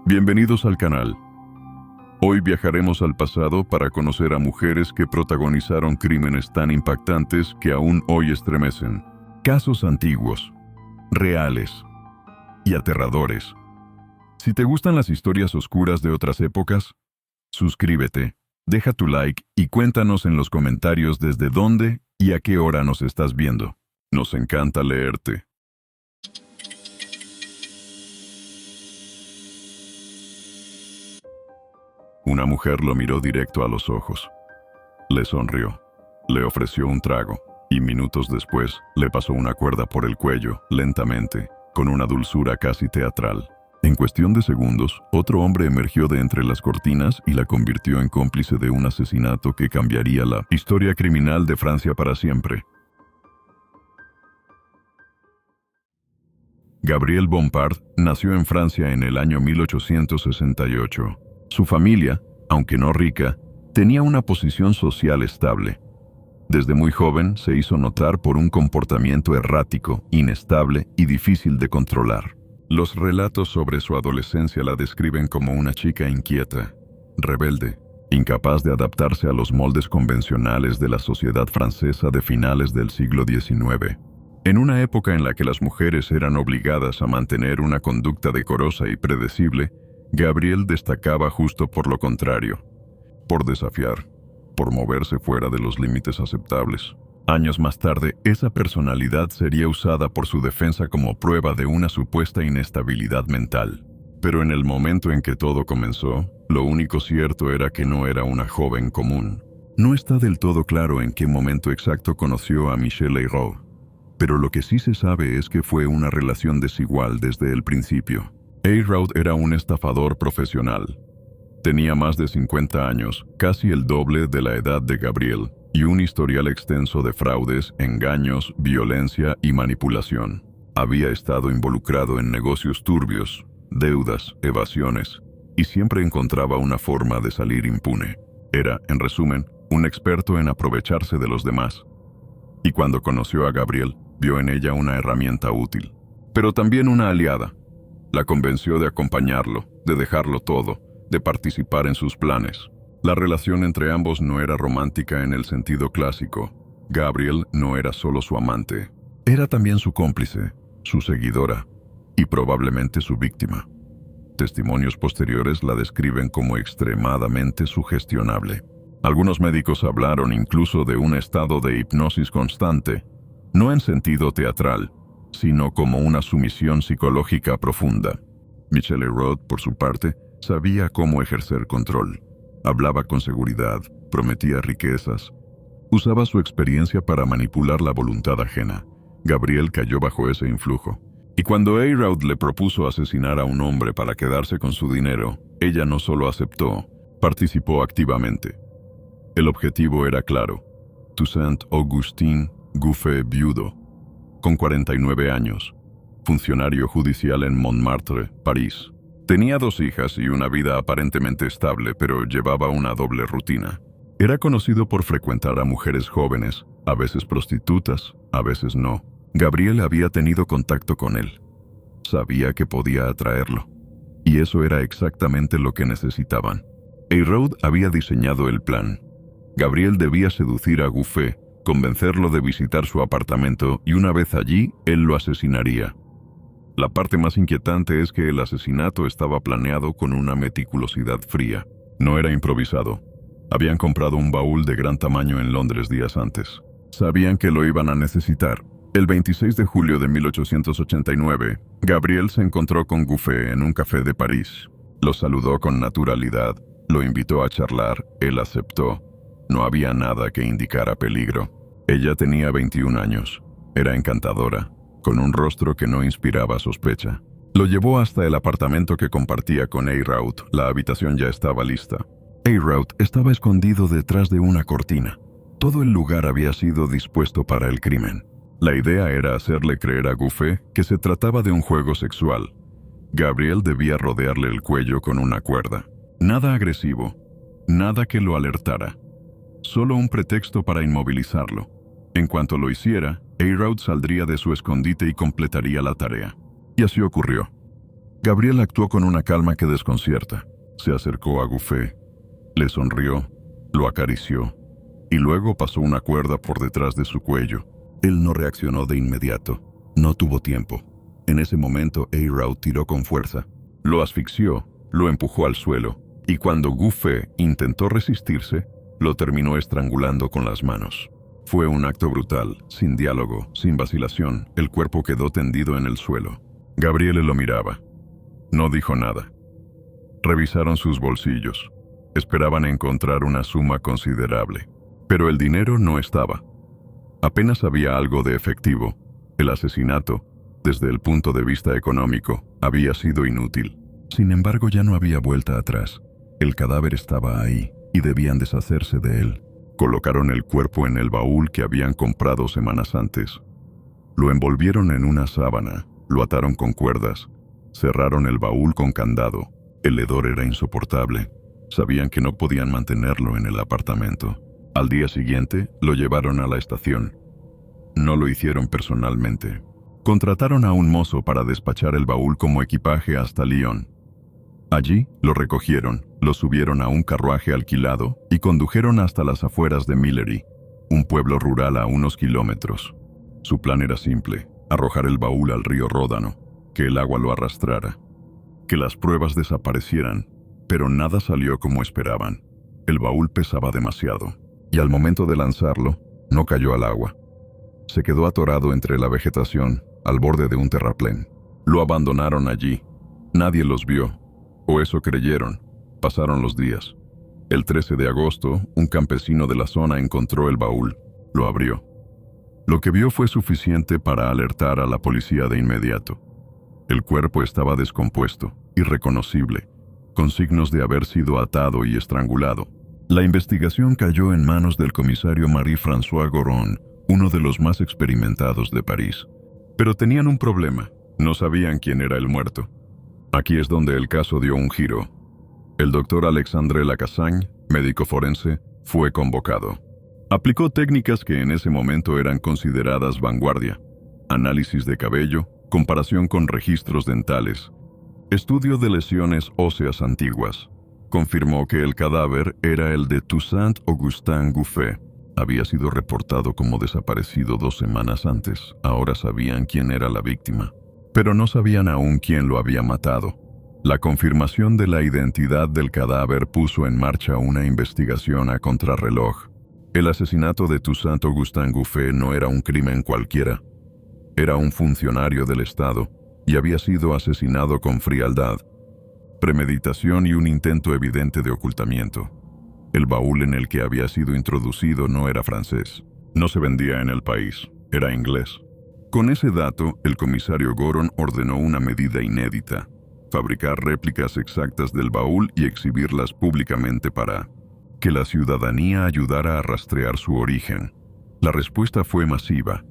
Bienvenidos al canal. Hoy viajaremos al pasado para conocer a mujeres que protagonizaron crímenes tan impactantes que aún hoy estremecen. Casos antiguos, reales y aterradores. Si te gustan las historias oscuras de otras épocas, suscríbete, deja tu like y cuéntanos en los comentarios desde dónde y a qué hora nos estás viendo. Nos encanta leerte. Una mujer lo miró directo a los ojos. Le sonrió, le ofreció un trago y minutos después le pasó una cuerda por el cuello, lentamente, con una dulzura casi teatral. En cuestión de segundos, otro hombre emergió de entre las cortinas y la convirtió en cómplice de un asesinato que cambiaría la historia criminal de Francia para siempre. Gabrielle Bompard nació en Francia en el año 1868. Su familia, aunque no rica, tenía una posición social estable. Desde muy joven se hizo notar por un comportamiento errático, inestable y difícil de controlar. Los relatos sobre su adolescencia la describen como una chica inquieta, rebelde, incapaz de adaptarse a los moldes convencionales de la sociedad francesa de finales del siglo XIX. En una época en la que las mujeres eran obligadas a mantener una conducta decorosa y predecible, Gabrielle destacaba justo por lo contrario, por desafiar, por moverse fuera de los límites aceptables. Años más tarde, esa personalidad sería usada por su defensa como prueba de una supuesta inestabilidad mental. Pero en el momento en que todo comenzó, lo único cierto era que no era una joven común. No está del todo claro en qué momento exacto conoció a Michel Eyraud, pero lo que sí se sabe es que fue una relación desigual desde el principio. Eyraud era un estafador profesional. Tenía más de 50 años, casi el doble de la edad de Gabrielle, y un historial extenso de fraudes, engaños, violencia y manipulación. Había estado involucrado en negocios turbios, deudas, evasiones, y siempre encontraba una forma de salir impune. Era, en resumen, un experto en aprovecharse de los demás. Y cuando conoció a Gabrielle, vio en ella una herramienta útil, pero también una aliada. La convenció de acompañarlo, de dejarlo todo, de participar en sus planes. La relación entre ambos no era romántica en el sentido clásico. Gabrielle no era solo su amante, era también su cómplice, su seguidora y probablemente su víctima. Testimonios posteriores la describen como extremadamente sugestionable. Algunos médicos hablaron incluso de un estado de hipnosis constante, no en sentido teatral, sino como una sumisión psicológica profunda. Michel Eyraud, por su parte, sabía cómo ejercer control. Hablaba con seguridad, prometía riquezas, usaba su experiencia para manipular la voluntad ajena. Gabrielle cayó bajo ese influjo. Y cuando Eyraud le propuso asesinar a un hombre para quedarse con su dinero, ella no solo aceptó, participó activamente. El objetivo era claro: Toussaint Augustin Gouffé, viudo, con 49 años, funcionario judicial en Montmartre, París. Tenía 2 hijas y una vida aparentemente estable, pero llevaba una doble rutina. Era conocido por frecuentar a mujeres jóvenes, a veces prostitutas, a veces no. Gabrielle había tenido contacto con él. Sabía que podía atraerlo. Y eso era exactamente lo que necesitaban. Eyraud había diseñado el plan. Gabrielle debía seducir a Gouffé, convencerlo de visitar su apartamento y una vez allí, él lo asesinaría. La parte más inquietante es que el asesinato estaba planeado con una meticulosidad fría. No era improvisado. Habían comprado un baúl de gran tamaño en Londres días antes. Sabían que lo iban a necesitar. El 26 de julio de 1889, Gabrielle se encontró con Gouffé en un café de París. Lo saludó con naturalidad, lo invitó a charlar, él aceptó. No había nada que indicara peligro. Ella tenía 21 años. Era encantadora, con un rostro que no inspiraba sospecha. Lo llevó hasta el apartamento que compartía con Eyraud. La habitación ya estaba lista. Eyraud estaba escondido detrás de una cortina. Todo el lugar había sido dispuesto para el crimen. La idea era hacerle creer a Gouffé que se trataba de un juego sexual. Gabrielle debía rodearle el cuello con una cuerda. Nada agresivo, nada que lo alertara. Solo un pretexto para inmovilizarlo. En cuanto lo hiciera, Eyraud saldría de su escondite y completaría la tarea. Y así ocurrió. Gabriel actuó con una calma que desconcierta. Se acercó a Gouffé, le sonrió, lo acarició y luego pasó una cuerda por detrás de su cuello. Él no reaccionó de inmediato. No tuvo tiempo. En ese momento, Eyraud tiró con fuerza. Lo asfixió, lo empujó al suelo y cuando Gouffé intentó resistirse, lo terminó estrangulando con las manos. Fue un acto brutal, sin diálogo, sin vacilación. El cuerpo quedó tendido en el suelo. Gabriele lo miraba. No dijo nada. Revisaron sus bolsillos. Esperaban encontrar una suma considerable. Pero el dinero no estaba. Apenas había algo de efectivo. El asesinato, desde el punto de vista económico, había sido inútil. Sin embargo, ya no había vuelta atrás. El cadáver estaba ahí y debían deshacerse de él. Colocaron el cuerpo en el baúl que habían comprado semanas antes. Lo envolvieron en una sábana, lo ataron con cuerdas, cerraron el baúl con candado. El hedor era insoportable. Sabían que no podían mantenerlo en el apartamento. Al día siguiente, lo llevaron a la estación. No lo hicieron personalmente. Contrataron a un mozo para despachar el baúl como equipaje hasta Lyon. Allí lo recogieron, lo subieron a un carruaje alquilado y condujeron hasta las afueras de Millery, un pueblo rural a unos kilómetros. Su plan era simple: arrojar el baúl al río Ródano, que el agua lo arrastrara, que las pruebas desaparecieran, pero nada salió como esperaban. El baúl pesaba demasiado, y al momento de lanzarlo, no cayó al agua. Se quedó atorado entre la vegetación, al borde de un terraplén. Lo abandonaron allí. Nadie los vio, o eso creyeron. Pasaron los días. El 13 de agosto, un campesino de la zona encontró el baúl. Lo abrió. Lo que vio fue suficiente para alertar a la policía de inmediato. El cuerpo estaba descompuesto, irreconocible, con signos de haber sido atado y estrangulado. La investigación cayó en manos del comisario Marie-François Goron, uno de los más experimentados de París. Pero tenían un problema: no sabían quién era el muerto. Aquí es donde el caso dio un giro. El doctor Alexandre Lacassagne, médico forense, fue convocado. Aplicó técnicas que en ese momento eran consideradas vanguardia: análisis de cabello, comparación con registros dentales, estudio de lesiones óseas antiguas. Confirmó que el cadáver era el de Toussaint Augustin Gouffé. Había sido reportado como desaparecido 2 semanas antes. Ahora sabían quién era la víctima, pero no sabían aún quién lo había matado. La confirmación de la identidad del cadáver puso en marcha una investigación a contrarreloj. El asesinato de Toussaint Augustin Gouffé no era un crimen cualquiera. Era un funcionario del Estado y había sido asesinado con frialdad, premeditación y un intento evidente de ocultamiento. El baúl en el que había sido introducido no era francés. No se vendía en el país. Era inglés. Con ese dato, el comisario Goron ordenó una medida inédita: fabricar réplicas exactas del baúl y exhibirlas públicamente para que la ciudadanía ayudara a rastrear su origen. La respuesta fue masiva.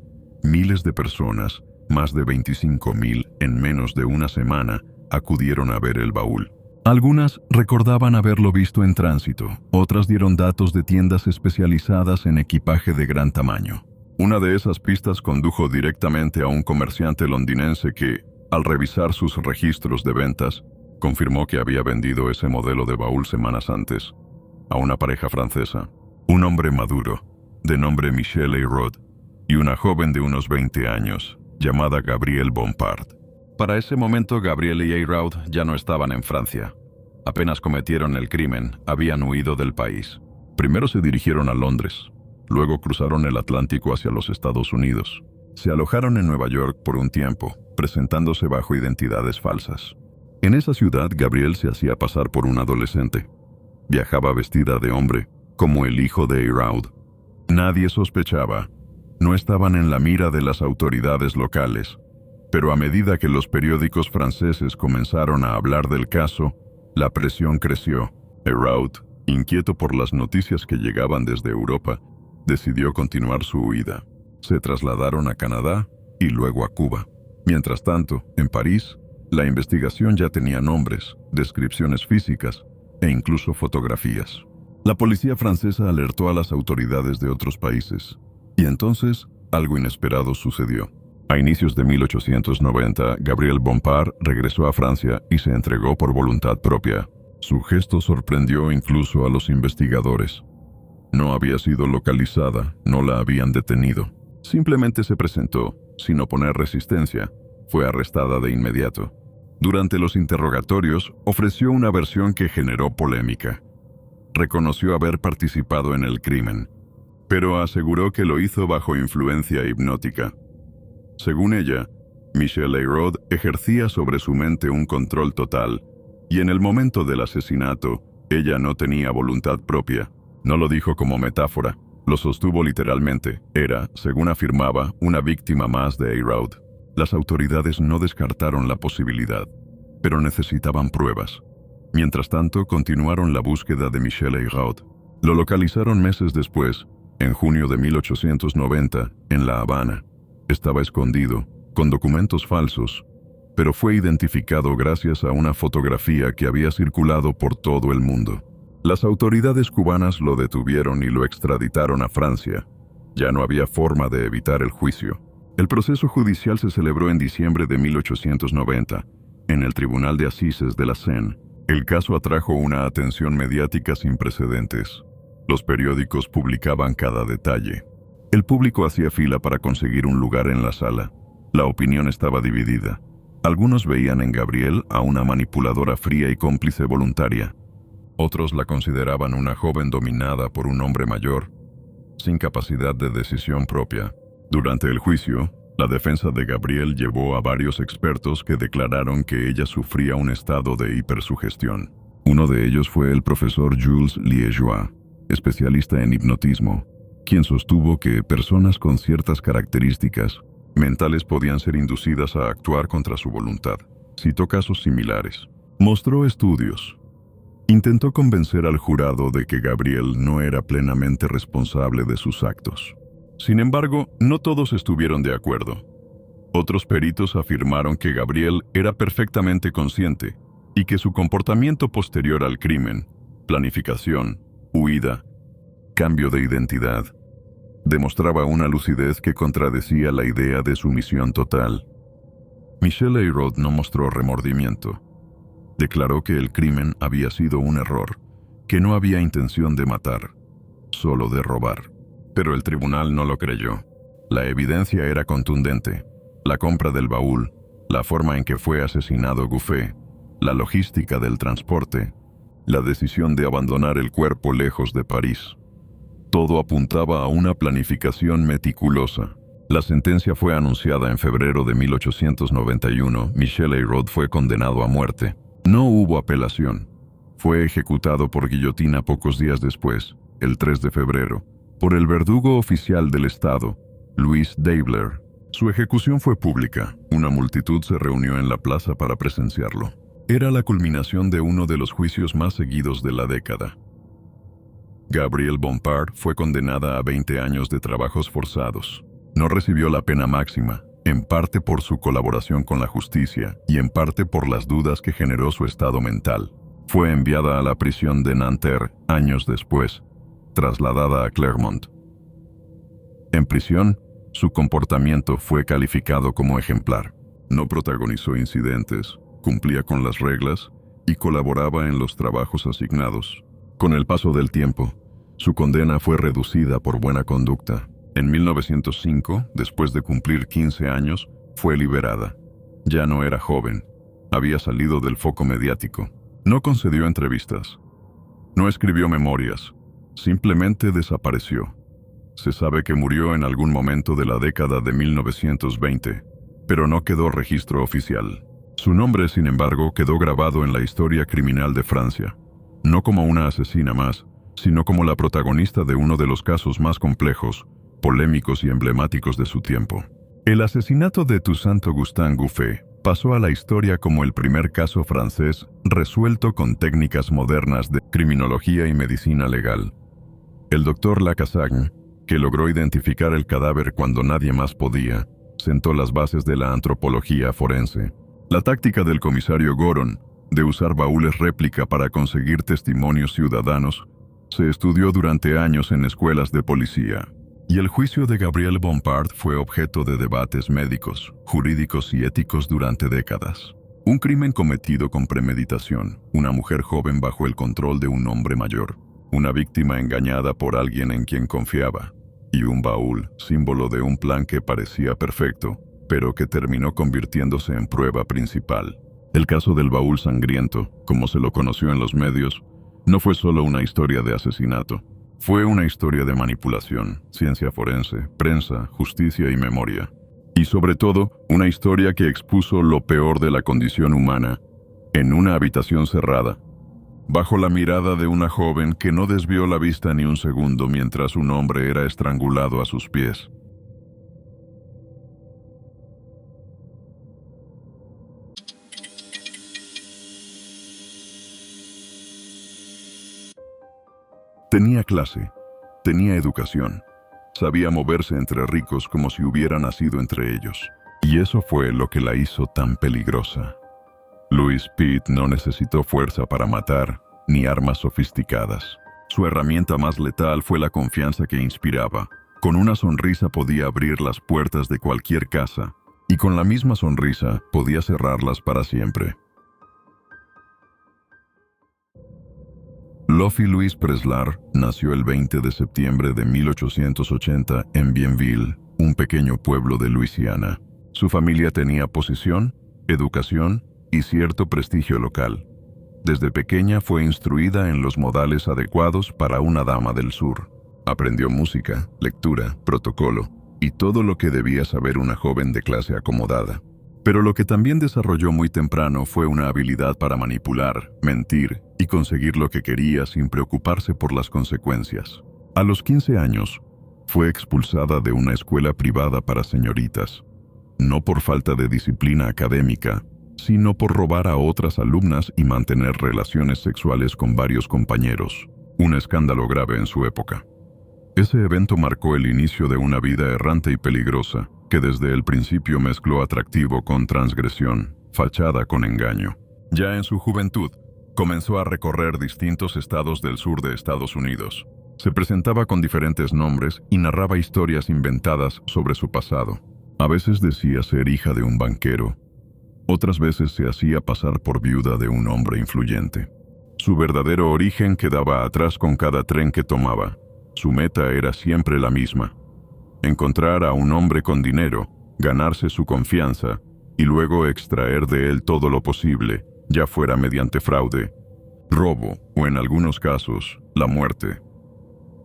Miles de personas, más de 25,000 en menos de una semana, acudieron a ver el baúl. Algunas recordaban haberlo visto en tránsito, otras dieron datos de tiendas especializadas en equipaje de gran tamaño. Una de esas pistas condujo directamente a un comerciante londinense que, al revisar sus registros de ventas, confirmó que había vendido ese modelo de baúl semanas antes a una pareja francesa, un hombre maduro, de nombre Michel Eyraud, y una joven de unos 20 años, llamada Gabrielle Bompard. Para ese momento, Gabrielle y Eyraud ya no estaban en Francia. Apenas cometieron el crimen, habían huido del país. Primero se dirigieron a Londres, luego cruzaron el Atlántico hacia los Estados Unidos. Se alojaron en Nueva York por un tiempo, presentándose bajo identidades falsas. En esa ciudad, Gabrielle se hacía pasar por un adolescente. Viajaba vestida de hombre, como el hijo de Eyraud. Nadie sospechaba. No estaban en la mira de las autoridades locales. Pero a medida que los periódicos franceses comenzaron a hablar del caso, la presión creció. Eyraud, inquieto por las noticias que llegaban desde Europa, decidió continuar su huida. Se trasladaron a Canadá y luego a Cuba. Mientras tanto, en París, la investigación ya tenía nombres, descripciones físicas e incluso fotografías. La policía francesa alertó a las autoridades de otros países, y entonces algo inesperado sucedió. A inicios de 1890, Gabriel Bompard regresó a Francia y se entregó por voluntad propia. Su gesto sorprendió incluso a los investigadores. No había sido localizada, no la habían detenido. Simplemente se presentó, sin oponer resistencia. Fue arrestada de inmediato. Durante los interrogatorios, ofreció una versión que generó polémica. Reconoció haber participado en el crimen, pero aseguró que lo hizo bajo influencia hipnótica. Según ella, Michel Eyraud ejercía sobre su mente un control total, y en el momento del asesinato, ella no tenía voluntad propia. No lo dijo como metáfora, lo sostuvo literalmente. Era, según afirmaba, una víctima más de Eyraud. Las autoridades no descartaron la posibilidad, pero necesitaban pruebas. Mientras tanto, continuaron la búsqueda de Michel Eyraud. Lo localizaron meses después, en junio de 1890, en La Habana. Estaba escondido, con documentos falsos, pero fue identificado gracias a una fotografía que había circulado por todo el mundo. Las autoridades cubanas lo detuvieron y lo extraditaron a Francia. Ya no había forma de evitar el juicio. El proceso judicial se celebró en diciembre de 1890, en el Tribunal de Assises de la Seine. El caso atrajo una atención mediática sin precedentes. Los periódicos publicaban cada detalle. El público hacía fila para conseguir un lugar en la sala. La opinión estaba dividida. Algunos veían en Gabrielle a una manipuladora fría y cómplice voluntaria. Otros la consideraban una joven dominada por un hombre mayor, sin capacidad de decisión propia. Durante el juicio, la defensa de Gabrielle llevó a varios expertos que declararon que ella sufría un estado de hipersugestión. Uno de ellos fue el profesor Jules Liégeois, especialista en hipnotismo, quien sostuvo que personas con ciertas características mentales podían ser inducidas a actuar contra su voluntad. Citó casos similares. Mostró estudios. Intentó convencer al jurado de que Gabrielle no era plenamente responsable de sus actos. Sin embargo, no todos estuvieron de acuerdo. Otros peritos afirmaron que Gabrielle era perfectamente consciente y que su comportamiento posterior al crimen, planificación, huida, cambio de identidad, demostraba una lucidez que contradecía la idea de sumisión total. Michel Eyraud no mostró remordimiento. Declaró que el crimen había sido un error, que no había intención de matar, solo de robar. Pero el tribunal no lo creyó. La evidencia era contundente. La compra del baúl, la forma en que fue asesinado Gouffé, la logística del transporte, la decisión de abandonar el cuerpo lejos de París. Todo apuntaba a una planificación meticulosa. La sentencia fue anunciada en febrero de 1891. Michel Eyraud fue condenado a muerte. No hubo apelación. Fue ejecutado por guillotina pocos días después, el 3 de febrero, por el verdugo oficial del Estado, Louis Daibler. Su ejecución fue pública. Una multitud se reunió en la plaza para presenciarlo. Era la culminación de uno de los juicios más seguidos de la década. Gabrielle Bompard fue condenada a 20 años de trabajos forzados. No recibió la pena máxima, en parte por su colaboración con la justicia y en parte por las dudas que generó su estado mental. Fue enviada a la prisión de Nanterre años después, trasladada a Clermont. En prisión, su comportamiento fue calificado como ejemplar. No protagonizó incidentes, cumplía con las reglas y colaboraba en los trabajos asignados. Con el paso del tiempo, su condena fue reducida por buena conducta. En 1905, después de cumplir 15 años, fue liberada. Ya no era joven, había salido del foco mediático. No concedió entrevistas. No escribió memorias. Simplemente desapareció. Se sabe que murió en algún momento de la década de 1920, pero no quedó registro oficial. Su nombre, sin embargo, quedó grabado en la historia criminal de Francia, no como una asesina más, sino como la protagonista de uno de los casos más complejos, polémicos y emblemáticos de su tiempo. El asesinato de Toussaint Augustin Gouffé pasó a la historia como el primer caso francés resuelto con técnicas modernas de criminología y medicina legal. El doctor Lacassagne, que logró identificar el cadáver cuando nadie más podía, sentó las bases de la antropología forense. La táctica del comisario Goron, de usar baúles réplica para conseguir testimonios ciudadanos, se estudió durante años en escuelas de policía. Y el juicio de Gabrielle Bompard fue objeto de debates médicos, jurídicos y éticos durante décadas. Un crimen cometido con premeditación, una mujer joven bajo el control de un hombre mayor, una víctima engañada por alguien en quien confiaba, y un baúl, símbolo de un plan que parecía perfecto, pero que terminó convirtiéndose en prueba principal. El caso del baúl sangriento, como se lo conoció en los medios, no fue solo una historia de asesinato. Fue una historia de manipulación, ciencia forense, prensa, justicia y memoria. Y sobre todo, una historia que expuso lo peor de la condición humana en una habitación cerrada, bajo la mirada de una joven que no desvió la vista ni un segundo mientras un hombre era estrangulado a sus pies. Tenía clase, tenía educación, sabía moverse entre ricos como si hubiera nacido entre ellos. Y eso fue lo que la hizo tan peligrosa. Louise Pitt no necesitó fuerza para matar, ni armas sofisticadas. Su herramienta más letal fue la confianza que inspiraba. Con una sonrisa podía abrir las puertas de cualquier casa, y con la misma sonrisa podía cerrarlas para siempre. Lofi Louise Preslar nació el 20 de septiembre de 1880 en Bienville, un pequeño pueblo de Luisiana. Su familia tenía posición, educación y cierto prestigio local. Desde pequeña fue instruida en los modales adecuados para una dama del sur. Aprendió música, lectura, protocolo y todo lo que debía saber una joven de clase acomodada. Pero lo que también desarrolló muy temprano fue una habilidad para manipular, mentir y conseguir lo que quería sin preocuparse por las consecuencias. A los 15 años, fue expulsada de una escuela privada para señoritas, no por falta de disciplina académica, sino por robar a otras alumnas y mantener relaciones sexuales con varios compañeros, un escándalo grave en su época. Ese evento marcó el inicio de una vida errante y peligrosa, que desde el principio mezcló atractivo con transgresión, fachada con engaño. Ya en su juventud, comenzó a recorrer distintos estados del sur de Estados Unidos. Se presentaba con diferentes nombres y narraba historias inventadas sobre su pasado. A veces decía ser hija de un banquero, otras veces se hacía pasar por viuda de un hombre influyente. Su verdadero origen quedaba atrás con cada tren que tomaba. Su meta era siempre la misma: encontrar a un hombre con dinero, ganarse su confianza y luego extraer de él todo lo posible, ya fuera mediante fraude, robo o en algunos casos, la muerte.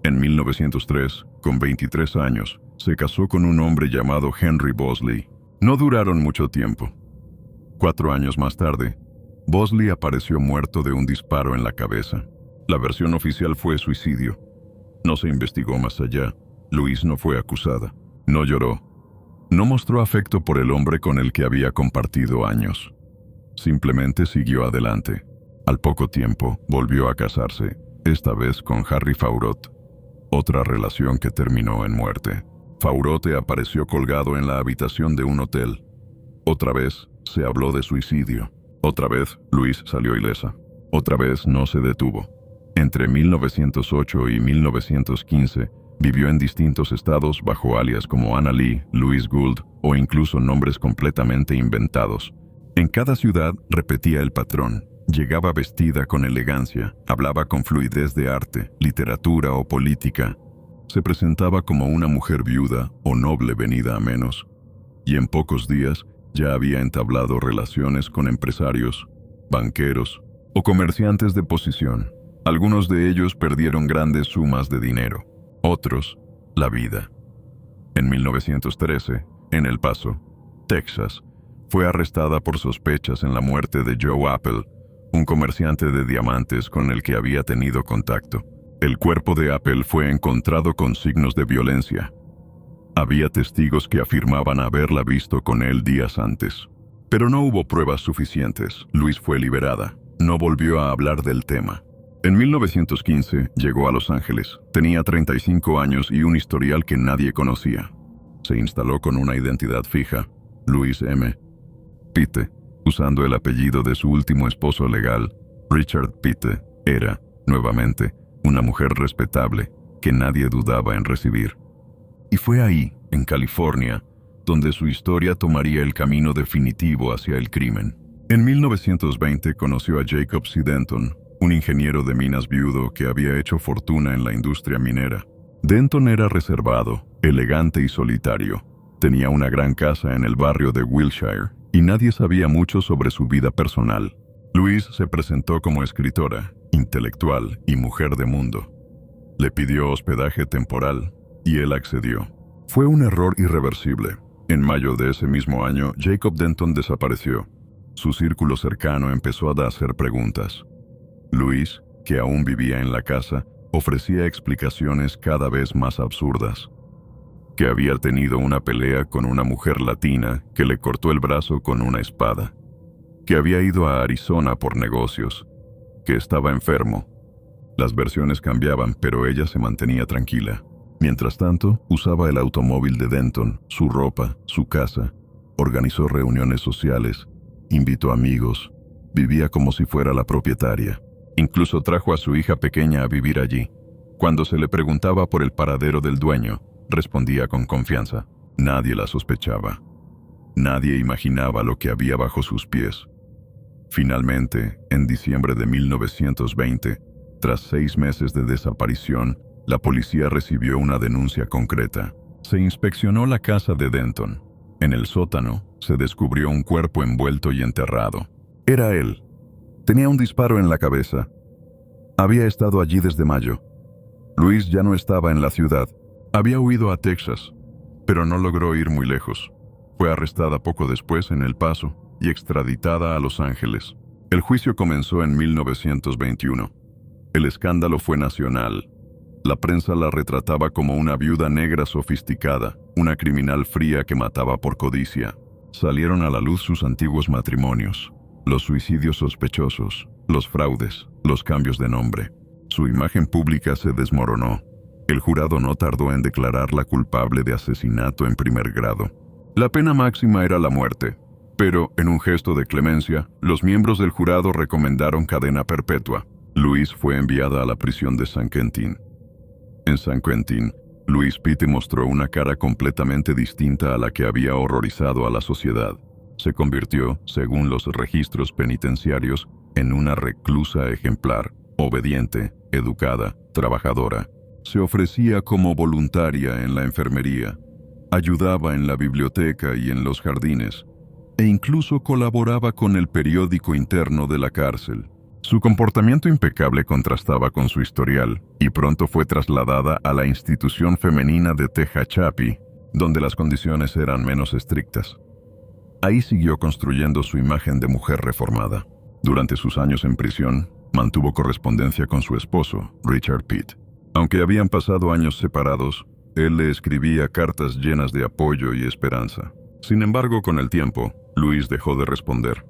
En 1903, con 23 años, se casó con un hombre llamado Henry Bosley. No duraron mucho tiempo. 4 años más tarde, Bosley apareció muerto de un disparo en la cabeza. La versión oficial fue suicidio. No se investigó más allá. Louise no fue acusada. No lloró. No mostró afecto por el hombre con el que había compartido años. Simplemente siguió adelante. Al poco tiempo, volvió a casarse, esta vez con Harry Faurot. Otra relación que terminó en muerte. Faurote apareció colgado en la habitación de un hotel. Otra vez, se habló de suicidio. Otra vez, Louise salió ilesa. Otra vez, no se detuvo. Entre 1908 y 1915, vivió en distintos estados bajo alias como Anna Lee, Louise Gould o incluso nombres completamente inventados. En cada ciudad repetía el patrón. Llegaba vestida con elegancia, hablaba con fluidez de arte, literatura o política. Se presentaba como una mujer viuda o noble venida a menos. Y en pocos días ya había entablado relaciones con empresarios, banqueros o comerciantes de posición. Algunos de ellos perdieron grandes sumas de dinero. Otros, la vida. En 1913, en El Paso, Texas, fue arrestada por sospechas en la muerte de Joe Apple, un comerciante de diamantes con el que había tenido contacto. El cuerpo de Apple fue encontrado con signos de violencia. Había testigos que afirmaban haberla visto con él días antes. Pero no hubo pruebas suficientes. Louise fue liberada. No volvió a hablar del tema. En 1915 llegó a Los Ángeles. Tenía 35 años y un historial que nadie conocía. Se instaló con una identidad fija, Louise M. Pitte, usando el apellido de su último esposo legal. Richard Pitte era, nuevamente, una mujer respetable que nadie dudaba en recibir. Y fue ahí, en California, donde su historia tomaría el camino definitivo hacia el crimen. En 1920 conoció a Jacob C. Denton, un ingeniero de minas viudo que había hecho fortuna en la industria minera. Denton era reservado, elegante y solitario. Tenía una gran casa en el barrio de Wilshire y nadie sabía mucho sobre su vida personal. Louise se presentó como escritora, intelectual y mujer de mundo. Le pidió hospedaje temporal y él accedió. Fue un error irreversible. En mayo de ese mismo año, Jacob Denton desapareció. Su círculo cercano empezó a hacer preguntas. Louise, que aún vivía en la casa, ofrecía explicaciones cada vez más absurdas. Que había tenido una pelea con una mujer latina que le cortó el brazo con una espada. Que había ido a Arizona por negocios. Que estaba enfermo. Las versiones cambiaban, pero ella se mantenía tranquila. Mientras tanto, usaba el automóvil de Denton, su ropa, su casa, organizó reuniones sociales, invitó amigos, vivía como si fuera la propietaria. Incluso trajo a su hija pequeña a vivir allí. Cuando se le preguntaba por el paradero del dueño, respondía con confianza. Nadie la sospechaba. Nadie imaginaba lo que había bajo sus pies. Finalmente, en diciembre de 1920, tras 6 meses de desaparición, la policía recibió una denuncia concreta. Se inspeccionó la casa de Denton. En el sótano, se descubrió un cuerpo envuelto y enterrado. Era él. Tenía un disparo en la cabeza. Había estado allí desde mayo. Louise ya no estaba en la ciudad. Había huido a Texas, pero no logró ir muy lejos. Fue arrestada poco después en El Paso y extraditada a Los Ángeles. El juicio comenzó en 1921. El escándalo fue nacional. La prensa la retrataba como una viuda negra sofisticada, una criminal fría que mataba por codicia. Salieron a la luz sus antiguos matrimonios, los suicidios sospechosos, los fraudes, los cambios de nombre. Su imagen pública se desmoronó. El jurado no tardó en declararla culpable de asesinato en primer grado. La pena máxima era la muerte, pero, en un gesto de clemencia, los miembros del jurado recomendaron cadena perpetua. Louise fue enviada a la prisión de San Quentin. En San Quentin, Louise Pitt mostró una cara completamente distinta a la que había horrorizado a la sociedad. Se convirtió, según los registros penitenciarios, en una reclusa ejemplar, obediente, educada, trabajadora. Se ofrecía como voluntaria en la enfermería, ayudaba en la biblioteca y en los jardines, e incluso colaboraba con el periódico interno de la cárcel. Su comportamiento impecable contrastaba con su historial y pronto fue trasladada a la institución femenina de Tehachapi, donde las condiciones eran menos estrictas. Ahí siguió construyendo su imagen de mujer reformada. Durante sus años en prisión, mantuvo correspondencia con su esposo, Richard Pitt. Aunque habían pasado años separados, él le escribía cartas llenas de apoyo y esperanza. Sin embargo, con el tiempo, Louise dejó de responder.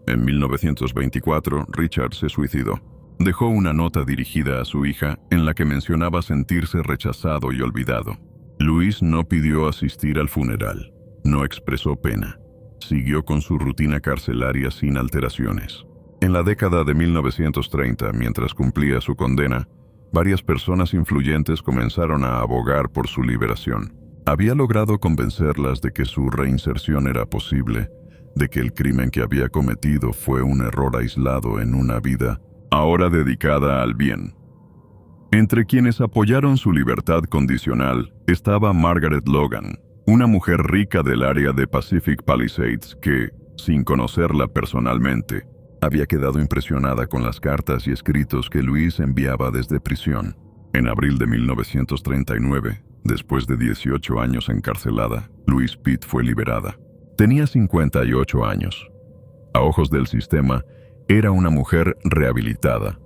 En 1924, Richard se suicidó. Dejó una nota dirigida a su hija en la que mencionaba sentirse rechazado y olvidado. Louise no pidió asistir al funeral. No expresó pena. Siguió con su rutina carcelaria sin alteraciones. En la década de 1930, mientras cumplía su condena, varias personas influyentes comenzaron a abogar por su liberación. Había logrado convencerlas de que su reinserción era posible, de que el crimen que había cometido fue un error aislado en una vida ahora dedicada al bien. Entre quienes apoyaron su libertad condicional estaba Margaret Logan, una mujer rica del área de Pacific Palisades que, sin conocerla personalmente, había quedado impresionada con las cartas y escritos que Louise enviaba desde prisión. En abril de 1939, después de 18 años encarcelada, Louise Pitt fue liberada. Tenía 58 años. A ojos del sistema, era una mujer rehabilitada.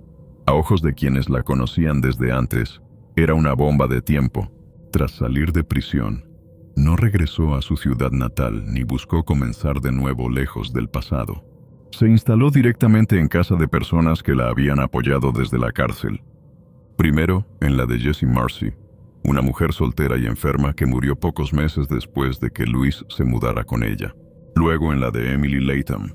A ojos de quienes la conocían desde antes, era una bomba de tiempo. Tras salir de prisión, no regresó a su ciudad natal ni buscó comenzar de nuevo lejos del pasado. Se instaló directamente en casa de personas que la habían apoyado desde la cárcel. Primero, en la de Jessie Marcy, una mujer soltera y enferma que murió pocos meses después de que Louise se mudara con ella. Luego en la de Emily Latham,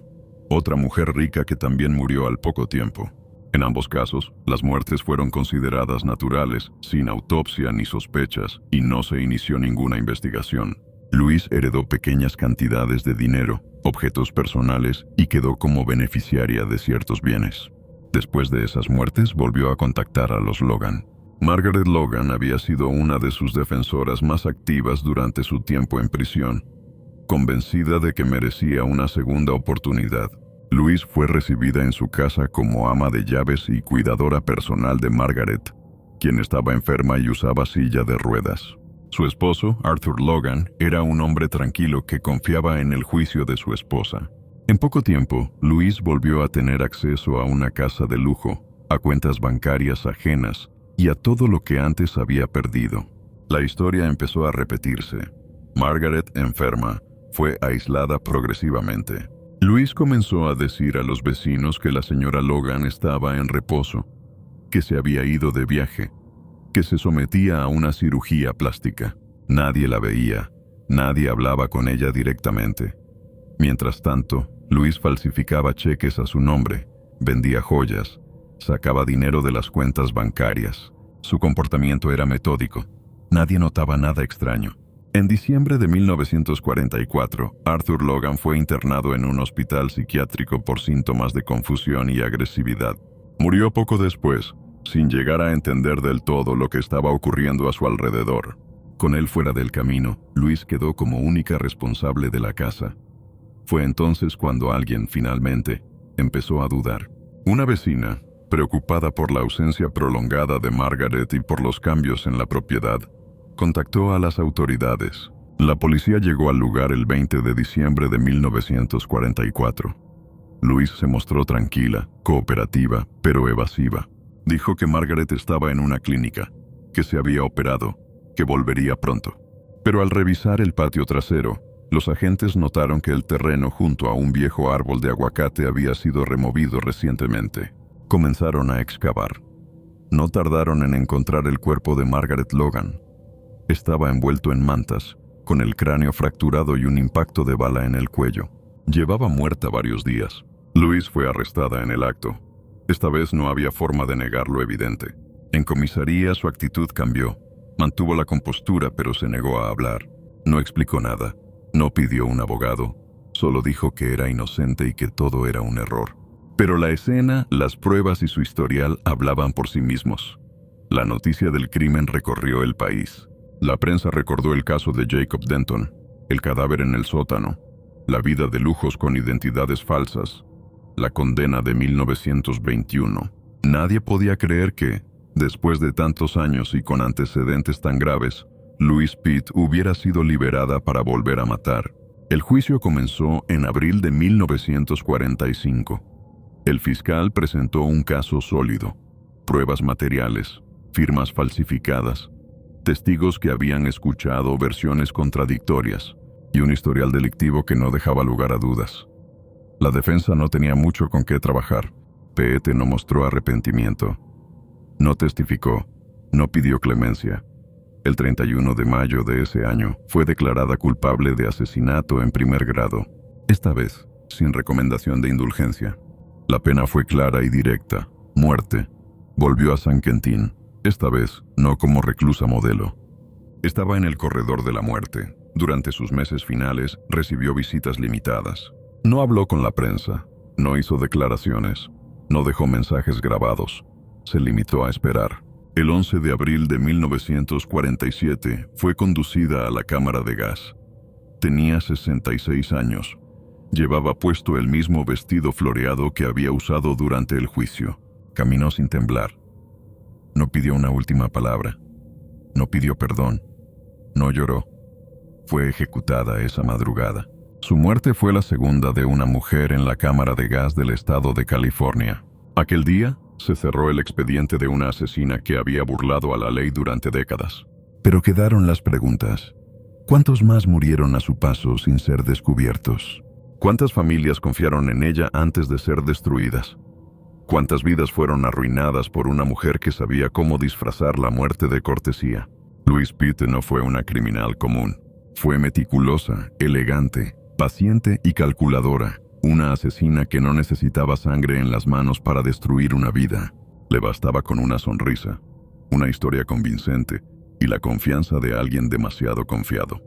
otra mujer rica que también murió al poco tiempo. En ambos casos, las muertes fueron consideradas naturales, sin autopsia ni sospechas, y no se inició ninguna investigación. Louise heredó pequeñas cantidades de dinero, objetos personales y quedó como beneficiaria de ciertos bienes. Después de esas muertes, volvió a contactar a los Logan. Margaret Logan había sido una de sus defensoras más activas durante su tiempo en prisión. Convencida de que merecía una segunda oportunidad, Louise fue recibida en su casa como ama de llaves y cuidadora personal de Margaret, quien estaba enferma y usaba silla de ruedas. Su esposo, Arthur Logan, era un hombre tranquilo que confiaba en el juicio de su esposa. En poco tiempo, Louise volvió a tener acceso a una casa de lujo, a cuentas bancarias ajenas y a todo lo que antes había perdido. La historia empezó a repetirse. Margaret, enferma, fue aislada progresivamente. Louise comenzó a decir a los vecinos que la señora Logan estaba en reposo, que se había ido de viaje, que se sometía a una cirugía plástica. Nadie la veía, nadie hablaba con ella directamente. Mientras tanto, Louise falsificaba cheques a su nombre, vendía joyas, sacaba dinero de las cuentas bancarias. Su comportamiento era metódico. Nadie notaba nada extraño. En diciembre de 1944, Arthur Logan fue internado en un hospital psiquiátrico por síntomas de confusión y agresividad. Murió poco después, sin llegar a entender del todo lo que estaba ocurriendo a su alrededor. Con él fuera del camino, Louise quedó como única responsable de la casa. Fue entonces cuando alguien, finalmente, empezó a dudar. Una vecina, preocupada por la ausencia prolongada de Margaret y por los cambios en la propiedad, contactó a las autoridades. La policía llegó al lugar el 20 de diciembre de 1944. Louise se mostró tranquila, cooperativa, pero evasiva. Dijo que Margaret estaba en una clínica, que se había operado, que volvería pronto. Pero al revisar el patio trasero, los agentes notaron que el terreno junto a un viejo árbol de aguacate había sido removido recientemente. Comenzaron a excavar. No tardaron en encontrar el cuerpo de Margaret Logan. Estaba envuelto en mantas, con el cráneo fracturado y un impacto de bala en el cuello. Llevaba muerta varios días. Louise fue arrestada en el acto. Esta vez no había forma de negar lo evidente. En comisaría su actitud cambió. Mantuvo la compostura, pero se negó a hablar. No explicó nada. No pidió un abogado. Solo dijo que era inocente y que todo era un error. Pero la escena, las pruebas y su historial hablaban por sí mismos. La noticia del crimen recorrió el país. La prensa recordó el caso de Jacob Denton, el cadáver en el sótano, la vida de lujos con identidades falsas, la condena de 1921. Nadie podía creer que, después de tantos años y con antecedentes tan graves, Louise Pitt hubiera sido liberada para volver a matar. El juicio comenzó en abril de 1945. El fiscal presentó un caso sólido, pruebas materiales, firmas falsificadas, testigos que habían escuchado versiones contradictorias y un historial delictivo que no dejaba lugar a dudas. La defensa no tenía mucho con qué trabajar. Pitt no mostró arrepentimiento. No testificó, no pidió clemencia. El 31 de mayo de ese año fue declarada culpable de asesinato en primer grado, esta vez sin recomendación de indulgencia. La pena fue clara y directa, muerte. Volvió a San Quentin, esta vez no como reclusa modelo. Estaba en el corredor de la muerte. Durante sus meses finales recibió visitas limitadas. No habló con la prensa, no hizo declaraciones, no dejó mensajes grabados. Se limitó a esperar. El 11 de abril de 1947 fue conducida a la cámara de gas. Tenía 66 años. Llevaba puesto el mismo vestido floreado que había usado durante el juicio. Caminó sin temblar. No pidió una última palabra. No pidió perdón. No lloró. Fue ejecutada esa madrugada. Su muerte fue la segunda de una mujer en la cámara de gas del estado de California. Aquel día se cerró el expediente de una asesina que había burlado a la ley durante décadas. Pero quedaron las preguntas. ¿Cuántos más murieron a su paso sin ser descubiertos? ¿Cuántas familias confiaron en ella antes de ser destruidas? ¿Cuántas vidas fueron arruinadas por una mujer que sabía cómo disfrazar la muerte de cortesía? Louise Pitt no fue una criminal común. Fue meticulosa, elegante, paciente y calculadora. Una asesina que no necesitaba sangre en las manos para destruir una vida. Le bastaba con una sonrisa, una historia convincente y la confianza de alguien demasiado confiado.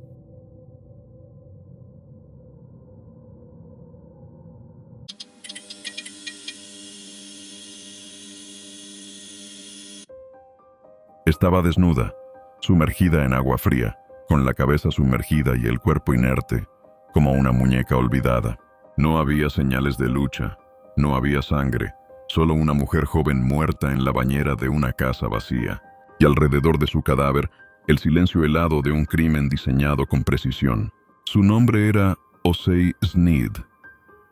Estaba desnuda, sumergida en agua fría, con la cabeza sumergida y el cuerpo inerte, como una muñeca olvidada. No había señales de lucha, no había sangre, solo una mujer joven muerta en la bañera de una casa vacía, y alrededor de su cadáver, el silencio helado de un crimen diseñado con precisión. Su nombre era Osei Sneed.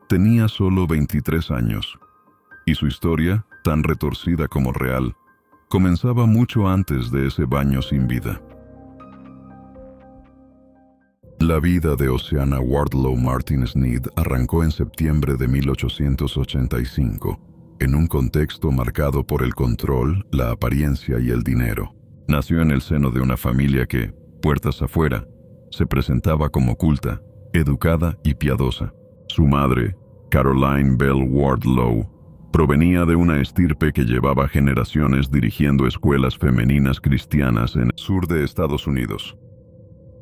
Tenía solo 23 años, y su historia, tan retorcida como real, comenzaba mucho antes de ese baño sin vida. La vida de Oceana Wardlow Martin Sneed arrancó en septiembre de 1885, en un contexto marcado por el control, la apariencia y el dinero. Nació en el seno de una familia que, puertas afuera, se presentaba como culta, educada y piadosa. Su madre, Caroline Bell Wardlow, provenía de una estirpe que llevaba generaciones dirigiendo escuelas femeninas cristianas en el sur de Estados Unidos.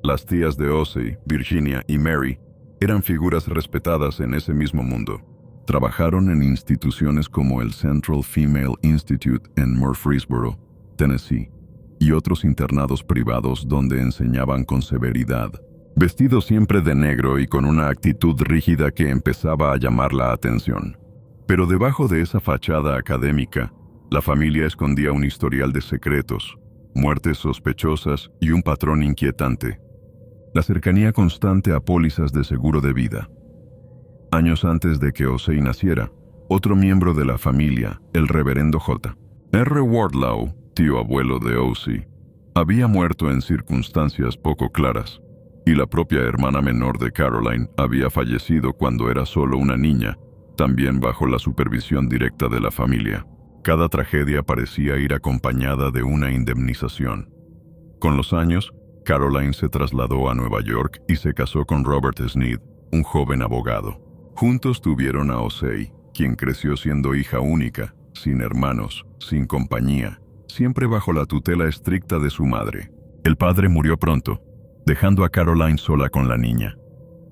Las tías de Osei, Virginia y Mary, eran figuras respetadas en ese mismo mundo. Trabajaron en instituciones como el Central Female Institute en Murfreesboro, Tennessee, y otros internados privados donde enseñaban con severidad, vestidos siempre de negro y con una actitud rígida que empezaba a llamar la atención. Pero debajo de esa fachada académica, la familia escondía un historial de secretos, muertes sospechosas y un patrón inquietante: la cercanía constante a pólizas de seguro de vida. Años antes de que Osei naciera, otro miembro de la familia, el reverendo J. R. Wardlow, tío abuelo de Osei, había muerto en circunstancias poco claras, y la propia hermana menor de Caroline había fallecido cuando era solo una niña, también bajo la supervisión directa de la familia. Cada tragedia parecía ir acompañada de una indemnización. Con los años, Caroline se trasladó a Nueva York y se casó con Robert Sneed, un joven abogado. Juntos tuvieron a Osei, quien creció siendo hija única, sin hermanos, sin compañía, siempre bajo la tutela estricta de su madre. El padre murió pronto, dejando a Caroline sola con la niña.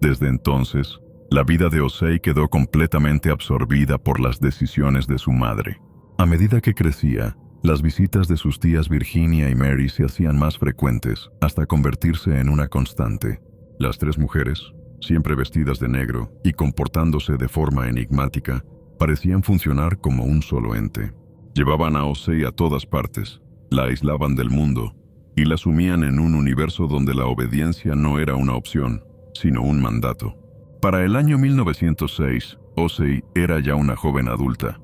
Desde entonces, la vida de Osei quedó completamente absorbida por las decisiones de su madre. A medida que crecía, las visitas de sus tías Virginia y Mary se hacían más frecuentes, hasta convertirse en una constante. Las tres mujeres, siempre vestidas de negro y comportándose de forma enigmática, parecían funcionar como un solo ente. Llevaban a Osei a todas partes, la aislaban del mundo y la sumían en un universo donde la obediencia no era una opción, sino un mandato. Para el año 1906, Osei era ya una joven adulta.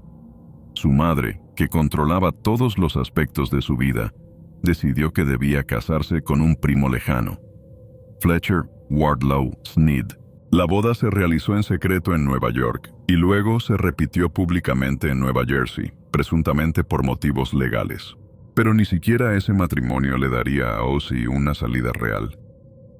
Su madre, que controlaba todos los aspectos de su vida, decidió que debía casarse con un primo lejano, Fletcher Wardlow Sneed. La boda se realizó en secreto en Nueva York y luego se repitió públicamente en Nueva Jersey, presuntamente por motivos legales. Pero ni siquiera ese matrimonio le daría a Osei una salida real,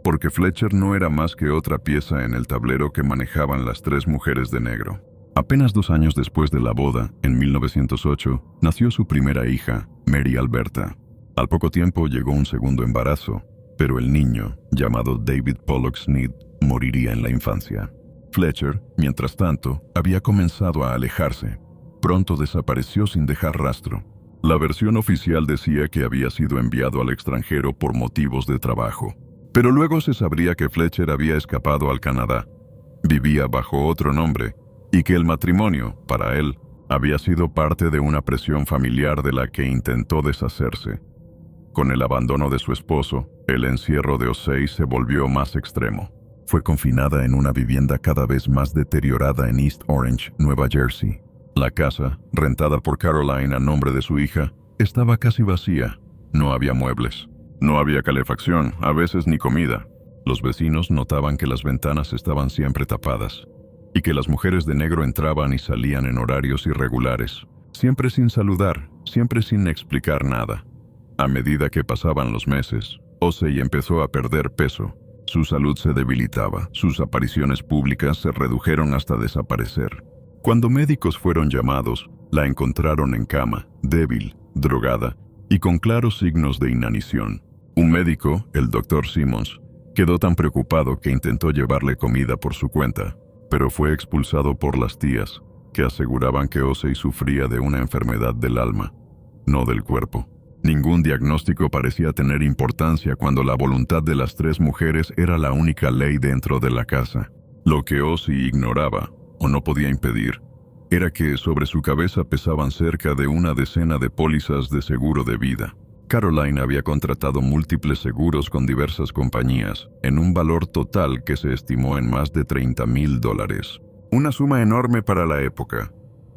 porque Fletcher no era más que otra pieza en el tablero que manejaban las tres mujeres de negro. Apenas 2 años después de la boda, en 1908, nació su primera hija, Mary Alberta. Al poco tiempo llegó un segundo embarazo, pero el niño, llamado David Pollock Sneed, moriría en la infancia. Fletcher, mientras tanto, había comenzado a alejarse. Pronto desapareció sin dejar rastro. La versión oficial decía que había sido enviado al extranjero por motivos de trabajo. Pero luego se sabría que Fletcher había escapado al Canadá, vivía bajo otro nombre, y que el matrimonio, para él, había sido parte de una presión familiar de la que intentó deshacerse. Con el abandono de su esposo, el encierro de Osei se volvió más extremo. Fue confinada en una vivienda cada vez más deteriorada en East Orange, Nueva Jersey. La casa, rentada por Caroline a nombre de su hija, estaba casi vacía. No había muebles. No había calefacción, a veces ni comida. Los vecinos notaban que las ventanas estaban siempre tapadas y que las mujeres de negro entraban y salían en horarios irregulares, siempre sin saludar, siempre sin explicar nada. A medida que pasaban los meses, Osei empezó a perder peso. Su salud se debilitaba, sus apariciones públicas se redujeron hasta desaparecer. Cuando médicos fueron llamados, la encontraron en cama, débil, drogada y con claros signos de inanición. Un médico, el Dr. Simmons, quedó tan preocupado que intentó llevarle comida por su cuenta, pero fue expulsado por las tías, que aseguraban que Osei sufría de una enfermedad del alma, no del cuerpo. Ningún diagnóstico parecía tener importancia cuando la voluntad de las tres mujeres era la única ley dentro de la casa. Lo que Osei ignoraba, o no podía impedir, era que sobre su cabeza pesaban cerca de una decena de pólizas de seguro de vida. Caroline había contratado múltiples seguros con diversas compañías, en un valor total que se estimó en más de $30,000. Una suma enorme para la época.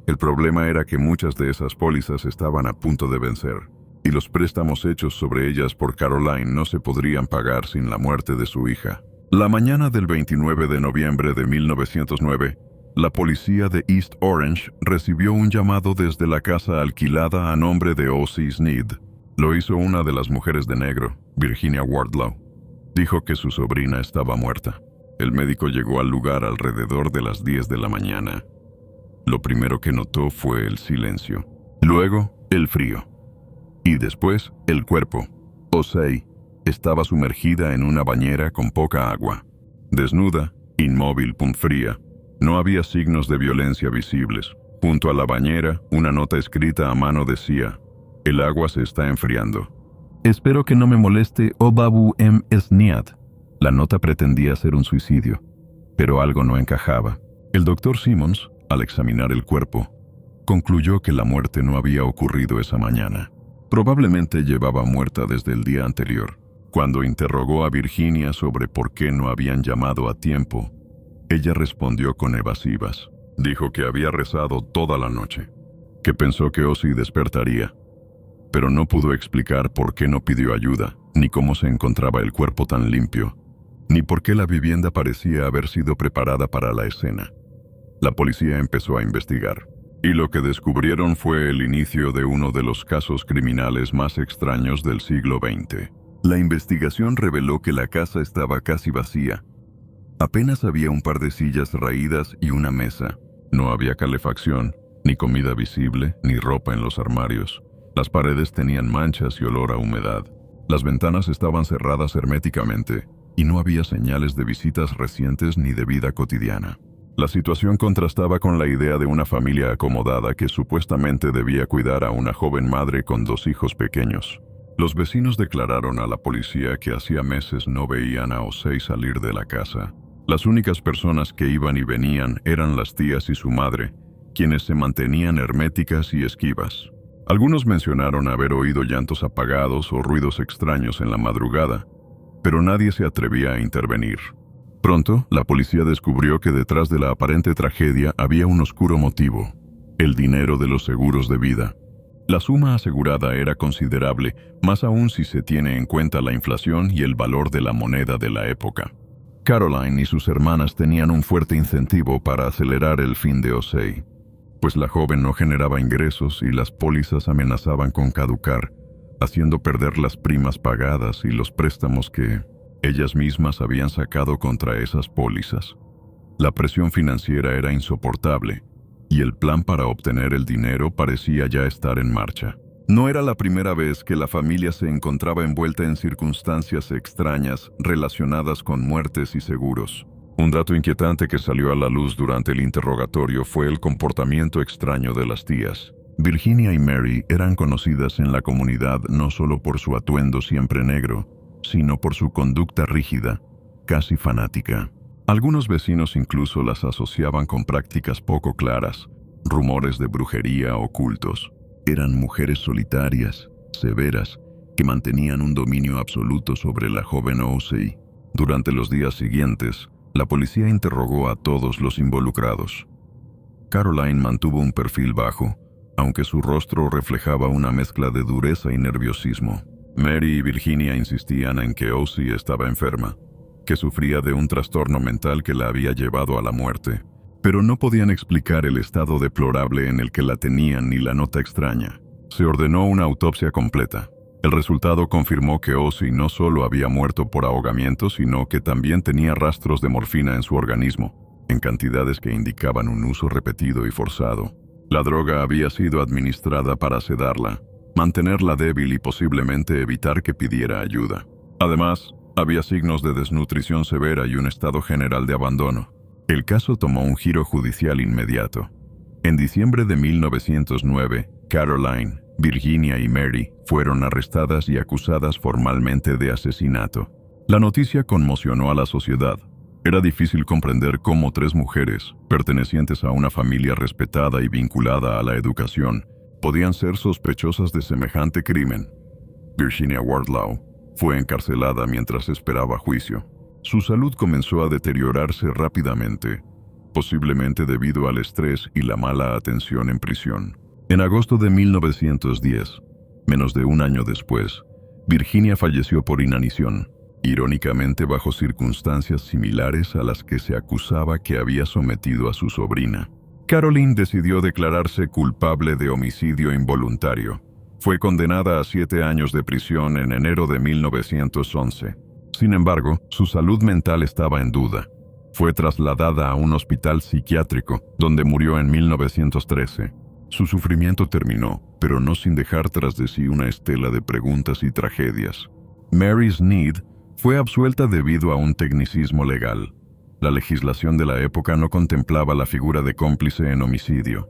El problema era que muchas de esas pólizas estaban a punto de vencer, y los préstamos hechos sobre ellas por Caroline no se podrían pagar sin la muerte de su hija. La mañana del 29 de noviembre de 1909, la policía de East Orange recibió un llamado desde la casa alquilada a nombre de Osei Sneed. Lo hizo una de las mujeres de negro, Virginia Wardlaw. Dijo que su sobrina estaba muerta. El médico llegó al lugar alrededor de las 10 de la mañana. Lo primero que notó fue el silencio. Luego, el frío. Y después, el cuerpo. Osei estaba sumergida en una bañera con poca agua. Desnuda, inmóvil, fría. No había signos de violencia visibles. Junto a la bañera, una nota escrita a mano decía: "El agua se está enfriando. Espero que no me moleste, oh Babu Sneed". La nota pretendía ser un suicidio, pero algo no encajaba. El Dr. Simmons, al examinar el cuerpo, concluyó que la muerte no había ocurrido esa mañana. Probablemente llevaba muerta desde el día anterior. Cuando interrogó a Virginia sobre por qué no habían llamado a tiempo, ella respondió con evasivas. Dijo que había rezado toda la noche, que pensó que Osei despertaría, pero no pudo explicar por qué no pidió ayuda, ni cómo se encontraba el cuerpo tan limpio, ni por qué la vivienda parecía haber sido preparada para la escena. La policía empezó a investigar, y lo que descubrieron fue el inicio de uno de los casos criminales más extraños del siglo XX. La investigación reveló que la casa estaba casi vacía. Apenas había un par de sillas raídas y una mesa. No había calefacción, ni comida visible, ni ropa en los armarios. Las paredes tenían manchas y olor a humedad. Las ventanas estaban cerradas herméticamente, y no había señales de visitas recientes ni de vida cotidiana. La situación contrastaba con la idea de una familia acomodada que supuestamente debía cuidar a una joven madre con 2 hijos pequeños. Los vecinos declararon a la policía que hacía meses no veían a Osei salir de la casa. Las únicas personas que iban y venían eran las tías y su madre, quienes se mantenían herméticas y esquivas. Algunos mencionaron haber oído llantos apagados o ruidos extraños en la madrugada, pero nadie se atrevía a intervenir. Pronto, la policía descubrió que detrás de la aparente tragedia había un oscuro motivo: el dinero de los seguros de vida. La suma asegurada era considerable, más aún si se tiene en cuenta la inflación y el valor de la moneda de la época. Caroline y sus hermanas tenían un fuerte incentivo para acelerar el fin de Osei, pues la joven no generaba ingresos y las pólizas amenazaban con caducar, haciendo perder las primas pagadas y los préstamos que ellas mismas habían sacado contra esas pólizas. La presión financiera era insoportable, y el plan para obtener el dinero parecía ya estar en marcha. No era la primera vez que la familia se encontraba envuelta en circunstancias extrañas relacionadas con muertes y seguros. Un dato inquietante que salió a la luz durante el interrogatorio fue el comportamiento extraño de las tías. Virginia y Mary eran conocidas en la comunidad no solo por su atuendo siempre negro, sino por su conducta rígida, casi fanática. Algunos vecinos incluso las asociaban con prácticas poco claras, rumores de brujería o cultos. Eran mujeres solitarias, severas, que mantenían un dominio absoluto sobre la joven Osei. Durante los días siguientes, la policía interrogó a todos los involucrados. Caroline mantuvo un perfil bajo, aunque su rostro reflejaba una mezcla de dureza y nerviosismo. Mary y Virginia insistían en que Osei estaba enferma, que sufría de un trastorno mental que la había llevado a la muerte, pero no podían explicar el estado deplorable en el que la tenían ni la nota extraña. Se ordenó una autopsia completa. El resultado confirmó que Ozzy no solo había muerto por ahogamiento, sino que también tenía rastros de morfina en su organismo, en cantidades que indicaban un uso repetido y forzado. La droga había sido administrada para sedarla, mantenerla débil y posiblemente evitar que pidiera ayuda. Además, había signos de desnutrición severa y un estado general de abandono. El caso tomó un giro judicial inmediato. En diciembre de 1909, Caroline, Virginia y Mary fueron arrestadas y acusadas formalmente de asesinato. La noticia conmocionó a la sociedad. Era difícil comprender cómo tres mujeres, pertenecientes a una familia respetada y vinculada a la educación, podían ser sospechosas de semejante crimen. Virginia Wardlaw fue encarcelada mientras esperaba juicio. Su salud comenzó a deteriorarse rápidamente, posiblemente debido al estrés y la mala atención en prisión. En agosto de 1910, menos de un año después, Virginia falleció por inanición, irónicamente bajo circunstancias similares a las que se acusaba que había sometido a su sobrina. Caroline decidió declararse culpable de homicidio involuntario. Fue condenada a 7 años de prisión en enero de 1911. Sin embargo, su salud mental estaba en duda. Fue trasladada a un hospital psiquiátrico, donde murió en 1913. Su sufrimiento terminó, pero no sin dejar tras de sí una estela de preguntas y tragedias. Mary Sneed fue absuelta debido a un tecnicismo legal. La legislación de la época no contemplaba la figura de cómplice en homicidio.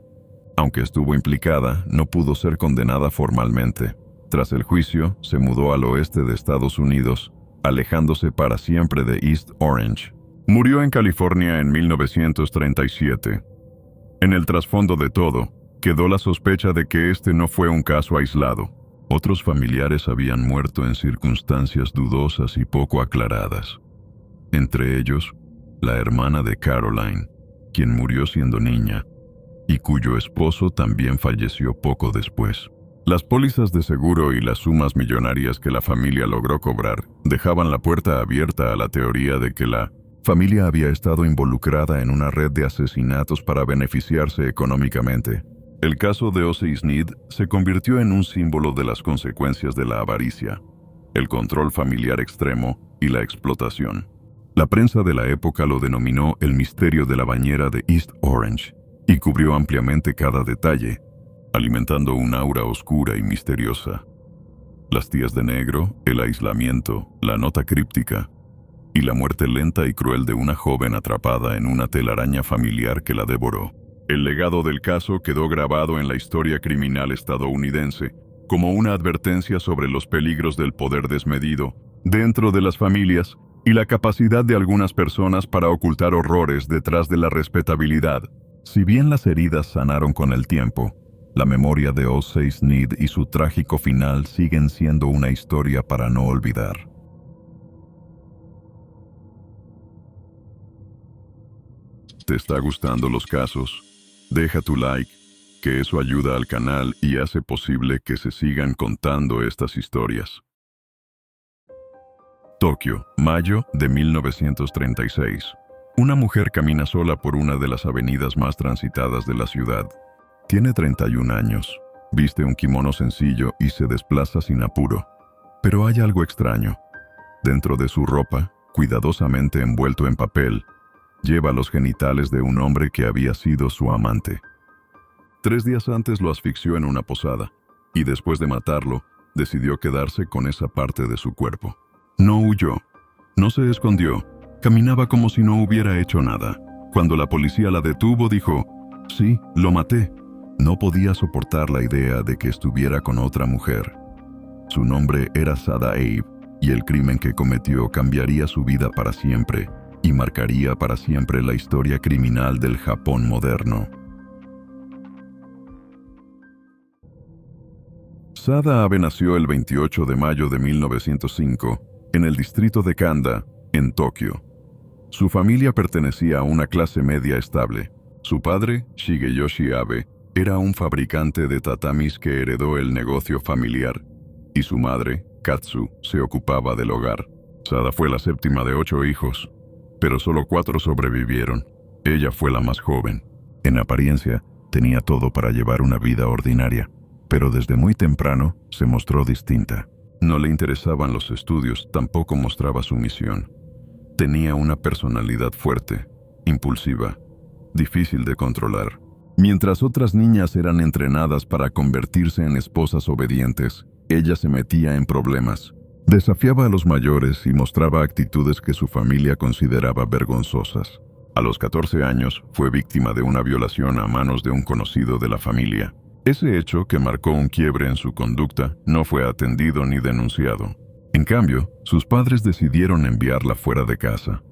Aunque estuvo implicada, no pudo ser condenada formalmente. Tras el juicio, se mudó al oeste de Estados Unidos, alejándose para siempre de East Orange. Murió en California en 1937. En el trasfondo de todo, quedó la sospecha de que este no fue un caso aislado. Otros familiares habían muerto en circunstancias dudosas y poco aclaradas. Entre ellos, la hermana de Caroline, quien murió siendo niña, y cuyo esposo también falleció poco después. Las pólizas de seguro y las sumas millonarias que la familia logró cobrar dejaban la puerta abierta a la teoría de que la familia había estado involucrada en una red de asesinatos para beneficiarse económicamente. El caso de Ozzy Sneed se convirtió en un símbolo de las consecuencias de la avaricia, el control familiar extremo y la explotación. La prensa de la época lo denominó el misterio de la bañera de East Orange y cubrió ampliamente cada detalle, alimentando un aura oscura y misteriosa. Las tías de negro, el aislamiento, la nota críptica y la muerte lenta y cruel de una joven atrapada en una telaraña familiar que la devoró. El legado del caso quedó grabado en la historia criminal estadounidense como una advertencia sobre los peligros del poder desmedido dentro de las familias y la capacidad de algunas personas para ocultar horrores detrás de la respetabilidad. Si bien las heridas sanaron con el tiempo, la memoria de Ozzy Sneed y su trágico final siguen siendo una historia para no olvidar. ¿Te está gustando los casos? Deja tu like, que eso ayuda al canal y hace posible que se sigan contando estas historias. Tokio, mayo de 1936. Una mujer camina sola por una de las avenidas más transitadas de la ciudad. Tiene 31 años, viste un kimono sencillo y se desplaza sin apuro. Pero hay algo extraño. Dentro de su ropa, cuidadosamente envuelto en papel, lleva los genitales de un hombre que había sido su amante. 3 días antes lo asfixió en una posada, y después de matarlo, decidió quedarse con esa parte de su cuerpo. No huyó, no se escondió, caminaba como si no hubiera hecho nada. Cuando la policía la detuvo, dijo, «Sí, lo maté». No podía soportar la idea de que estuviera con otra mujer. Su nombre era Sada Abe, y el crimen que cometió cambiaría su vida para siempre, y marcaría para siempre la historia criminal del Japón moderno. Sada Abe nació el 28 de mayo de 1905 en el distrito de Kanda, en Tokio. Su familia pertenecía a una clase media estable. Su padre, Shigeyoshi Abe, era un fabricante de tatamis que heredó el negocio familiar, y su madre, Katsu, se ocupaba del hogar. Sada fue la séptima de 8 hijos, pero solo 4 sobrevivieron. Ella fue la más joven. En apariencia, tenía todo para llevar una vida ordinaria, pero desde muy temprano se mostró distinta. No le interesaban los estudios, tampoco mostraba sumisión. Tenía una personalidad fuerte, impulsiva, difícil de controlar. Mientras otras niñas eran entrenadas para convertirse en esposas obedientes, ella se metía en problemas. Desafiaba a los mayores y mostraba actitudes que su familia consideraba vergonzosas. A los 14 años fue víctima de una violación a manos de un conocido de la familia. Ese hecho, que marcó un quiebre en su conducta, no fue atendido ni denunciado. En cambio, sus padres decidieron enviarla fuera de casa.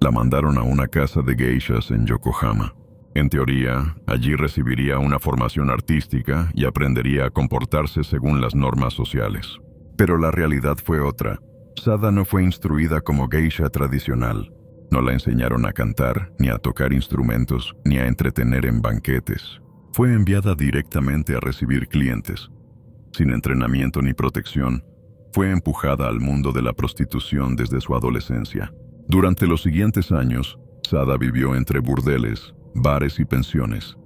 La mandaron a una casa de geishas en Yokohama. En teoría, allí recibiría una formación artística y aprendería a comportarse según las normas sociales. Pero la realidad fue otra. Sada no fue instruida como geisha tradicional. No la enseñaron a cantar, ni a tocar instrumentos, ni a entretener en banquetes. Fue enviada directamente a recibir clientes. Sin entrenamiento ni protección, fue empujada al mundo de la prostitución desde su adolescencia. Durante los siguientes años, Sada vivió entre burdeles, bares y pensiones.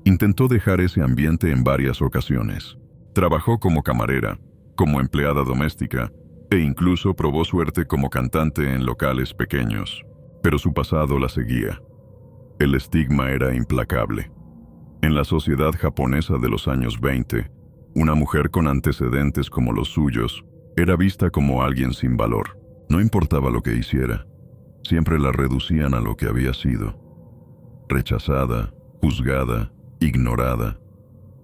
Intentó dejar ese ambiente en varias ocasiones. Trabajó como camarera, como empleada doméstica, e incluso probó suerte como cantante en locales pequeños. Pero su pasado la seguía. El estigma era implacable. En la sociedad japonesa de los años 20, una mujer con antecedentes como los suyos era vista como alguien sin valor. No importaba lo que hiciera, siempre la reducían a lo que había sido. Rechazada, juzgada, ignorada,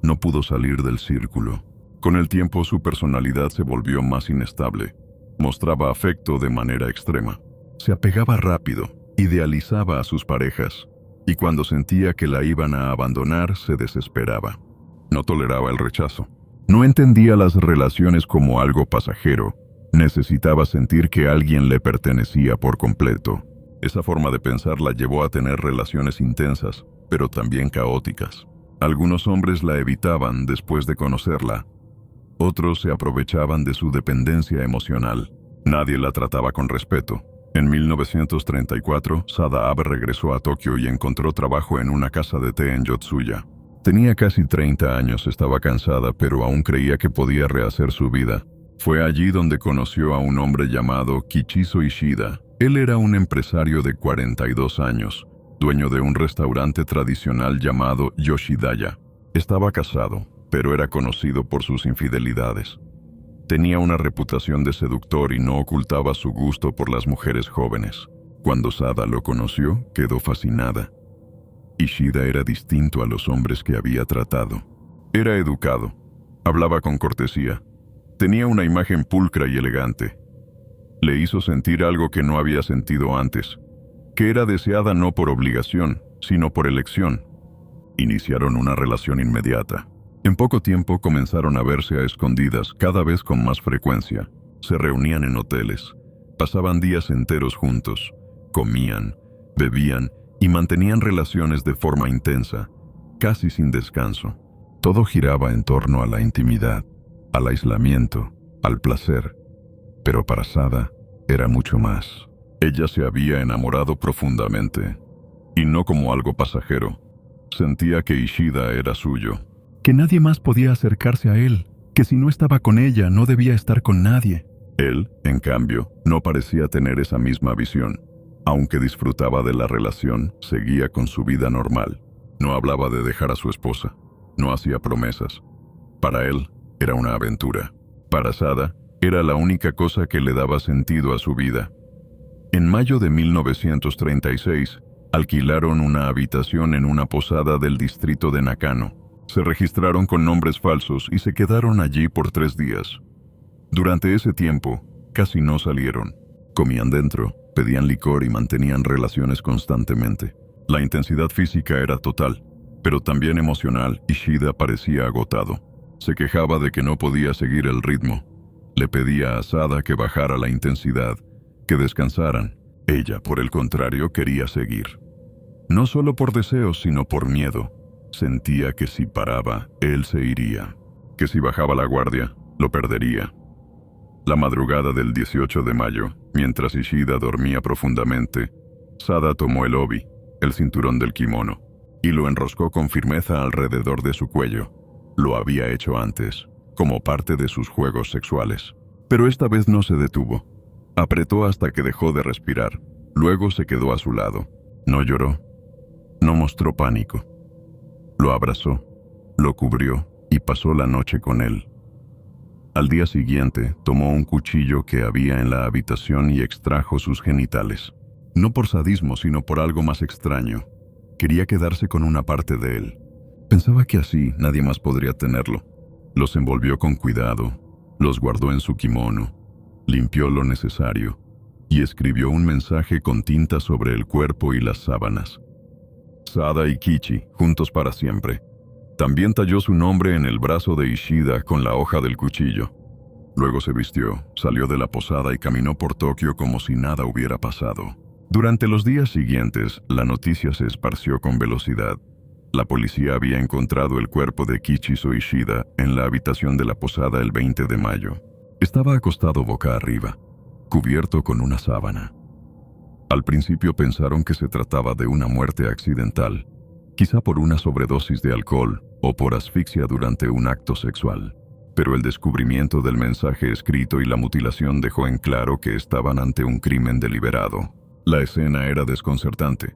no pudo salir del círculo. Con el tiempo su personalidad se volvió más inestable. Mostraba afecto de manera extrema. Se apegaba rápido, idealizaba a sus parejas, y cuando sentía que la iban a abandonar, se desesperaba. No toleraba el rechazo. No entendía las relaciones como algo pasajero. Necesitaba sentir que alguien le pertenecía por completo. Esa forma de pensar la llevó a tener relaciones intensas, pero también caóticas. Algunos hombres la evitaban después de conocerla. Otros se aprovechaban de su dependencia emocional. Nadie la trataba con respeto. En 1934, Sada Abe regresó a Tokio y encontró trabajo en una casa de té en Yotsuya. Tenía casi 30 años, estaba cansada, pero aún creía que podía rehacer su vida. Fue allí donde conoció a un hombre llamado Kichizo Ishida. Él era un empresario de 42 años, dueño de un restaurante tradicional llamado Yoshidaya. Estaba casado, pero era conocido por sus infidelidades. Tenía una reputación de seductor y no ocultaba su gusto por las mujeres jóvenes. Cuando Sada lo conoció, quedó fascinada. Ishida era distinto a los hombres que había tratado. Era educado, hablaba con cortesía, tenía una imagen pulcra y elegante. Le hizo sentir algo que no había sentido antes, que era deseada no por obligación, sino por elección. Iniciaron una relación inmediata. En poco tiempo comenzaron a verse a escondidas, cada vez con más frecuencia. Se reunían en hoteles, pasaban días enteros juntos, comían, bebían y mantenían relaciones de forma intensa, casi sin descanso. Todo giraba en torno a la intimidad, al aislamiento, al placer. Pero para Sada era mucho más. Ella se había enamorado profundamente, y no como algo pasajero. Sentía que Ishida era suyo, que nadie más podía acercarse a él, que si no estaba con ella no debía estar con nadie. Él, en cambio, no parecía tener esa misma visión. Aunque disfrutaba de la relación, seguía con su vida normal. No hablaba de dejar a su esposa, no hacía promesas. Para él, era una aventura. Para Sada, era la única cosa que le daba sentido a su vida. En mayo de 1936, alquilaron una habitación en una posada del distrito de Nakano. Se registraron con nombres falsos y se quedaron allí por 3 días. Durante ese tiempo, casi no salieron. Comían dentro, pedían licor y mantenían relaciones constantemente. La intensidad física era total, pero también emocional. Ishida parecía agotado. Se quejaba de que no podía seguir el ritmo. Le pedía a Sada que bajara la intensidad, que descansaran. Ella, por el contrario, quería seguir. No solo por deseos, sino por miedo. Sentía que si paraba, él se iría, que si bajaba la guardia, lo perdería. La madrugada del 18 de mayo, mientras Ishida dormía profundamente, Sada tomó el obi, el cinturón del kimono, y lo enroscó con firmeza alrededor de su cuello. Lo había hecho antes, como parte de sus juegos sexuales. Pero esta vez no se detuvo. Apretó hasta que dejó de respirar. Luego se quedó a su lado. No lloró. No mostró pánico. Lo abrazó, lo cubrió y pasó la noche con él. Al día siguiente, tomó un cuchillo que había en la habitación y extrajo sus genitales. No por sadismo, sino por algo más extraño. Quería quedarse con una parte de él. Pensaba que así nadie más podría tenerlo. Los envolvió con cuidado, los guardó en su kimono, limpió lo necesario y escribió un mensaje con tinta sobre el cuerpo y las sábanas. Sada y Kichi, juntos para siempre. También talló su nombre en el brazo de Ishida con la hoja del cuchillo. Luego se vistió, salió de la posada y caminó por Tokio como si nada hubiera pasado. Durante los días siguientes, la noticia se esparció con velocidad. La policía había encontrado el cuerpo de Kichizo Ishida en la habitación de la posada el 20 de mayo. Estaba acostado boca arriba, cubierto con una sábana. Al principio pensaron que se trataba de una muerte accidental, quizá por una sobredosis de alcohol o por asfixia durante un acto sexual. Pero el descubrimiento del mensaje escrito y la mutilación dejó en claro que estaban ante un crimen deliberado. La escena era desconcertante.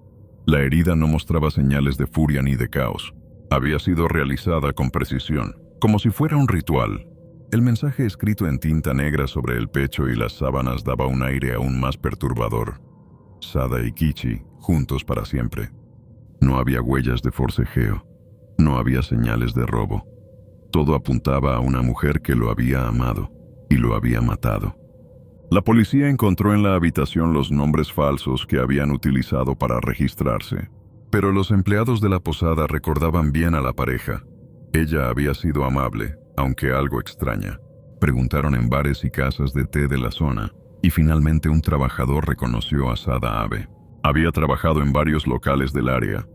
La herida no mostraba señales de furia ni de caos. Había sido realizada con precisión, como si fuera un ritual. El mensaje escrito en tinta negra sobre el pecho y las sábanas daba un aire aún más perturbador. Sada y Kichi, juntos para siempre. No había huellas de forcejeo. No había señales de robo. Todo apuntaba a una mujer que lo había amado y lo había matado. La policía encontró en la habitación los nombres falsos que habían utilizado para registrarse, pero los empleados de la posada recordaban bien a la pareja. Ella había sido amable, aunque algo extraña. Preguntaron en bares y casas de té de la zona, y finalmente un trabajador reconoció a Sada Abe. Había trabajado en varios locales del área.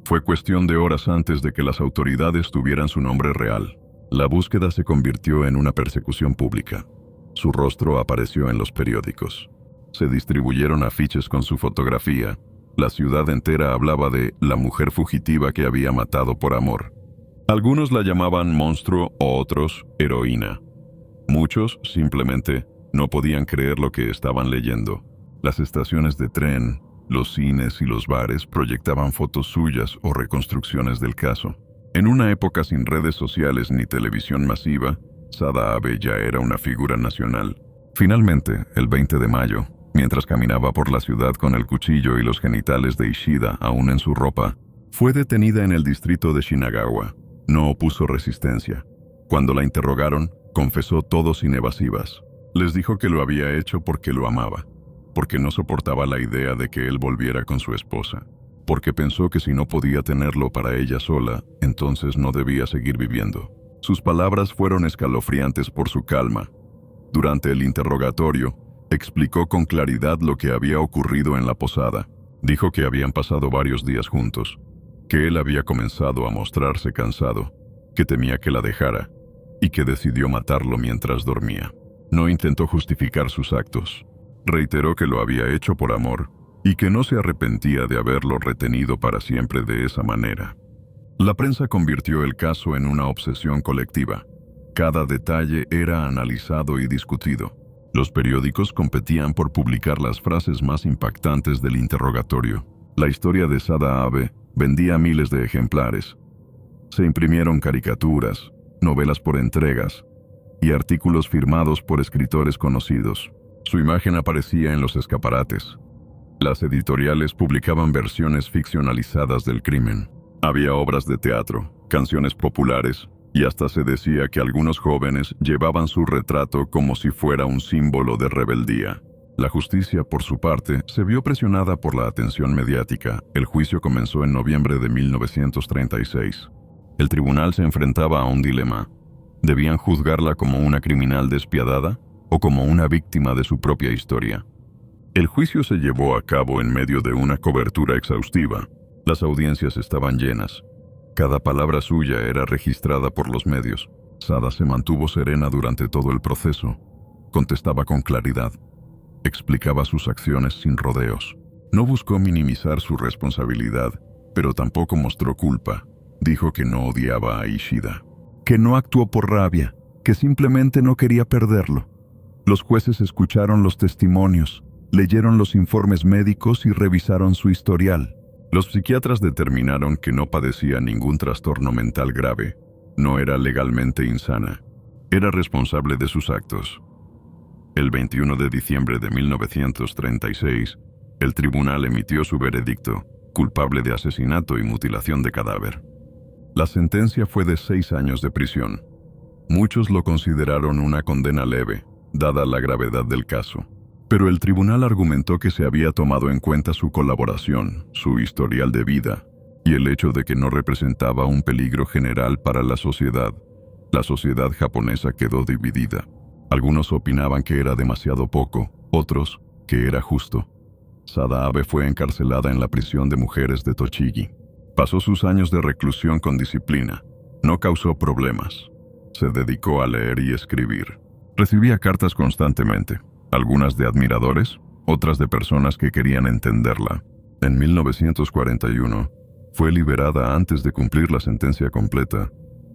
Fue cuestión de horas antes de que las autoridades tuvieran su nombre real. La búsqueda se convirtió en una persecución pública. Su rostro apareció en los periódicos. Se distribuyeron afiches con su fotografía. La ciudad entera hablaba de la mujer fugitiva que había matado por amor. Algunos la llamaban monstruo o otros heroína. Muchos simplemente no podían creer lo que estaban leyendo. Las estaciones de tren, los cines y los bares proyectaban fotos suyas o reconstrucciones del caso. En una época sin redes sociales ni televisión masiva, Sada Abe ya era una figura nacional. Finalmente, el 20 de mayo, mientras caminaba por la ciudad con el cuchillo y los genitales de Ishida aún en su ropa, fue detenida en el distrito de Shinagawa. No opuso resistencia. Cuando la interrogaron, confesó todo sin evasivas. Les dijo que lo había hecho porque lo amaba, porque no soportaba la idea de que él volviera con su esposa, porque pensó que si no podía tenerlo para ella sola, entonces no debía seguir viviendo. Sus palabras fueron escalofriantes por su calma. Durante el interrogatorio, explicó con claridad lo que había ocurrido en la posada. Dijo que habían pasado varios días juntos, que él había comenzado a mostrarse cansado, que temía que la dejara, y que decidió matarlo mientras dormía. No intentó justificar sus actos. Reiteró que lo había hecho por amor, y que no se arrepentía de haberlo retenido para siempre de esa manera. La prensa convirtió el caso en una obsesión colectiva. Cada detalle era analizado y discutido. Los periódicos competían por publicar las frases más impactantes del interrogatorio. La historia de Sada Abe vendía miles de ejemplares. Se imprimieron caricaturas, novelas por entregas y artículos firmados por escritores conocidos. Su imagen aparecía en los escaparates. Las editoriales publicaban versiones ficcionalizadas del crimen. Había obras de teatro, canciones populares, y hasta se decía que algunos jóvenes llevaban su retrato como si fuera un símbolo de rebeldía. La justicia, por su parte, se vio presionada por la atención mediática. El juicio comenzó en noviembre de 1936. El tribunal se enfrentaba a un dilema. ¿Debían juzgarla como una criminal despiadada o como una víctima de su propia historia? El juicio se llevó a cabo en medio de una cobertura exhaustiva. Las audiencias estaban llenas. Cada palabra suya era registrada por los medios. Sada se mantuvo serena durante todo el proceso. Contestaba con claridad. Explicaba sus acciones sin rodeos. No buscó minimizar su responsabilidad, pero tampoco mostró culpa. Dijo que no odiaba a Ishida, que no actuó por rabia, que simplemente no quería perderlo. Los jueces escucharon los testimonios, leyeron los informes médicos y revisaron su historial. Los psiquiatras determinaron que no padecía ningún trastorno mental grave, no era legalmente insana, era responsable de sus actos. El 21 de diciembre de 1936, el tribunal emitió su veredicto, culpable de asesinato y mutilación de cadáver. La sentencia fue de 6 años de prisión. Muchos lo consideraron una condena leve, dada la gravedad del caso. Pero el tribunal argumentó que se había tomado en cuenta su colaboración, su historial de vida, y el hecho de que no representaba un peligro general para la sociedad. La sociedad japonesa quedó dividida. Algunos opinaban que era demasiado poco, otros que era justo. Sada Abe fue encarcelada en la prisión de mujeres de Tochigi. Pasó sus años de reclusión con disciplina. No causó problemas. Se dedicó a leer y escribir. Recibía cartas constantemente, algunas de admiradores, otras de personas que querían entenderla. En 1941, fue liberada antes de cumplir la sentencia completa,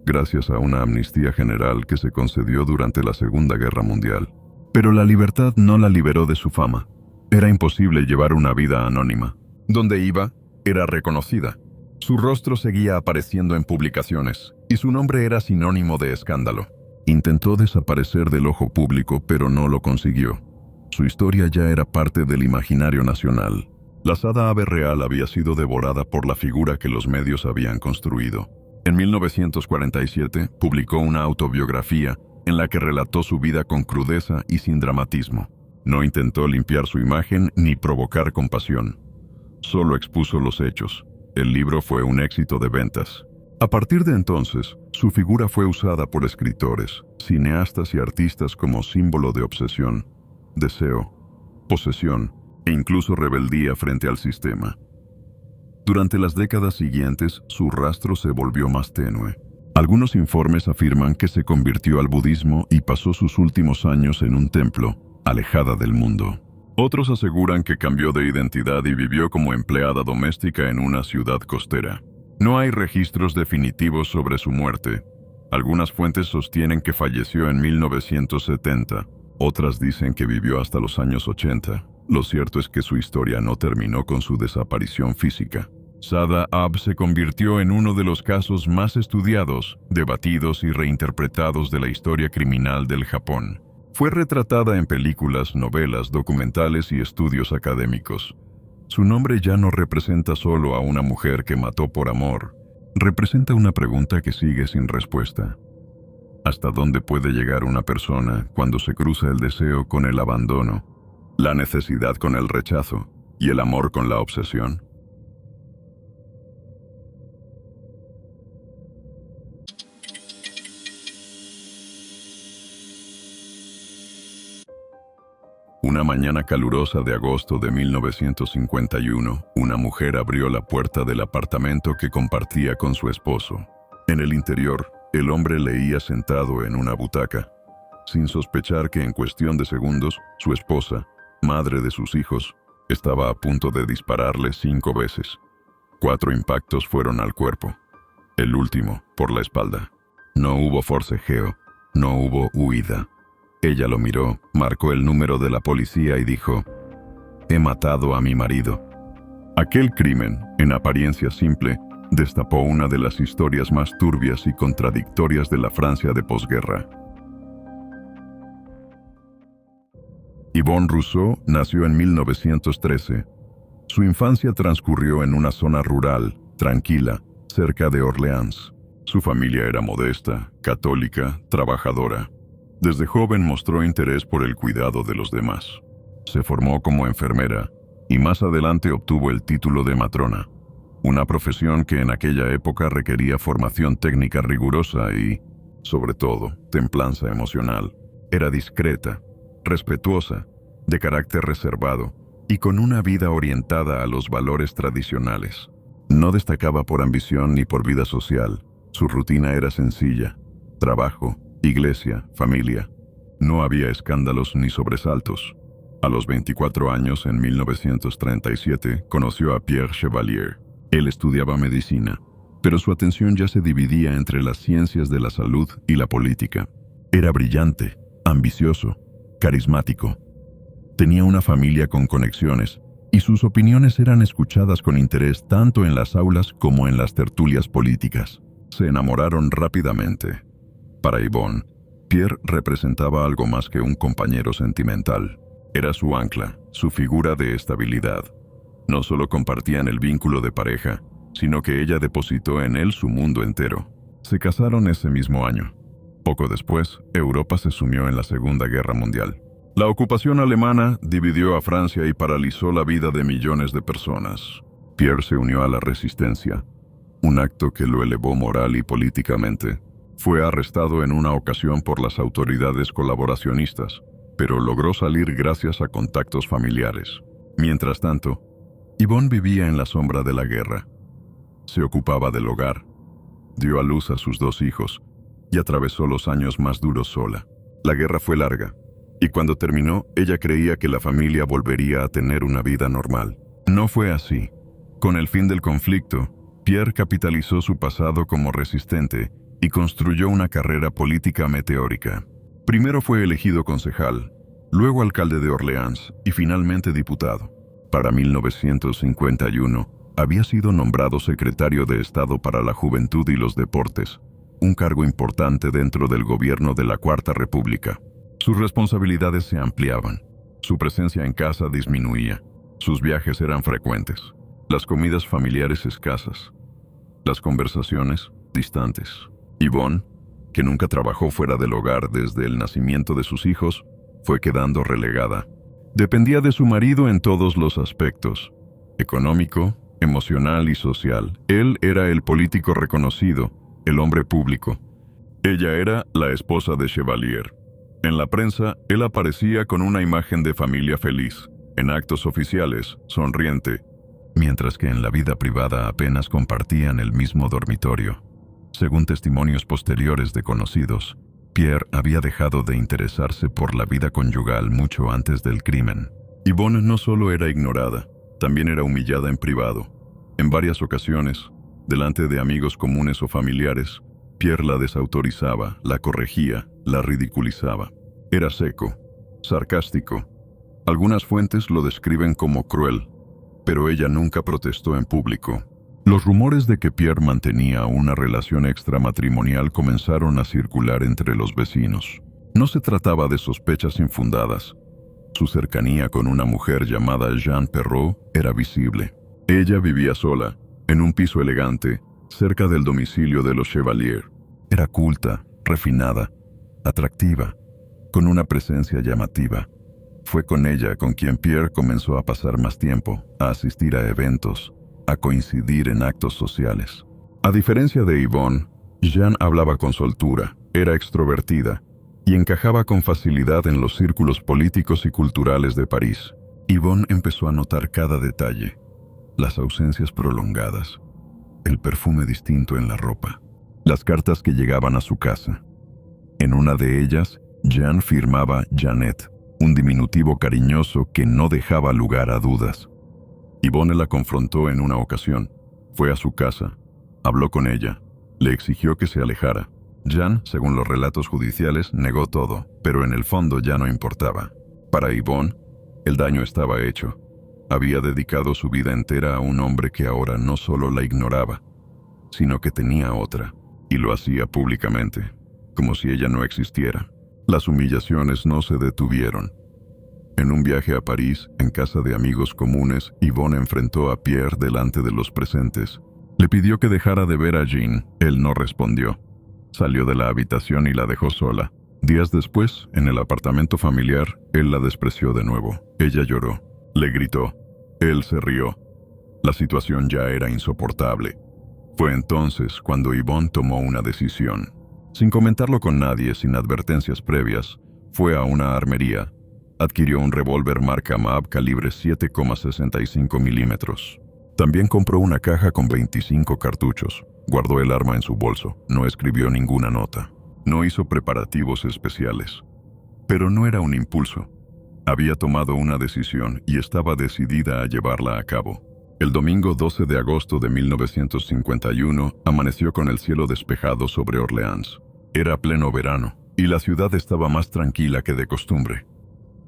gracias a una amnistía general que se concedió durante la Segunda Guerra Mundial. Pero la libertad no la liberó de su fama. Era imposible llevar una vida anónima. Donde iba, era reconocida. Su rostro seguía apareciendo en publicaciones, y su nombre era sinónimo de escándalo. Intentó desaparecer del ojo público, pero no lo consiguió. Su historia ya era parte del imaginario nacional. La Sada Abe real había sido devorada por la figura que los medios habían construido. En 1947, publicó una autobiografía en la que relató su vida con crudeza y sin dramatismo. No intentó limpiar su imagen ni provocar compasión. Solo expuso los hechos. El libro fue un éxito de ventas. A partir de entonces, su figura fue usada por escritores, cineastas y artistas como símbolo de obsesión, deseo, posesión e incluso rebeldía frente al sistema. Durante las décadas siguientes, su rastro se volvió más tenue. Algunos informes afirman que se convirtió al budismo y pasó sus últimos años en un templo, alejada del mundo. Otros aseguran que cambió de identidad y vivió como empleada doméstica en una ciudad costera. No hay registros definitivos sobre su muerte. Algunas fuentes sostienen que falleció en 1970, otras dicen que vivió hasta los años 80. Lo cierto es que su historia no terminó con su desaparición física. Sada Abe se convirtió en uno de los casos más estudiados, debatidos y reinterpretados de la historia criminal del Japón. Fue retratada en películas, novelas, documentales y estudios académicos. Su nombre ya no representa solo a una mujer que mató por amor, representa una pregunta que sigue sin respuesta. ¿Hasta dónde puede llegar una persona cuando se cruza el deseo con el abandono, la necesidad con el rechazo y el amor con la obsesión? Una mañana calurosa de agosto de 1951, una mujer abrió la puerta del apartamento que compartía con su esposo. En el interior, el hombre leía sentado en una butaca, sin sospechar que en cuestión de segundos, su esposa, madre de sus hijos, estaba a punto de dispararle 5 veces. 4 impactos fueron al cuerpo, el último por la espalda. No hubo forcejeo, no hubo huida. Ella lo miró, marcó el número de la policía y dijo: «He matado a mi marido». Aquel crimen, en apariencia simple, destapó una de las historias más turbias y contradictorias de la Francia de posguerra. Yvonne Rousseau nació en 1913. Su infancia transcurrió en una zona rural, tranquila, cerca de Orleans. Su familia era modesta, católica, trabajadora. Desde joven mostró interés por el cuidado de los demás. Se formó como enfermera y más adelante obtuvo el título de matrona, una profesión que en aquella época requería formación técnica rigurosa y, sobre todo, templanza emocional. Era discreta, respetuosa, de carácter reservado y con una vida orientada a los valores tradicionales. No destacaba por ambición ni por vida social. Su rutina era sencilla: trabajo, iglesia, familia. No había escándalos ni sobresaltos. A los 24 años, en 1937, conoció a Pierre Chevalier. Él estudiaba medicina, pero su atención ya se dividía entre las ciencias de la salud y la política. Era brillante, ambicioso, carismático. Tenía una familia con conexiones y sus opiniones eran escuchadas con interés tanto en las aulas como en las tertulias políticas. Se enamoraron rápidamente. Para Yvonne, Pierre representaba algo más que un compañero sentimental. Era su ancla, su figura de estabilidad. No solo compartían el vínculo de pareja, sino que ella depositó en él su mundo entero. Se casaron ese mismo año. Poco después, Europa se sumió en la Segunda Guerra Mundial. La ocupación alemana dividió a Francia y paralizó la vida de millones de personas. Pierre se unió a la resistencia, un acto que lo elevó moral y políticamente. Fue arrestado en una ocasión por las autoridades colaboracionistas, pero logró salir gracias a contactos familiares. Mientras tanto, Yvonne vivía en la sombra de la guerra. Se ocupaba del hogar, dio a luz a sus 2 hijos y atravesó los años más duros sola. La guerra fue larga, y cuando terminó, ella creía que la familia volvería a tener una vida normal. No fue así. Con el fin del conflicto, Pierre capitalizó su pasado como resistente y construyó una carrera política meteórica. Primero fue elegido concejal, luego alcalde de Orleans y finalmente diputado. Para 1951, había sido nombrado secretario de Estado para la Juventud y los Deportes, un cargo importante dentro del gobierno de la Cuarta República. Sus responsabilidades se ampliaban, su presencia en casa disminuía, sus viajes eran frecuentes, las comidas familiares escasas, las conversaciones distantes. Yvonne, que nunca trabajó fuera del hogar desde el nacimiento de sus hijos, fue quedando relegada. Dependía de su marido en todos los aspectos, económico, emocional y social. Él era el político reconocido, el hombre público. Ella era la esposa de Chevalier. En la prensa, él aparecía con una imagen de familia feliz, en actos oficiales, sonriente, mientras que en la vida privada apenas compartían el mismo dormitorio. Según testimonios posteriores de conocidos, Pierre había dejado de interesarse por la vida conyugal mucho antes del crimen. Yvonne no solo era ignorada, también era humillada en privado. En varias ocasiones, delante de amigos comunes o familiares, Pierre la desautorizaba, la corregía, la ridiculizaba. Era seco, sarcástico. Algunas fuentes lo describen como cruel, pero ella nunca protestó en público. Los rumores de que Pierre mantenía una relación extramatrimonial comenzaron a circular entre los vecinos. No se trataba de sospechas infundadas. Su cercanía con una mujer llamada Jeanne Perrault era visible. Ella vivía sola, en un piso elegante, cerca del domicilio de los Chevalier. Era culta, refinada, atractiva, con una presencia llamativa. Fue con ella con quien Pierre comenzó a pasar más tiempo, a asistir a eventos, a coincidir en actos sociales. A diferencia de Yvonne, Jeanne hablaba con soltura, era extrovertida y encajaba con facilidad en los círculos políticos y culturales de París. Yvonne empezó a notar cada detalle, las ausencias prolongadas, el perfume distinto en la ropa, las cartas que llegaban a su casa. En una de ellas, Jeanne firmaba Jeannette, un diminutivo cariñoso que no dejaba lugar a dudas. Yvonne la confrontó en una ocasión. Fue a su casa, habló con ella, le exigió que se alejara. Jeanne, según los relatos judiciales, negó todo, pero en el fondo ya no importaba. Para Yvonne, el daño estaba hecho. Había dedicado su vida entera a un hombre que ahora no solo la ignoraba, sino que tenía otra, y lo hacía públicamente, como si ella no existiera. Las humillaciones no se detuvieron. En un viaje a París, en casa de amigos comunes, Yvonne enfrentó a Pierre delante de los presentes. Le pidió que dejara de ver a Jean. Él no respondió. Salió de la habitación y la dejó sola. Días después, en el apartamento familiar, él la despreció de nuevo. Ella lloró. Le gritó. Él se rió. La situación ya era insoportable. Fue entonces cuando Yvonne tomó una decisión. Sin comentarlo con nadie, sin advertencias previas, fue a una armería. Adquirió un revólver marca MAB calibre 7,65 milímetros. También compró una caja con 25 cartuchos. Guardó el arma en su bolso. No escribió ninguna nota. No hizo preparativos especiales. Pero no era un impulso. Había tomado una decisión y estaba decidida a llevarla a cabo. El domingo 12 de agosto de 1951 amaneció con el cielo despejado sobre Orleans. Era pleno verano y la ciudad estaba más tranquila que de costumbre.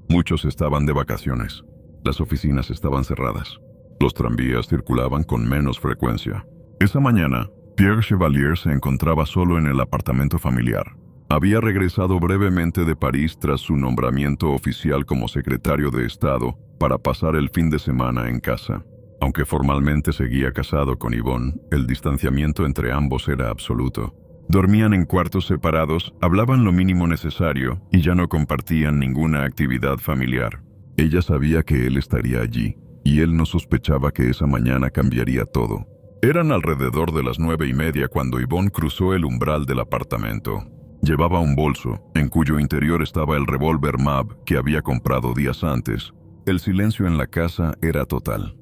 Muchos estaban de vacaciones. Las oficinas estaban cerradas. Los tranvías circulaban con menos frecuencia. Esa mañana, Pierre Chevalier se encontraba solo en el apartamento familiar. Había regresado brevemente de París tras su nombramiento oficial como secretario de Estado para pasar el fin de semana en casa. Aunque formalmente seguía casado con Yvonne, el distanciamiento entre ambos era absoluto. Dormían en cuartos separados, hablaban lo mínimo necesario y ya no compartían ninguna actividad familiar. Ella sabía que él estaría allí, y él no sospechaba que esa mañana cambiaría todo. Eran alrededor de las 9:30 cuando Yvonne cruzó el umbral del apartamento. Llevaba un bolso, en cuyo interior estaba el revólver MAV que había comprado días antes. El silencio en la casa era total.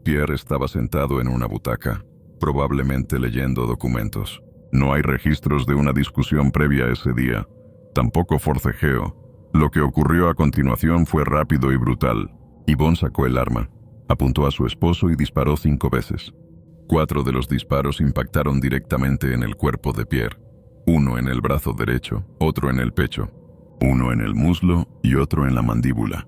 Pierre estaba sentado en una butaca, probablemente leyendo documentos. No hay registros de una discusión previa a ese día, tampoco forcejeo. Lo que ocurrió a continuación fue rápido y brutal. Yvonne sacó el arma, apuntó a su esposo y disparó 5 veces. 4 de los disparos impactaron directamente en el cuerpo de Pierre. Uno en el brazo derecho, otro en el pecho, uno en el muslo y otro en la mandíbula.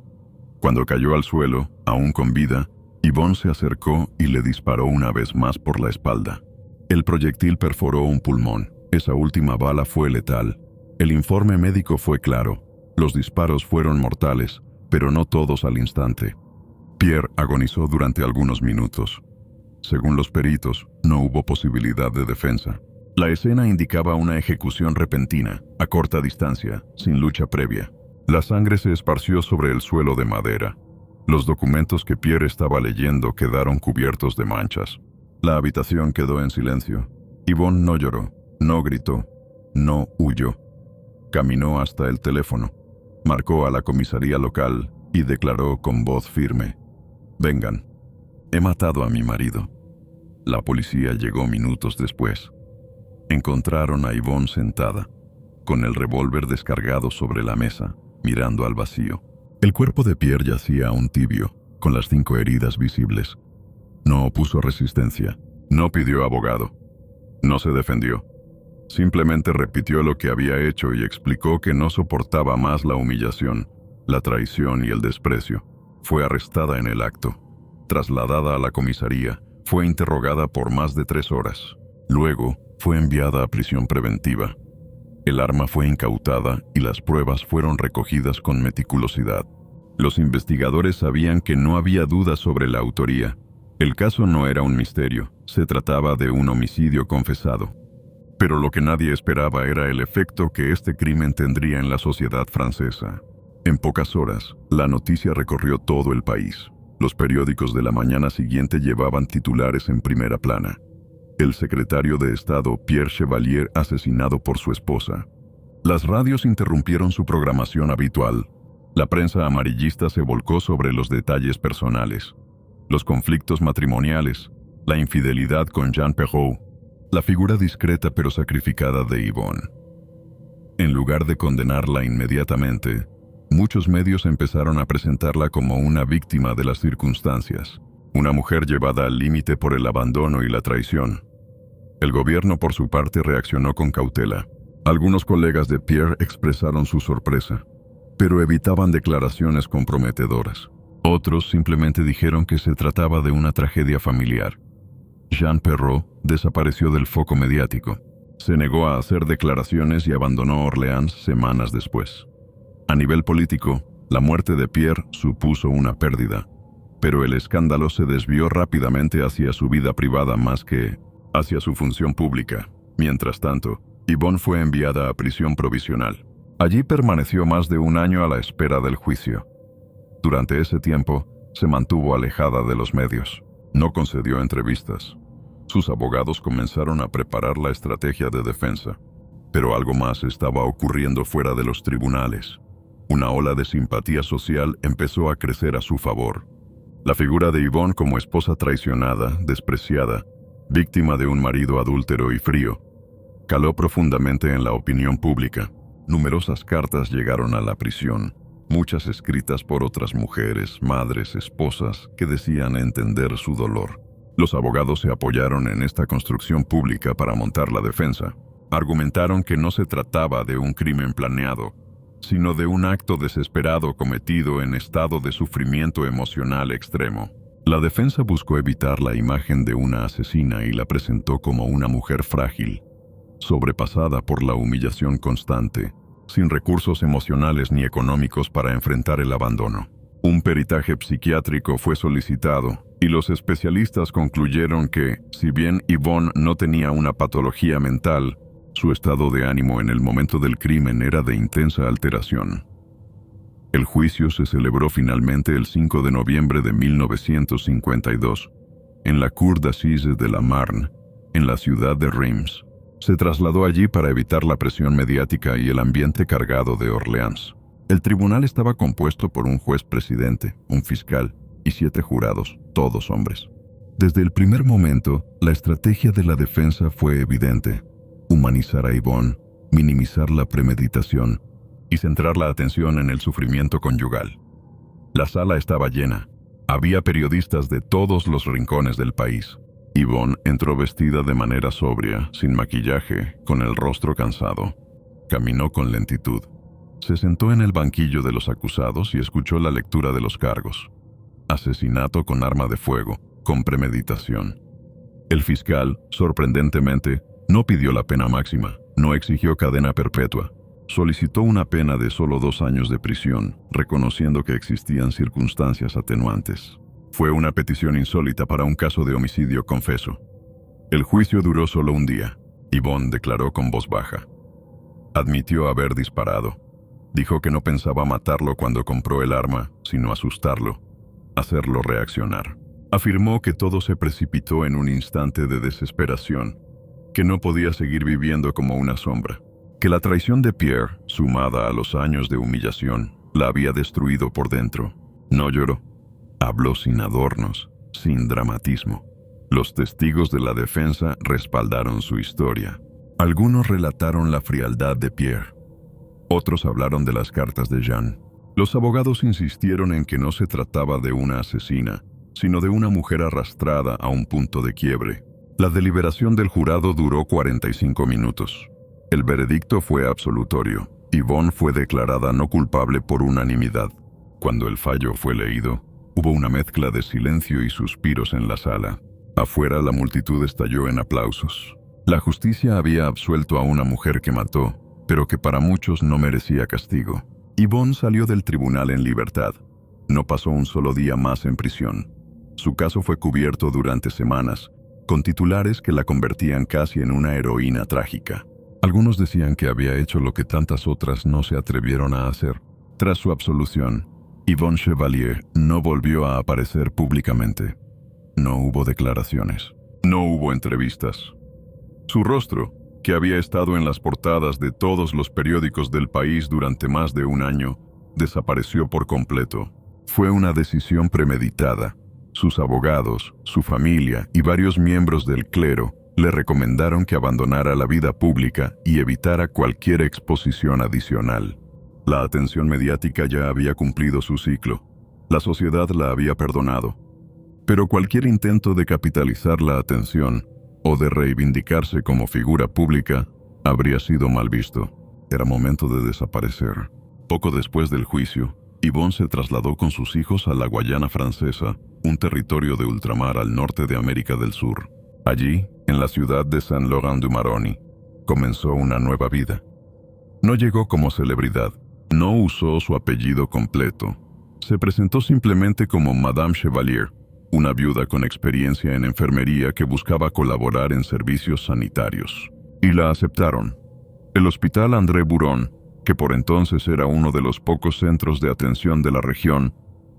Cuando cayó al suelo, aún con vida, Yvonne se acercó y le disparó una vez más por la espalda. El proyectil perforó un pulmón. Esa última bala fue letal. El informe médico fue claro. Los disparos fueron mortales, pero no todos al instante. Pierre agonizó durante algunos minutos. Según los peritos, no hubo posibilidad de defensa. La escena indicaba una ejecución repentina, a corta distancia, sin lucha previa. La sangre se esparció sobre el suelo de madera. Los documentos que Pierre estaba leyendo quedaron cubiertos de manchas. La habitación quedó en silencio. Yvonne no lloró, no gritó, no huyó. Caminó hasta el teléfono, marcó a la comisaría local y declaró con voz firme: «Vengan, he matado a mi marido». La policía llegó minutos después. Encontraron a Yvonne sentada, con el revólver descargado sobre la mesa, mirando al vacío. El cuerpo de Pierre yacía aún tibio, con las 5 heridas visibles. No opuso resistencia, no pidió abogado, no se defendió. Simplemente repitió lo que había hecho y explicó que no soportaba más la humillación, la traición y el desprecio. Fue arrestada en el acto. Trasladada a la comisaría, fue interrogada por más de 3 horas. Luego, fue enviada a prisión preventiva. El arma fue incautada y las pruebas fueron recogidas con meticulosidad. Los investigadores sabían que no había duda sobre la autoría. El caso no era un misterio, se trataba de un homicidio confesado. Pero lo que nadie esperaba era el efecto que este crimen tendría en la sociedad francesa. En pocas horas, la noticia recorrió todo el país. Los periódicos de la mañana siguiente llevaban titulares en primera plana. El secretario de Estado Pierre Chevalier asesinado por su esposa. Las radios interrumpieron su programación habitual. La prensa amarillista se volcó sobre los detalles personales, los conflictos matrimoniales, la infidelidad con Jean Perrault, la figura discreta pero sacrificada de Yvonne. En lugar de condenarla inmediatamente, muchos medios empezaron a presentarla como una víctima de las circunstancias, una mujer llevada al límite por el abandono y la traición. El gobierno, por su parte, reaccionó con cautela. Algunos colegas de Pierre expresaron su sorpresa, pero evitaban declaraciones comprometedoras. Otros simplemente dijeron que se trataba de una tragedia familiar. Jean Perrault desapareció del foco mediático. Se negó a hacer declaraciones y abandonó Orleans semanas después. A nivel político, la muerte de Pierre supuso una pérdida, pero el escándalo se desvió rápidamente hacia su vida privada más que hacia su función pública. Mientras tanto, Yvonne fue enviada a prisión provisional. Allí permaneció más de 1 año a la espera del juicio. Durante ese tiempo, se mantuvo alejada de los medios. No concedió entrevistas. Sus abogados comenzaron a preparar la estrategia de defensa. Pero algo más estaba ocurriendo fuera de los tribunales. Una ola de simpatía social empezó a crecer a su favor. La figura de Yvonne como esposa traicionada, despreciada, víctima de un marido adúltero y frío, caló profundamente en la opinión pública. Numerosas cartas llegaron a la prisión, muchas escritas por otras mujeres, madres, esposas, que decían entender su dolor. Los abogados se apoyaron en esta construcción pública para montar la defensa. Argumentaron que no se trataba de un crimen planeado, sino de un acto desesperado cometido en estado de sufrimiento emocional extremo. La defensa buscó evitar la imagen de una asesina y la presentó como una mujer frágil, sobrepasada por la humillación constante, sin recursos emocionales ni económicos para enfrentar el abandono. Un peritaje psiquiátrico fue solicitado y los especialistas concluyeron que, si bien Yvonne no tenía una patología mental, su estado de ánimo en el momento del crimen era de intensa alteración. El juicio se celebró finalmente el 5 de noviembre de 1952, en la Cour d'assises de la Marne, en la ciudad de Reims. Se trasladó allí para evitar la presión mediática y el ambiente cargado de Orleans. El tribunal estaba compuesto por un juez presidente, un fiscal y 7 jurados, todos hombres. Desde el primer momento, la estrategia de la defensa fue evidente: humanizar a Yvonne, minimizar la premeditación y centrar la atención en el sufrimiento conyugal. La sala estaba llena. Había periodistas de todos los rincones del país. Yvonne entró vestida de manera sobria, sin maquillaje, con el rostro cansado. Caminó con lentitud. Se sentó en el banquillo de los acusados y escuchó la lectura de los cargos. Asesinato con arma de fuego, con premeditación. El fiscal, sorprendentemente, no pidió la pena máxima, no exigió cadena perpetua. Solicitó una pena de solo 2 años de prisión, reconociendo que existían circunstancias atenuantes. Fue una petición insólita para un caso de homicidio confeso. El juicio duró solo un día. Yvonne declaró con voz baja. Admitió haber disparado. Dijo que no pensaba matarlo cuando compró el arma, sino asustarlo, hacerlo reaccionar. Afirmó que todo se precipitó en un instante de desesperación, que no podía seguir viviendo como una sombra, que la traición de Pierre, sumada a los años de humillación, la había destruido por dentro. No lloró. Habló sin adornos, sin dramatismo. Los testigos de la defensa respaldaron su historia. Algunos relataron la frialdad de Pierre. Otros hablaron de las cartas de Jean. Los abogados insistieron en que no se trataba de una asesina, sino de una mujer arrastrada a un punto de quiebre. La deliberación del jurado duró 45 minutos. El veredicto fue absolutorio. Yvonne fue declarada no culpable por unanimidad. Cuando el fallo fue leído, hubo una mezcla de silencio y suspiros en la sala. Afuera la multitud estalló en aplausos. La justicia había absuelto a una mujer que mató, pero que para muchos no merecía castigo. Yvonne salió del tribunal en libertad. No pasó un solo día más en prisión. Su caso fue cubierto durante semanas, con titulares que la convertían casi en una heroína trágica. Algunos decían que había hecho lo que tantas otras no se atrevieron a hacer. Tras su absolución, Yvonne Chevalier no volvió a aparecer públicamente. No hubo declaraciones. No hubo entrevistas. Su rostro, que había estado en las portadas de todos los periódicos del país durante más de un año, desapareció por completo. Fue una decisión premeditada. Sus abogados, su familia y varios miembros del clero le recomendaron que abandonara la vida pública y evitara cualquier exposición adicional. La atención mediática ya había cumplido su ciclo. La sociedad la había perdonado. Pero cualquier intento de capitalizar la atención o de reivindicarse como figura pública habría sido mal visto. Era momento de desaparecer. Poco después del juicio, Yvonne se trasladó con sus hijos a la Guayana Francesa, un territorio de ultramar al norte de América del Sur. Allí, en la ciudad de Saint-Laurent-du-Maroni, comenzó una nueva vida. No llegó como celebridad, no usó su apellido completo. Se presentó simplemente como Madame Chevalier, una viuda con experiencia en enfermería que buscaba colaborar en servicios sanitarios. Y la aceptaron. El Hospital André Buron, que por entonces era uno de los pocos centros de atención de la región,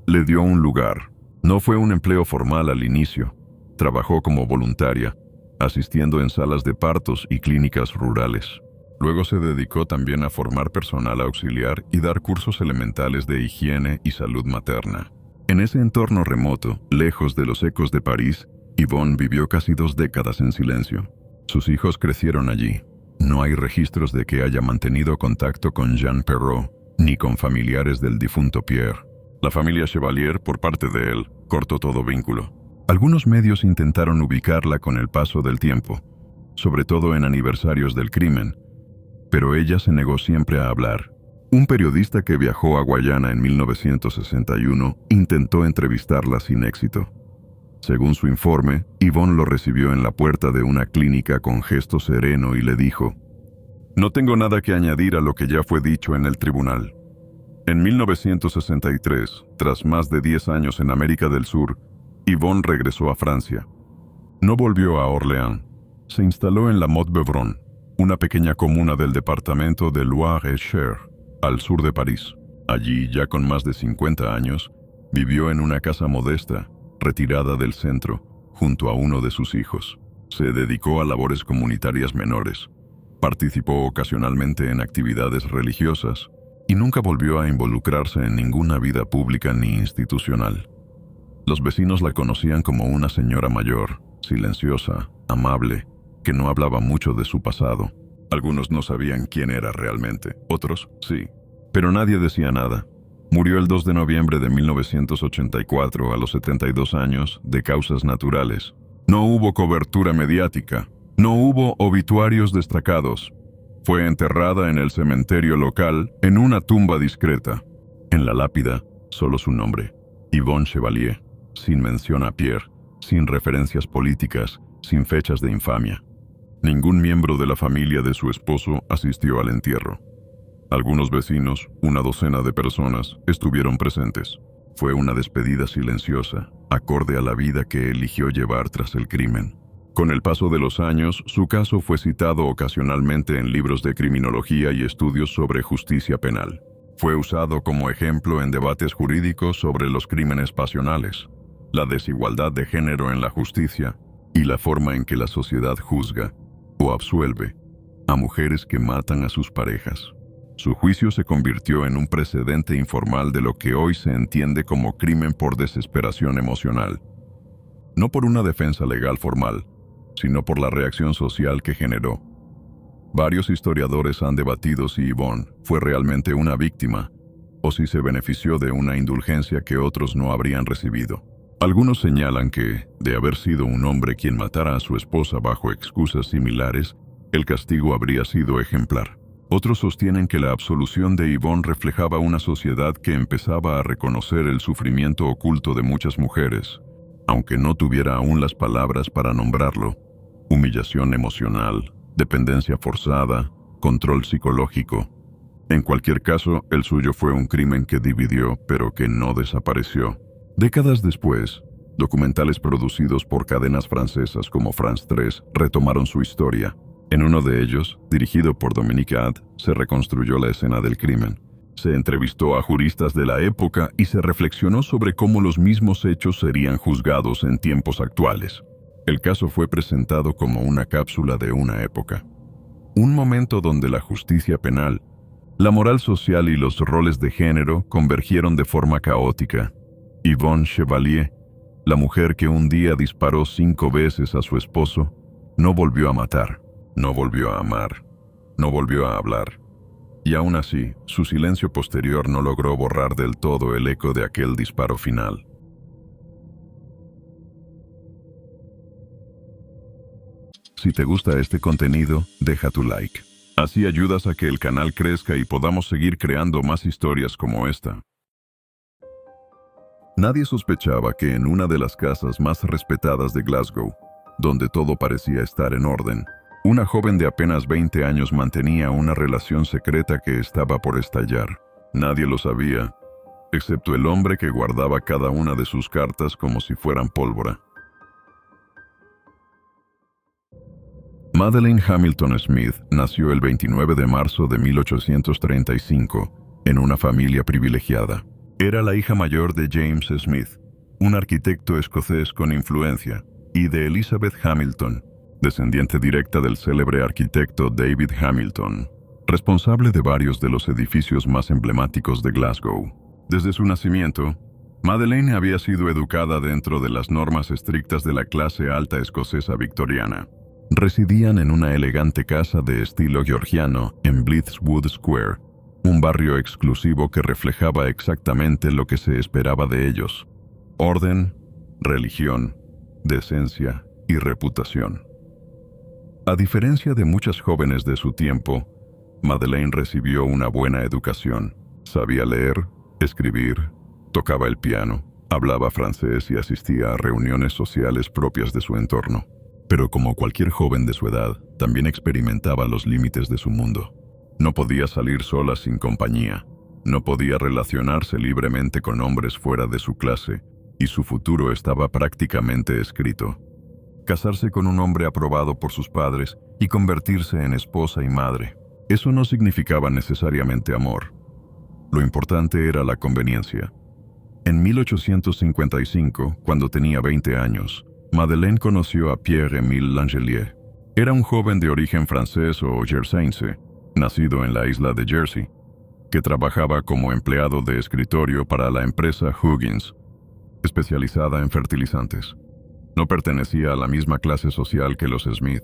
le dio un lugar. No fue un empleo formal al inicio. Trabajó como voluntaria, asistiendo en salas de partos y clínicas rurales. Luego se dedicó también a formar personal auxiliar y dar cursos elementales de higiene y salud materna. En ese entorno remoto, lejos de los ecos de París, Yvonne vivió casi 2 décadas en silencio. Sus hijos crecieron allí. No hay registros de que haya mantenido contacto con Jean Perrault, ni con familiares del difunto Pierre. La familia Chevalier, por parte de él, cortó todo vínculo. Algunos medios intentaron ubicarla con el paso del tiempo, sobre todo en aniversarios del crimen, pero ella se negó siempre a hablar. Un periodista que viajó a Guayana en 1961 intentó entrevistarla sin éxito. Según su informe, Yvonne lo recibió en la puerta de una clínica con gesto sereno y le dijo: «No tengo nada que añadir a lo que ya fue dicho en el tribunal». En 1963, tras más de 10 años en América del Sur, Yvonne regresó a Francia. No volvió a Orléans. Se instaló en la Motte-Beuvron, una pequeña comuna del departamento de Loire-et-Cher, al sur de París. Allí, ya con más de 50 años, vivió en una casa modesta, retirada del centro, junto a uno de sus hijos. Se dedicó a labores comunitarias menores. Participó ocasionalmente en actividades religiosas y nunca volvió a involucrarse en ninguna vida pública ni institucional. Los vecinos la conocían como una señora mayor, silenciosa, amable, que no hablaba mucho de su pasado. Algunos no sabían quién era realmente, otros sí, pero nadie decía nada. Murió el 2 de noviembre de 1984 a los 72 años de causas naturales. No hubo cobertura mediática, no hubo obituarios destacados. Fue enterrada en el cementerio local en una tumba discreta. En la lápida, solo su nombre, Yvonne Chevalier, sin mención a Pierre, sin referencias políticas, sin fechas de infamia. Ningún miembro de la familia de su esposo asistió al entierro. Algunos vecinos, una docena de personas, estuvieron presentes. Fue una despedida silenciosa, acorde a la vida que eligió llevar tras el crimen. Con el paso de los años, su caso fue citado ocasionalmente en libros de criminología y estudios sobre justicia penal. Fue usado como ejemplo en debates jurídicos sobre los crímenes pasionales, la desigualdad de género en la justicia y la forma en que la sociedad juzga o absuelve a mujeres que matan a sus parejas. Su juicio se convirtió en un precedente informal de lo que hoy se entiende como crimen por desesperación emocional. No por una defensa legal formal, sino por la reacción social que generó. Varios historiadores han debatido si Yvonne fue realmente una víctima o si se benefició de una indulgencia que otros no habrían recibido. Algunos señalan que, de haber sido un hombre quien matara a su esposa bajo excusas similares, el castigo habría sido ejemplar. Otros sostienen que la absolución de Yvonne reflejaba una sociedad que empezaba a reconocer el sufrimiento oculto de muchas mujeres, aunque no tuviera aún las palabras para nombrarlo: humillación emocional, dependencia forzada, control psicológico. En cualquier caso, el suyo fue un crimen que dividió, pero que no desapareció. Décadas después, documentales producidos por cadenas francesas como France 3 retomaron su historia. En uno de ellos, dirigido por Dominique Ad, se reconstruyó la escena del crimen. Se entrevistó a juristas de la época y se reflexionó sobre cómo los mismos hechos serían juzgados en tiempos actuales. El caso fue presentado como una cápsula de una época. Un momento donde la justicia penal, la moral social y los roles de género convergieron de forma caótica. Yvonne Chevalier, la mujer que un día disparó 5 veces a su esposo, no volvió a matar, no volvió a amar, no volvió a hablar. Y aún así, su silencio posterior no logró borrar del todo el eco de aquel disparo final. Si te gusta este contenido, deja tu like. Así ayudas a que el canal crezca y podamos seguir creando más historias como esta. Nadie sospechaba que en una de las casas más respetadas de Glasgow, donde todo parecía estar en orden, una joven de apenas 20 años mantenía una relación secreta que estaba por estallar. Nadie lo sabía, excepto el hombre que guardaba cada una de sus cartas como si fueran pólvora. Madeleine Hamilton Smith nació el 29 de marzo de 1835 en una familia privilegiada. Era la hija mayor de James Smith, un arquitecto escocés con influencia, y de Elizabeth Hamilton, descendiente directa del célebre arquitecto David Hamilton, responsable de varios de los edificios más emblemáticos de Glasgow. Desde su nacimiento, Madeleine había sido educada dentro de las normas estrictas de la clase alta escocesa victoriana. Residían en una elegante casa de estilo georgiano en Blitzwood Square, un barrio exclusivo que reflejaba exactamente lo que se esperaba de ellos: orden, religión, decencia y reputación. A diferencia de muchas jóvenes de su tiempo, Madeleine recibió una buena educación. Sabía leer, escribir, tocaba el piano, hablaba francés y asistía a reuniones sociales propias de su entorno. Pero como cualquier joven de su edad, también experimentaba los límites de su mundo. No podía salir sola sin compañía, no podía relacionarse libremente con hombres fuera de su clase, y su futuro estaba prácticamente escrito. Casarse con un hombre aprobado por sus padres y convertirse en esposa y madre. Eso no significaba necesariamente amor. Lo importante era la conveniencia. En 1855, cuando tenía 20 años, Madeleine conoció a Pierre-Émile Langelier. Era un joven de origen francés o jerseyense, nacido en la isla de Jersey, que trabajaba como empleado de escritorio para la empresa Huggins, especializada en fertilizantes. No pertenecía a la misma clase social que los Smith,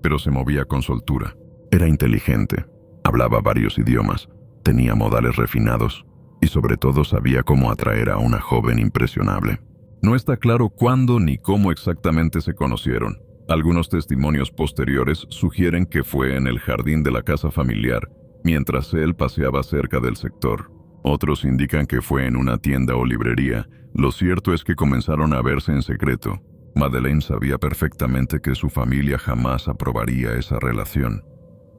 pero se movía con soltura. Era inteligente, hablaba varios idiomas, tenía modales refinados y sobre todo sabía cómo atraer a una joven impresionable. No está claro cuándo ni cómo exactamente se conocieron. Algunos testimonios posteriores sugieren que fue en el jardín de la casa familiar, mientras él paseaba cerca del sector. Otros indican que fue en una tienda o librería. Lo cierto es que comenzaron a verse en secreto. Madeleine sabía perfectamente que su familia jamás aprobaría esa relación,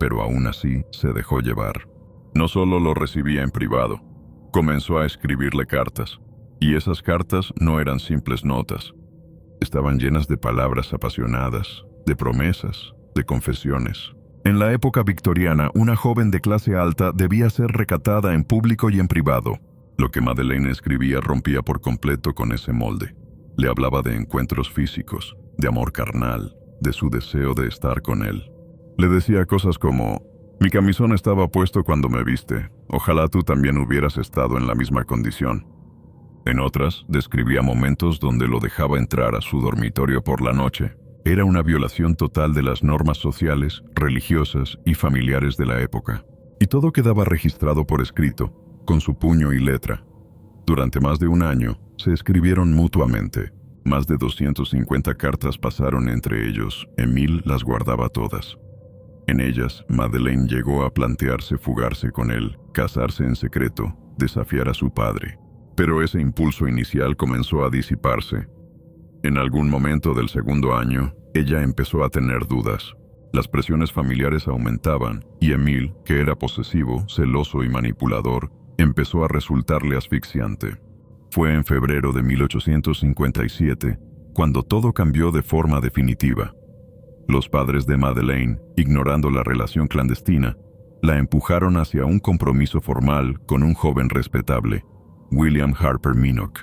pero aún así se dejó llevar. No solo lo recibía en privado, comenzó a escribirle cartas, y esas cartas no eran simples notas. Estaban llenas de palabras apasionadas, de promesas, de confesiones. En la época victoriana, una joven de clase alta debía ser recatada en público y en privado. Lo que Madeleine escribía rompía por completo con ese molde. Le hablaba de encuentros físicos, de amor carnal, de su deseo de estar con él. Le decía cosas como: «Mi camisón estaba puesto cuando me viste. Ojalá tú también hubieras estado en la misma condición». En otras, describía momentos donde lo dejaba entrar a su dormitorio por la noche. Era una violación total de las normas sociales, religiosas y familiares de la época. Y todo quedaba registrado por escrito, con su puño y letra. Durante más de un año, se escribieron mutuamente. Más de 250 cartas pasaron entre ellos. Émile las guardaba todas. En ellas, Madeleine llegó a plantearse fugarse con él, casarse en secreto, desafiar a su padre. Pero ese impulso inicial comenzó a disiparse. En algún momento del segundo año, ella empezó a tener dudas. Las presiones familiares aumentaban y Émile, que era posesivo, celoso y manipulador, empezó a resultarle asfixiante. Fue en febrero de 1857 cuando todo cambió de forma definitiva. Los padres de Madeleine, ignorando la relación clandestina, la empujaron hacia un compromiso formal con un joven respetable, William Harper Minnock.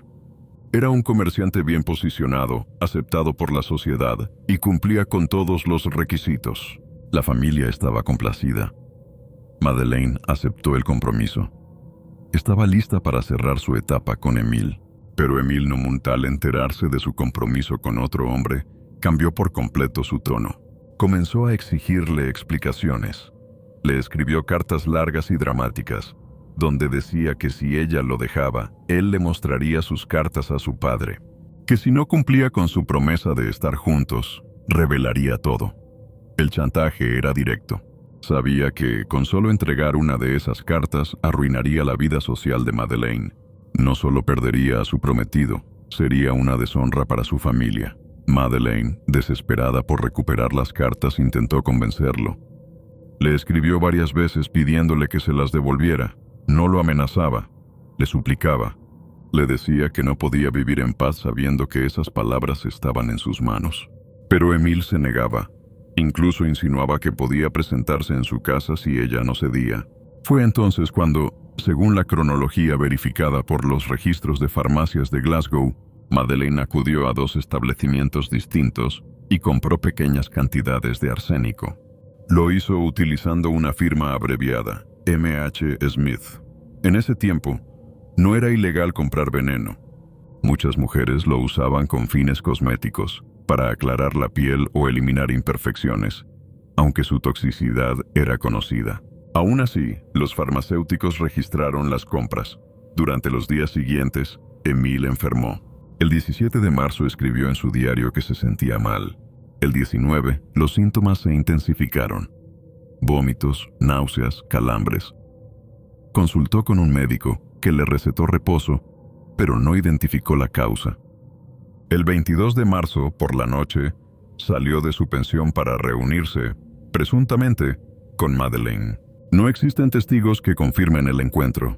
Era un comerciante bien posicionado, aceptado por la sociedad y cumplía con todos los requisitos. La familia estaba complacida. Madeleine aceptó el compromiso. Estaba lista para cerrar su etapa con Émile, pero Émile Nomontault, al enterarse de su compromiso con otro hombre, cambió por completo su tono. Comenzó a exigirle explicaciones. Le escribió cartas largas y dramáticas, donde decía que si ella lo dejaba, él le mostraría sus cartas a su padre, que si no cumplía con su promesa de estar juntos, revelaría todo. El chantaje era directo. Sabía que, con solo entregar una de esas cartas, arruinaría la vida social de Madeleine. No solo perdería a su prometido, sería una deshonra para su familia. Madeleine, desesperada por recuperar las cartas, intentó convencerlo. Le escribió varias veces pidiéndole que se las devolviera. No lo amenazaba, le suplicaba. Le decía que no podía vivir en paz sabiendo que esas palabras estaban en sus manos. Pero Émile se negaba. Incluso insinuaba que podía presentarse en su casa si ella no cedía. Fue entonces cuando, según la cronología verificada por los registros de farmacias de Glasgow, Madeleine acudió a 2 establecimientos distintos y compró pequeñas cantidades de arsénico. Lo hizo utilizando una firma abreviada, M.H. Smith. En ese tiempo, no era ilegal comprar veneno. Muchas mujeres lo usaban con fines cosméticos, para aclarar la piel o eliminar imperfecciones, aunque su toxicidad era conocida. Aún así, los farmacéuticos registraron las compras. Durante los días siguientes, Émile enfermó. El 17 de marzo escribió en su diario que se sentía mal. El 19, los síntomas se intensificaron. vómitos, náuseas, calambres. Consultó con un médico que le recetó reposo, pero no identificó la causa. El 22 de marzo, por la noche, salió de su pensión para reunirse, presuntamente, con Madeleine. No existen testigos que confirmen el encuentro.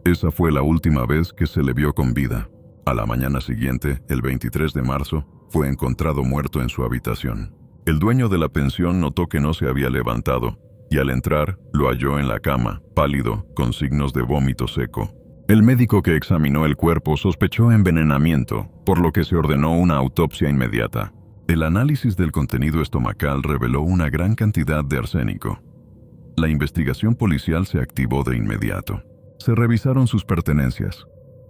Esa fue la última vez que se le vio con vida. A la mañana siguiente, el 23 de marzo, fue encontrado muerto en su habitación. El dueño de la pensión notó que no se había levantado, y al entrar, lo halló en la cama, pálido, con signos de vómito seco. El médico que examinó el cuerpo sospechó envenenamiento, por lo que se ordenó una autopsia inmediata. El análisis del contenido estomacal reveló una gran cantidad de arsénico. La investigación policial se activó de inmediato. Se revisaron sus pertenencias.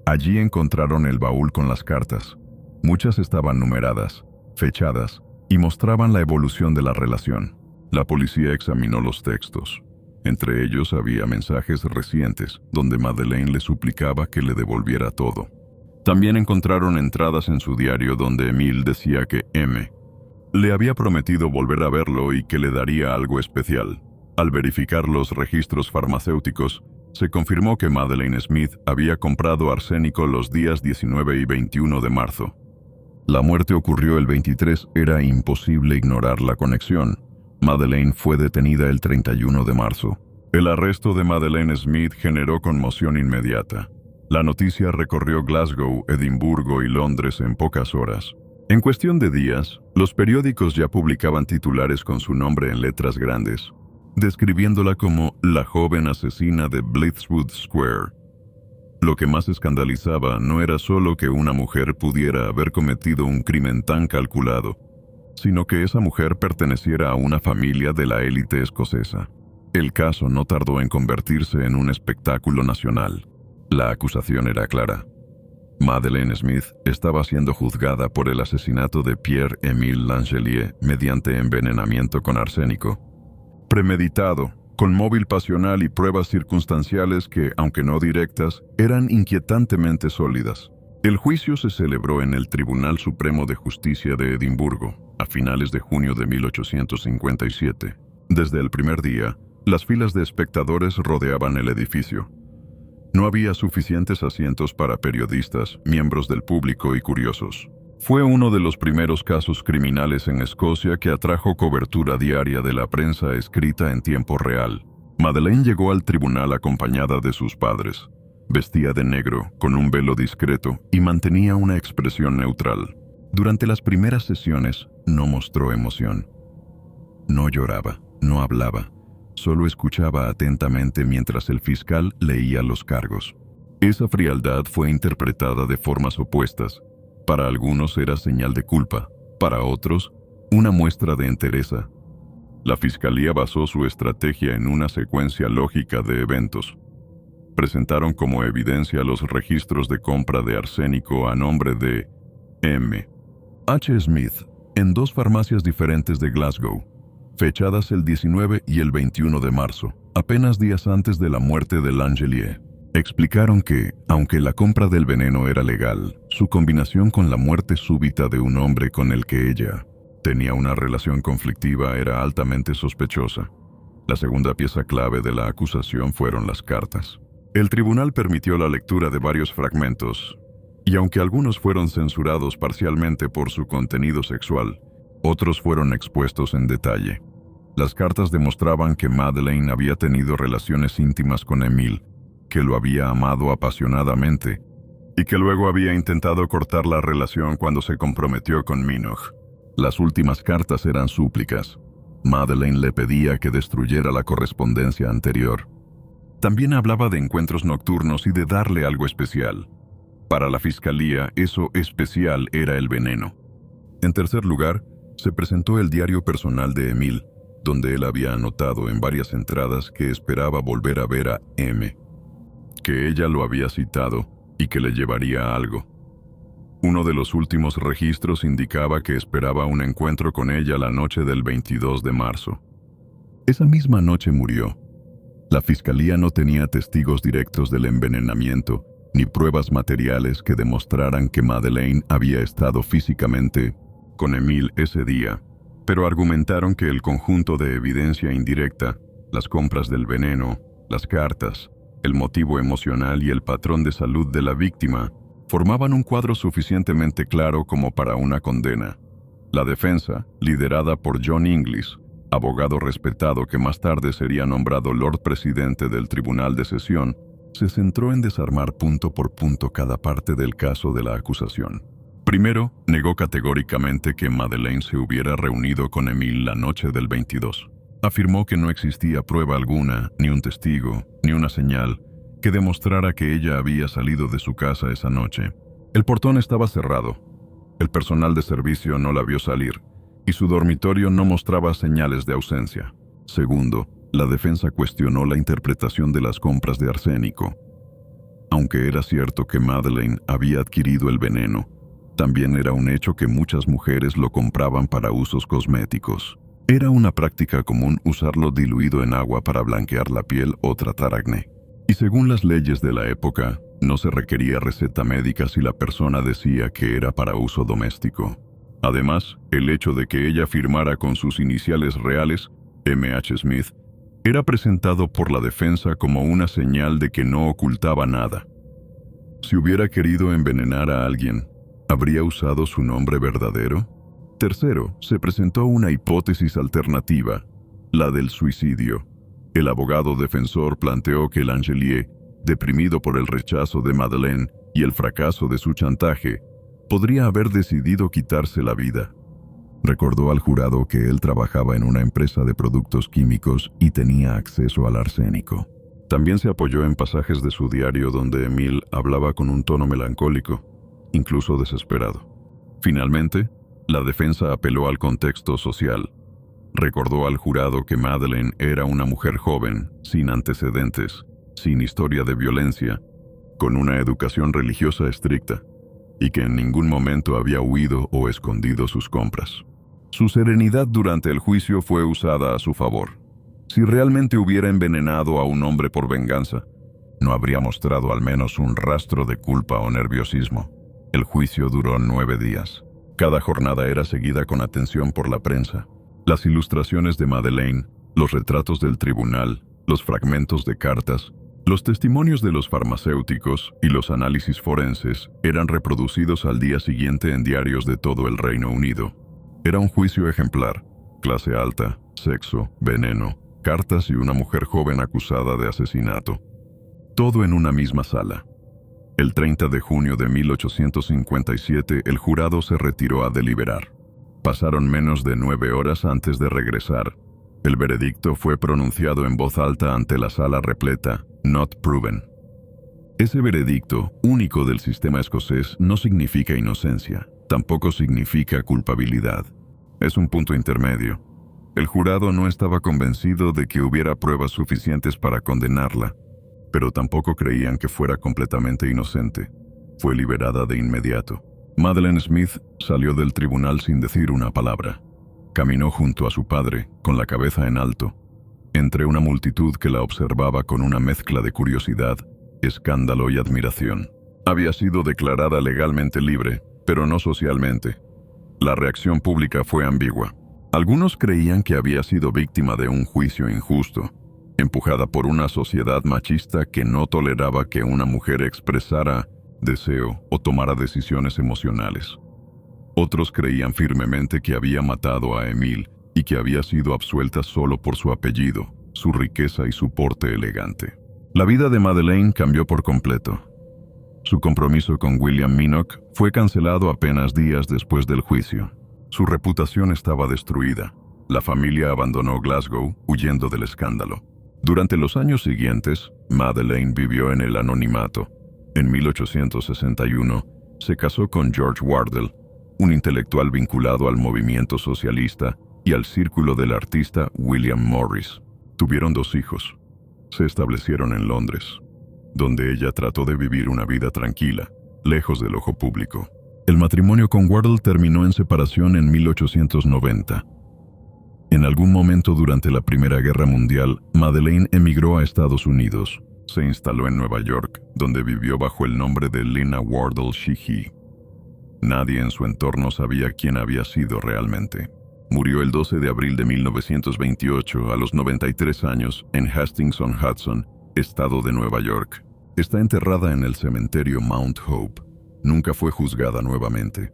Allí encontraron el baúl con las cartas. Muchas estaban numeradas, fechadas, y mostraban la evolución de la relación. La policía examinó los textos. Entre ellos había mensajes recientes, donde Madeleine le suplicaba que le devolviera todo. También encontraron entradas en su diario donde Emile decía que M. le había prometido volver a verlo y que le daría algo especial. Al verificar los registros farmacéuticos, se confirmó que Madeleine Smith había comprado arsénico los días 19 y 21 de marzo. La muerte ocurrió el 23, era imposible ignorar la conexión. Madeleine fue detenida el 31 de marzo. El arresto de Madeleine Smith generó conmoción inmediata. La noticia recorrió Glasgow, Edimburgo y Londres en pocas horas. En cuestión de días, los periódicos ya publicaban titulares con su nombre en letras grandes, describiéndola como la joven asesina de Blitzwood Square. Lo que más escandalizaba no era solo que una mujer pudiera haber cometido un crimen tan calculado, sino que esa mujer perteneciera a una familia de la élite escocesa. El caso no tardó en convertirse en un espectáculo nacional. La acusación era clara. Madeleine Smith estaba siendo juzgada por el asesinato de Pierre-Émile Langelier mediante envenenamiento con arsénico. Premeditado, con móvil pasional y pruebas circunstanciales que, aunque no directas, eran inquietantemente sólidas. El juicio se celebró en el Tribunal Supremo de Justicia de Edimburgo, a finales de junio de 1857. Desde el primer día, las filas de espectadores rodeaban el edificio. No había suficientes asientos para periodistas, miembros del público y curiosos. Fue uno de los primeros casos criminales en Escocia que atrajo cobertura diaria de la prensa escrita en tiempo real. Madeleine llegó al tribunal acompañada de sus padres. Vestía de negro, con un velo discreto, y mantenía una expresión neutral. Durante las primeras sesiones, no mostró emoción. No lloraba, no hablaba, solo escuchaba atentamente mientras el fiscal leía los cargos. Esa frialdad fue interpretada de formas opuestas. Para algunos era señal de culpa, para otros, una muestra de entereza. La fiscalía basó su estrategia en una secuencia lógica de eventos. Presentaron como evidencia los registros de compra de arsénico a nombre de M. H. Smith en dos farmacias diferentes de Glasgow, fechadas el 19 y el 21 de marzo, apenas días antes de la muerte de Langelier. Explicaron que, aunque la compra del veneno era legal, su combinación con la muerte súbita de un hombre con el que ella tenía una relación conflictiva era altamente sospechosa. La segunda pieza clave de la acusación fueron las cartas. El tribunal permitió la lectura de varios fragmentos, y aunque algunos fueron censurados parcialmente por su contenido sexual, otros fueron expuestos en detalle. Las cartas demostraban que Madeleine había tenido relaciones íntimas con Emile, que lo había amado apasionadamente, y que luego había intentado cortar la relación cuando se comprometió con Minogue. Las últimas cartas eran súplicas. Madeleine le pedía que destruyera la correspondencia anterior. También hablaba de encuentros nocturnos y de darle algo especial. Para la fiscalía, eso especial era el veneno. En tercer lugar, se presentó el diario personal de Emile, donde él había anotado en varias entradas que esperaba volver a ver a M, que ella lo había citado y que le llevaría algo. Uno de los últimos registros indicaba que esperaba un encuentro con ella la noche del 22 de marzo. Esa misma noche murió. La fiscalía no tenía testigos directos del envenenamiento, ni pruebas materiales que demostraran que Madeleine había estado físicamente con Emile ese día, pero argumentaron que el conjunto de evidencia indirecta las compras del veneno, las cartas, el motivo emocional y el patrón de salud de la víctima formaban un cuadro suficientemente claro como para una condena. La defensa, liderada por John Inglis, abogado respetado que más tarde sería nombrado Lord Presidente del Tribunal de Sesión, se centró en desarmar punto por punto cada parte del caso de la acusación. Primero, negó categóricamente que Madeleine se hubiera reunido con Emile la noche del 22. Afirmó que no existía prueba alguna, ni un testigo, ni una señal, que demostrara que ella había salido de su casa esa noche. El portón estaba cerrado. El personal de servicio no la vio salir, y su dormitorio no mostraba señales de ausencia. Segundo, la defensa cuestionó la interpretación de las compras de arsénico. Aunque era cierto que Madeleine había adquirido el veneno, también era un hecho que muchas mujeres lo compraban para usos cosméticos. Era una práctica común usarlo diluido en agua para blanquear la piel o tratar acné. Y según las leyes de la época, no se requería receta médica si la persona decía que era para uso doméstico. Además, el hecho de que ella firmara con sus iniciales reales, M.H. Smith, era presentado por la defensa como una señal de que no ocultaba nada. Si hubiera querido envenenar a alguien, ¿habría usado su nombre verdadero? Tercero, se presentó una hipótesis alternativa, la del suicidio. El abogado defensor planteó que Langelier, deprimido por el rechazo de Madeleine y el fracaso de su chantaje, podría haber decidido quitarse la vida. Recordó al jurado que él trabajaba en una empresa de productos químicos y tenía acceso al arsénico. También se apoyó en pasajes de su diario donde Emile hablaba con un tono melancólico, incluso desesperado. Finalmente, la defensa apeló al contexto social. Recordó al jurado que Madeleine era una mujer joven, sin antecedentes, sin historia de violencia, con una educación religiosa estricta, y que en ningún momento había huido o escondido sus compras. Su serenidad durante el juicio fue usada a su favor. Si realmente hubiera envenenado a un hombre por venganza, no habría mostrado al menos un rastro de culpa o nerviosismo. El juicio duró 9 días. Cada jornada era seguida con atención por la prensa. Las ilustraciones de Madeleine, los retratos del tribunal, los fragmentos de cartas, los testimonios de los farmacéuticos y los análisis forenses eran reproducidos al día siguiente en diarios de todo el Reino Unido. Era un juicio ejemplar: clase alta, sexo, veneno, cartas y una mujer joven acusada de asesinato. Todo en una misma sala. El 30 de junio de 1857 el jurado se retiró a deliberar. Pasaron menos de 9 horas antes de regresar. El veredicto fue pronunciado en voz alta ante la sala repleta: Not proven. Ese veredicto, único del sistema escocés, no significa inocencia, tampoco significa culpabilidad. Es un punto intermedio. El jurado no estaba convencido de que hubiera pruebas suficientes para condenarla, pero tampoco creían que fuera completamente inocente. Fue liberada de inmediato. Madeleine Smith salió del tribunal sin decir una palabra. Caminó junto a su padre, con la cabeza en alto, entre una multitud que la observaba con una mezcla de curiosidad, escándalo y admiración. Había sido declarada legalmente libre, pero no socialmente. La reacción pública fue ambigua. Algunos creían que había sido víctima de un juicio injusto, empujada por una sociedad machista que no toleraba que una mujer expresara deseo o tomara decisiones emocionales. Otros creían firmemente que había matado a Emile y que había sido absuelta solo por su apellido, su riqueza y su porte elegante. La vida de Madeleine cambió por completo. Su compromiso con William Minnock fue cancelado apenas días después del juicio. Su reputación estaba destruida. La familia abandonó Glasgow huyendo del escándalo. Durante los años siguientes, Madeleine vivió en el anonimato. En 1861, se casó con George Wardell, un intelectual vinculado al movimiento socialista y al círculo del artista William Morris. Tuvieron 2 hijos. Se establecieron en Londres, donde ella trató de vivir una vida tranquila, lejos del ojo público. El matrimonio con Wardell terminó en separación en 1890. En algún momento durante la Primera Guerra Mundial, Madeleine emigró a Estados Unidos. Se instaló en Nueva York, donde vivió bajo el nombre de Lena Wardell Sheehy. Nadie en su entorno sabía quién había sido realmente. Murió el 12 de abril de 1928 a los 93 años en Hastings-on-Hudson, estado de Nueva York. Está enterrada en el cementerio Mount Hope. Nunca fue juzgada nuevamente.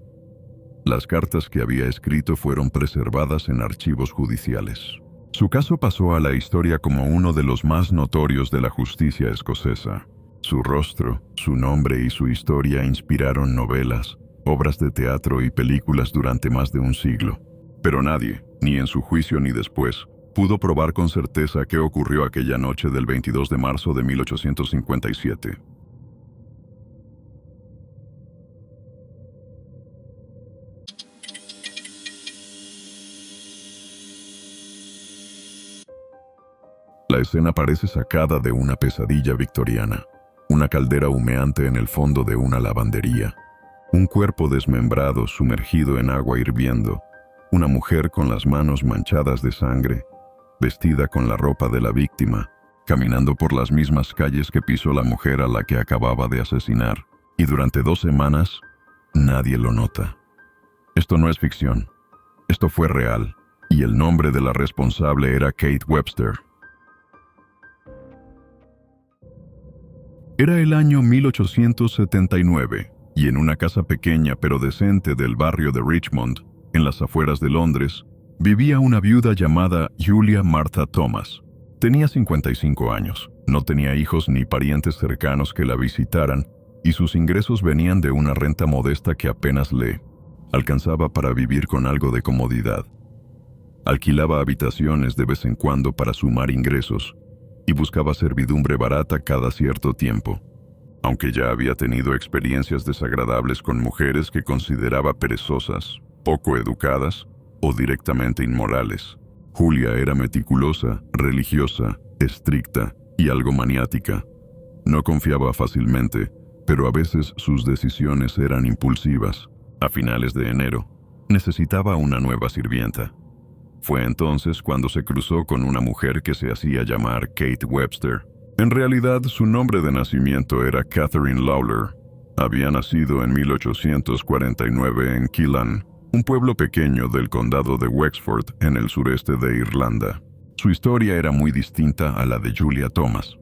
Las cartas que había escrito fueron preservadas en archivos judiciales. Su caso pasó a la historia como uno de los más notorios de la justicia escocesa. Su rostro, su nombre y su historia inspiraron novelas, obras de teatro y películas durante más de un siglo. Pero nadie, ni en su juicio ni después, pudo probar con certeza qué ocurrió aquella noche del 22 de marzo de 1857. La escena parece sacada de una pesadilla victoriana. Una caldera humeante en el fondo de una lavandería. Un cuerpo desmembrado sumergido en agua hirviendo. Una mujer con las manos manchadas de sangre, vestida con la ropa de la víctima, caminando por las mismas calles que pisó la mujer a la que acababa de asesinar. Y durante 2 semanas, nadie lo nota. Esto no es ficción. Esto fue real. Y el nombre de la responsable era Kate Webster. Era el año 1879, y en una casa pequeña pero decente del barrio de Richmond, en las afueras de Londres, vivía una viuda llamada Julia Martha Thomas. Tenía 55 años, no tenía hijos ni parientes cercanos que la visitaran, y sus ingresos venían de una renta modesta que apenas le alcanzaba para vivir con algo de comodidad. Alquilaba habitaciones de vez en cuando para sumar ingresos, y buscaba servidumbre barata cada cierto tiempo. Aunque ya había tenido experiencias desagradables con mujeres que consideraba perezosas, poco educadas o directamente inmorales, Julia era meticulosa, religiosa, estricta y algo maniática. No confiaba fácilmente, pero a veces sus decisiones eran impulsivas. A finales de enero, necesitaba una nueva sirvienta. Fue entonces cuando se cruzó con una mujer que se hacía llamar Kate Webster. En realidad, su nombre de nacimiento era Catherine Lawler. Había nacido en 1849 en Quillan, un pueblo pequeño del condado de Wexford, en el sureste de Irlanda. Su historia era muy distinta a la de Julia Thomas.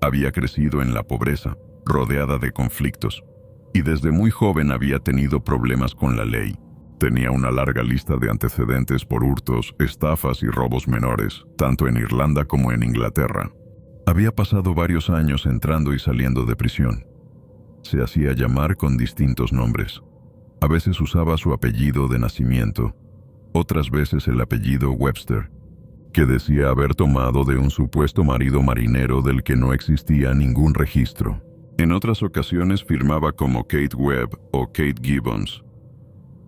Había crecido en la pobreza, rodeada de conflictos, y desde muy joven había tenido problemas con la ley. Tenía una larga lista de antecedentes por hurtos, estafas y robos menores, tanto en Irlanda como en Inglaterra. Había pasado varios años entrando y saliendo de prisión. Se hacía llamar con distintos nombres. A veces usaba su apellido de nacimiento, otras veces el apellido Webster, que decía haber tomado de un supuesto marido marinero del que no existía ningún registro. En otras ocasiones firmaba como Kate Webb o Kate Gibbons.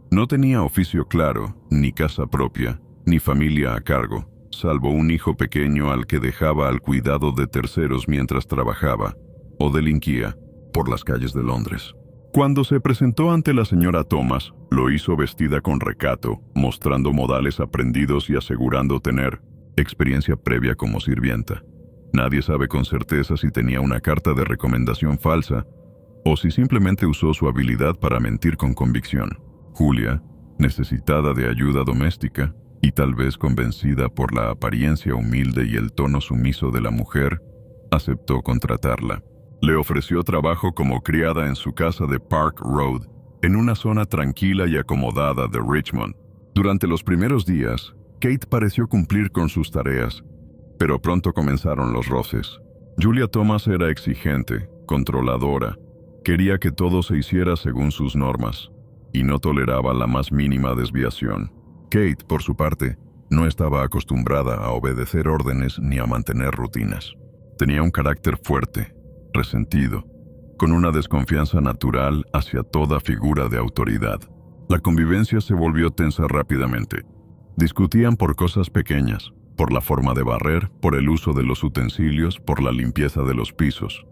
No tenía oficio claro, ni casa propia, ni familia a cargo, salvo un hijo pequeño al que dejaba al cuidado de terceros mientras trabajaba, o delinquía, por las calles de Londres. Cuando se presentó ante la señora Thomas, lo hizo vestida con recato, mostrando modales aprendidos y asegurando tener experiencia previa como sirvienta. Nadie sabe con certeza si tenía una carta de recomendación falsa, o si simplemente usó su habilidad para mentir con convicción. Julia, necesitada de ayuda doméstica, y tal vez convencida por la apariencia humilde y el tono sumiso de la mujer, aceptó contratarla. Le ofreció trabajo como criada en su casa de Park Road, en una zona tranquila y acomodada de Richmond. Durante los primeros días, Kate pareció cumplir con sus tareas, pero pronto comenzaron los roces. Julia Thomas era exigente, controladora, quería que todo se hiciera según sus normas, y no toleraba la más mínima desviación. Kate, por su parte, no estaba acostumbrada a obedecer órdenes ni a mantener rutinas. Tenía un carácter fuerte, resentido, con una desconfianza natural hacia toda figura de autoridad. La convivencia se volvió tensa rápidamente. Discutían por cosas pequeñas, por la forma de barrer, por el uso de los utensilios, por la limpieza de los pisos.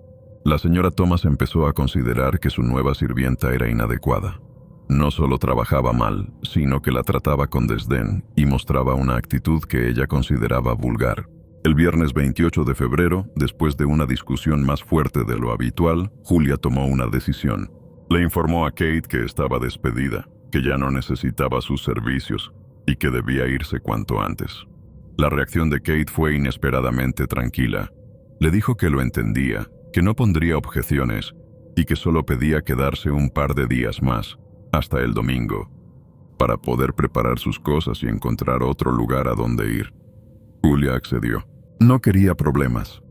La señora Thomas empezó a considerar que su nueva sirvienta era inadecuada. No solo trabajaba mal, sino que la trataba con desdén y mostraba una actitud que ella consideraba vulgar. El viernes 28 de febrero, después de una discusión más fuerte de lo habitual, Julia tomó una decisión. Le informó a Kate que estaba despedida, que ya no necesitaba sus servicios, y que debía irse cuanto antes. La reacción de Kate fue inesperadamente tranquila. Le dijo que lo entendía, que no pondría objeciones y que solo pedía quedarse un par de días más, hasta el domingo, para poder preparar sus cosas y encontrar otro lugar a donde ir. Julia accedió. No quería problemas.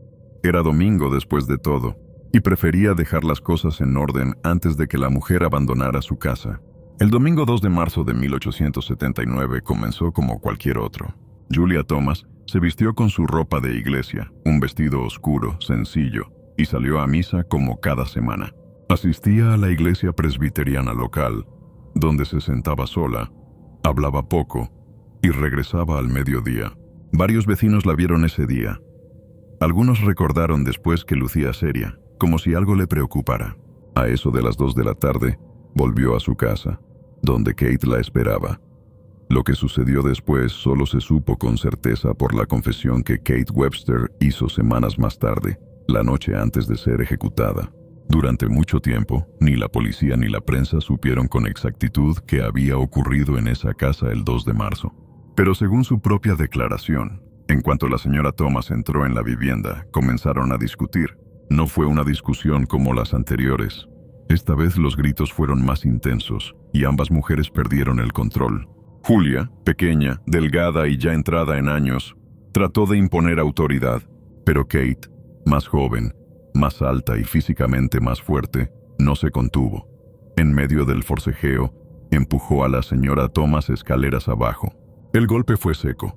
Era domingo después de todo, y prefería dejar las cosas en orden antes de que la mujer abandonara su casa. El domingo 2 de marzo de 1879 comenzó como cualquier otro. Julia Thomas se vistió con su ropa de iglesia, un vestido oscuro, sencillo, y salió a misa como cada semana. Asistía a la iglesia presbiteriana local, donde se sentaba sola, hablaba poco y regresaba al mediodía. Varios vecinos la vieron ese día. Algunos recordaron después que lucía seria, como si algo le preocupara. A eso de las 2 de la tarde, volvió a su casa, donde Kate la esperaba. Lo que sucedió después solo se supo con certeza por la confesión que Kate Webster hizo semanas más tarde, la noche antes de ser ejecutada. Durante mucho tiempo, ni la policía ni la prensa supieron con exactitud qué había ocurrido en esa casa el 2 de marzo. Pero según su propia declaración, en cuanto la señora Thomas entró en la vivienda, comenzaron a discutir. No fue una discusión como las anteriores. Esta vez los gritos fueron más intensos y ambas mujeres perdieron el control. Julia, pequeña, delgada y ya entrada en años, trató de imponer autoridad, pero Kate, más joven, más alta y físicamente más fuerte, no se contuvo. En medio del forcejeo, empujó a la señora Thomas escaleras abajo. El golpe fue seco.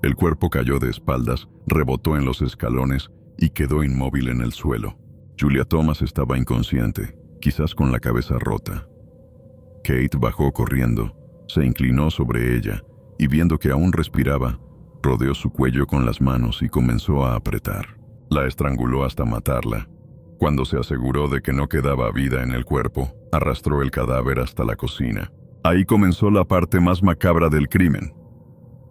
El cuerpo cayó de espaldas, rebotó en los escalones y quedó inmóvil en el suelo. Julia Thomas estaba inconsciente, quizás con la cabeza rota. Kate bajó corriendo, se inclinó sobre ella y viendo que aún respiraba, rodeó su cuello con las manos y comenzó a apretar. La estranguló hasta matarla. Cuando se aseguró de que no quedaba vida en el cuerpo, arrastró el cadáver hasta la cocina. Ahí comenzó la parte más macabra del crimen.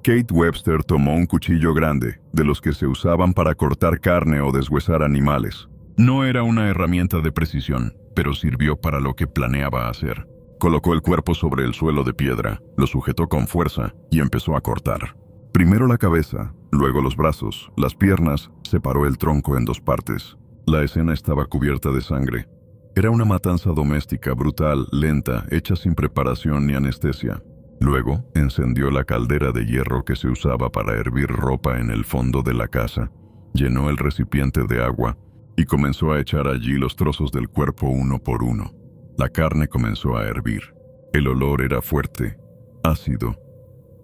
Kate Webster tomó un cuchillo grande, de los que se usaban para cortar carne o deshuesar animales. No era una herramienta de precisión, pero sirvió para lo que planeaba hacer. Colocó el cuerpo sobre el suelo de piedra, lo sujetó con fuerza y empezó a cortar. Primero la cabeza, luego los brazos, las piernas, separó el tronco en 2 partes. La escena estaba cubierta de sangre. Era una matanza doméstica, brutal, lenta, hecha sin preparación ni anestesia. Luego, encendió la caldera de hierro que se usaba para hervir ropa en el fondo de la casa, llenó el recipiente de agua y comenzó a echar allí los trozos del cuerpo uno por uno. La carne comenzó a hervir. El olor era fuerte, ácido,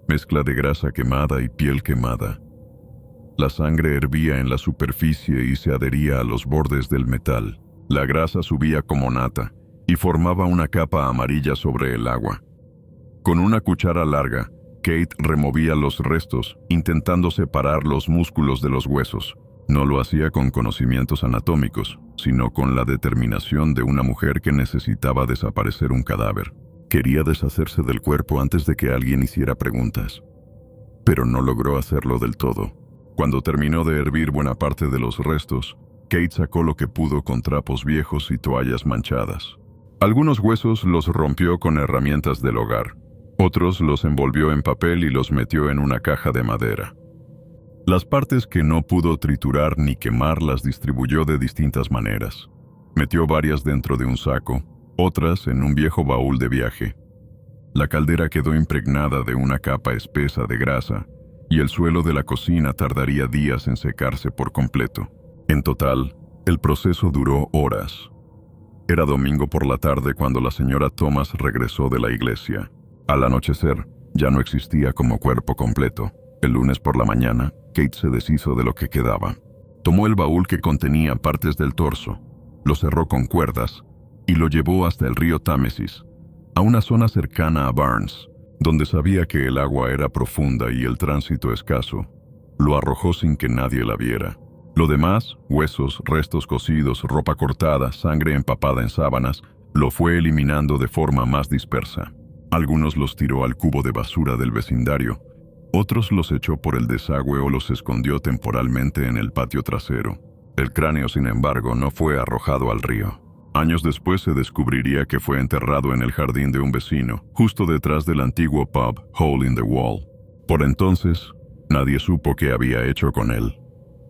mezcla de grasa quemada y piel quemada. La sangre hervía en la superficie y se adhería a los bordes del metal. La grasa subía como nata y formaba una capa amarilla sobre el agua. Con una cuchara larga, Kate removía los restos, intentando separar los músculos de los huesos. No lo hacía con conocimientos anatómicos, sino con la determinación de una mujer que necesitaba desaparecer un cadáver. Quería deshacerse del cuerpo antes de que alguien hiciera preguntas. Pero no logró hacerlo del todo. Cuando terminó de hervir buena parte de los restos, Kate sacó lo que pudo con trapos viejos y toallas manchadas. Algunos huesos los rompió con herramientas del hogar. Otros los envolvió en papel y los metió en una caja de madera. Las partes que no pudo triturar ni quemar las distribuyó de distintas maneras. Metió varias dentro de un saco, otras en un viejo baúl de viaje. La caldera quedó impregnada de una capa espesa de grasa y el suelo de la cocina tardaría días en secarse por completo. En total, el proceso duró horas. Era domingo por la tarde cuando la señora Thomas regresó de la iglesia. Al anochecer, ya no existía como cuerpo completo. El lunes por la mañana, Kate se deshizo de lo que quedaba. Tomó el baúl que contenía partes del torso, lo cerró con cuerdas y lo llevó hasta el río Támesis, a una zona cercana a Barnes, donde sabía que el agua era profunda y el tránsito escaso. Lo arrojó sin que nadie la viera. Lo demás, huesos, restos cocidos, ropa cortada, sangre empapada en sábanas, lo fue eliminando de forma más dispersa. Algunos los tiró al cubo de basura del vecindario, otros los echó por el desagüe o los escondió temporalmente en el patio trasero. El cráneo, sin embargo, no fue arrojado al río. Años después se descubriría que fue enterrado en el jardín de un vecino, justo detrás del antiguo pub Hole in the Wall. Por entonces, nadie supo qué había hecho con él.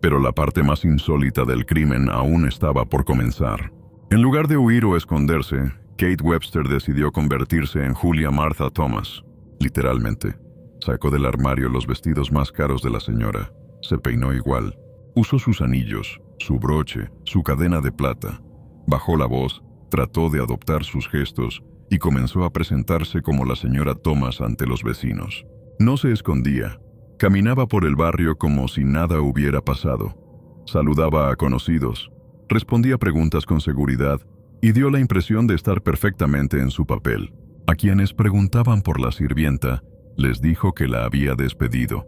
Pero la parte más insólita del crimen aún estaba por comenzar. En lugar de huir o esconderse, Kate Webster decidió convertirse en Julia Martha Thomas. Literalmente, sacó del armario los vestidos más caros de la señora. Se peinó igual. Usó sus anillos, su broche, su cadena de plata. Bajó la voz, trató de adoptar sus gestos y comenzó a presentarse como la señora Thomas ante los vecinos. No se escondía. Caminaba por el barrio como si nada hubiera pasado. Saludaba a conocidos, respondía preguntas con seguridad y dio la impresión de estar perfectamente en su papel. A quienes preguntaban por la sirvienta, les dijo que la había despedido.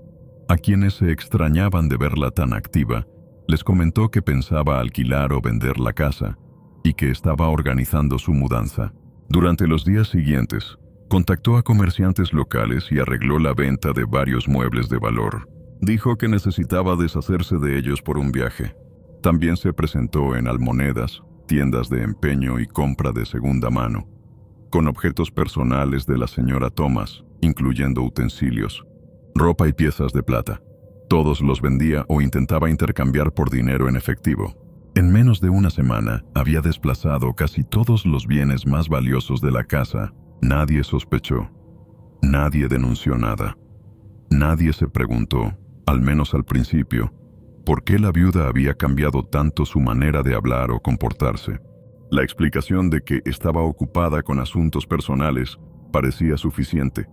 A quienes se extrañaban de verla tan activa, les comentó que pensaba alquilar o vender la casa y que estaba organizando su mudanza. Durante los días siguientes, contactó a comerciantes locales y arregló la venta de varios muebles de valor. Dijo que necesitaba deshacerse de ellos por un viaje. También se presentó en almonedas, tiendas de empeño y compra de segunda mano, con objetos personales de la señora Thomas, incluyendo utensilios, ropa y piezas de plata. Todos los vendía o intentaba intercambiar por dinero en efectivo. En menos de una semana, había desplazado casi todos los bienes más valiosos de la casa. Nadie sospechó. Nadie denunció nada. Nadie se preguntó, al menos al principio, por qué la viuda había cambiado tanto su manera de hablar o comportarse. La explicación de que estaba ocupada con asuntos personales parecía suficiente,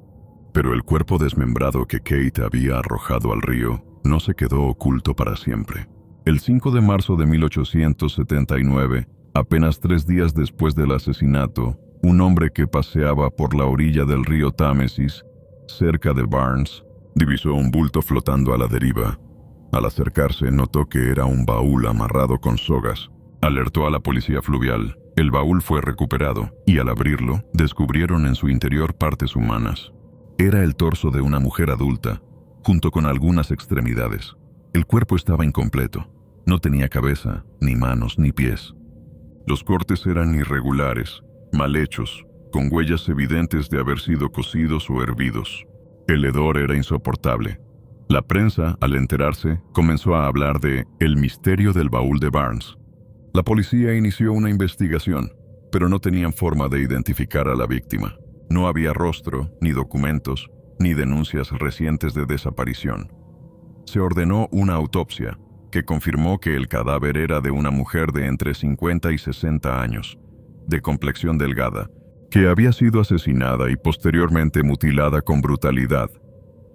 pero el cuerpo desmembrado que Kate había arrojado al río no se quedó oculto para siempre. El 5 de marzo de 1879, apenas 3 días después del asesinato, un hombre que paseaba por la orilla del río Támesis, cerca de Barnes, divisó un bulto flotando a la deriva. Al acercarse, notó que era un baúl amarrado con sogas. Alertó a la policía fluvial. El baúl fue recuperado y al abrirlo, descubrieron en su interior partes humanas. Era el torso de una mujer adulta, junto con algunas extremidades. El cuerpo estaba incompleto. No tenía cabeza, ni manos, ni pies. Los cortes eran irregulares, mal hechos, con huellas evidentes de haber sido cocidos o hervidos. El hedor era insoportable. La prensa, al enterarse, comenzó a hablar de el misterio del baúl de Barnes. La policía inició una investigación, pero no tenían forma de identificar a la víctima. No había rostro, ni documentos, ni denuncias recientes de desaparición. Se ordenó una autopsia, que confirmó que el cadáver era de una mujer de entre 50 y 60 años, de complexión delgada, que había sido asesinada y posteriormente mutilada con brutalidad.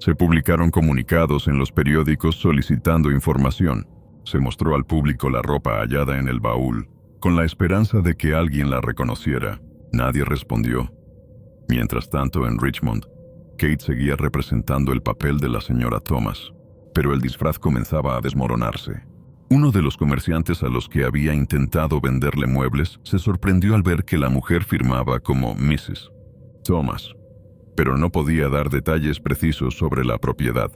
Se publicaron comunicados en los periódicos solicitando información. Se mostró al público la ropa hallada en el baúl, con la esperanza de que alguien la reconociera. Nadie respondió. Mientras tanto, en Richmond, Kate seguía representando el papel de la señora Thomas, pero el disfraz comenzaba a desmoronarse. Uno de los comerciantes a los que había intentado venderle muebles se sorprendió al ver que la mujer firmaba como Mrs. Thomas, pero no podía dar detalles precisos sobre la propiedad.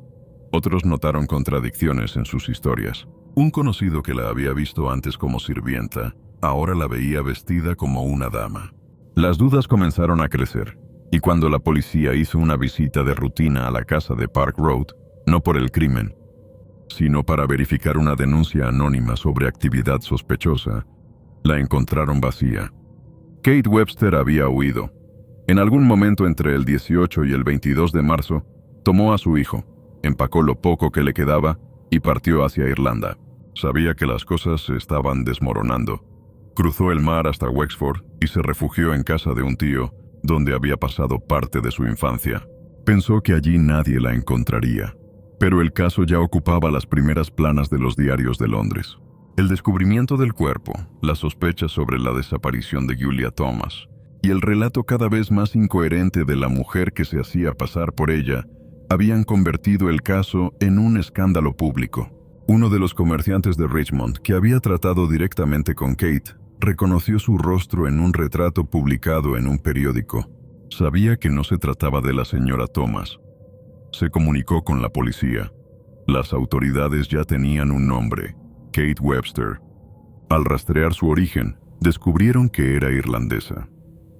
Otros notaron contradicciones en sus historias. Un conocido que la había visto antes como sirvienta, ahora la veía vestida como una dama. Las dudas comenzaron a crecer, y cuando la policía hizo una visita de rutina a la casa de Park Road, no por el crimen, sino para verificar una denuncia anónima sobre actividad sospechosa, la encontraron vacía. Kate Webster había huido. En algún momento entre el 18 y el 22 de marzo, tomó a su hijo, empacó lo poco que le quedaba y partió hacia Irlanda. Sabía que las cosas se estaban desmoronando. Cruzó el mar hasta Wexford y se refugió en casa de un tío, donde había pasado parte de su infancia. Pensó que allí nadie la encontraría. Pero el caso ya ocupaba las primeras planas de los diarios de Londres. El descubrimiento del cuerpo, las sospechas sobre la desaparición de Julia Thomas y el relato cada vez más incoherente de la mujer que se hacía pasar por ella habían convertido el caso en un escándalo público. Uno de los comerciantes de Richmond, que había tratado directamente con Kate, reconoció su rostro en un retrato publicado en un periódico. Sabía que no se trataba de la señora Thomas. Se comunicó con la policía. Las autoridades ya tenían un nombre: Kate Webster. Al rastrear su origen, Descubrieron que era irlandesa,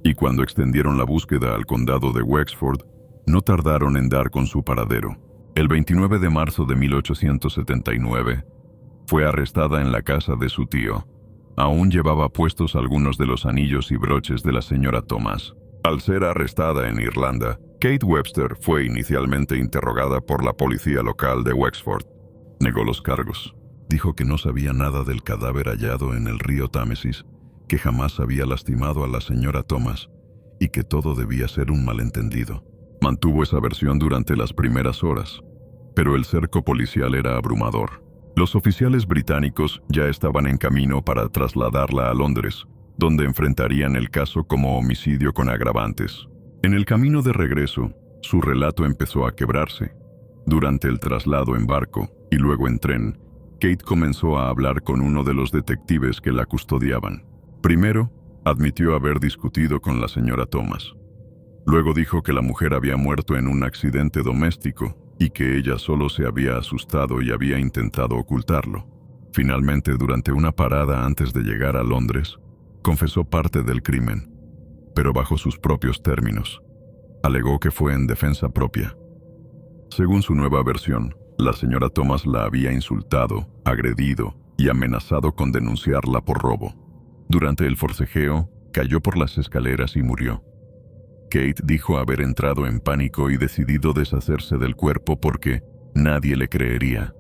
y cuando extendieron la búsqueda al condado de Wexford, no tardaron en dar con su paradero. El 29 de marzo de 1879, fue arrestada en la casa de su tío. Aún llevaba puestos algunos de los anillos y broches de la señora Thomas. Al ser arrestada en Irlanda, Kate Webster fue inicialmente interrogada por la policía local de Wexford. Negó los cargos. Dijo que no sabía nada del cadáver hallado en el río Támesis, que jamás había lastimado a la señora Thomas y que todo debía ser un malentendido. Mantuvo esa versión durante las primeras horas, pero el cerco policial era abrumador. Los oficiales británicos ya estaban en camino para trasladarla a Londres, donde enfrentarían el caso como homicidio con agravantes. En el camino de regreso, su relato empezó a quebrarse. Durante el traslado en barco y luego en tren, Kate comenzó a hablar con uno de los detectives que la custodiaban. Primero, admitió haber discutido con la señora Thomas. Luego dijo que la mujer había muerto en un accidente doméstico y que ella solo se había asustado y había intentado ocultarlo. Finalmente, durante una parada antes de llegar a Londres, confesó parte del crimen, pero bajo sus propios términos. Alegó que fue en defensa propia. Según su nueva versión, la señora Thomas la había insultado, agredido y amenazado con denunciarla por robo. Durante el forcejeo, cayó por las escaleras y murió. Kate dijo haber entrado en pánico y decidido deshacerse del cuerpo porque nadie le creería.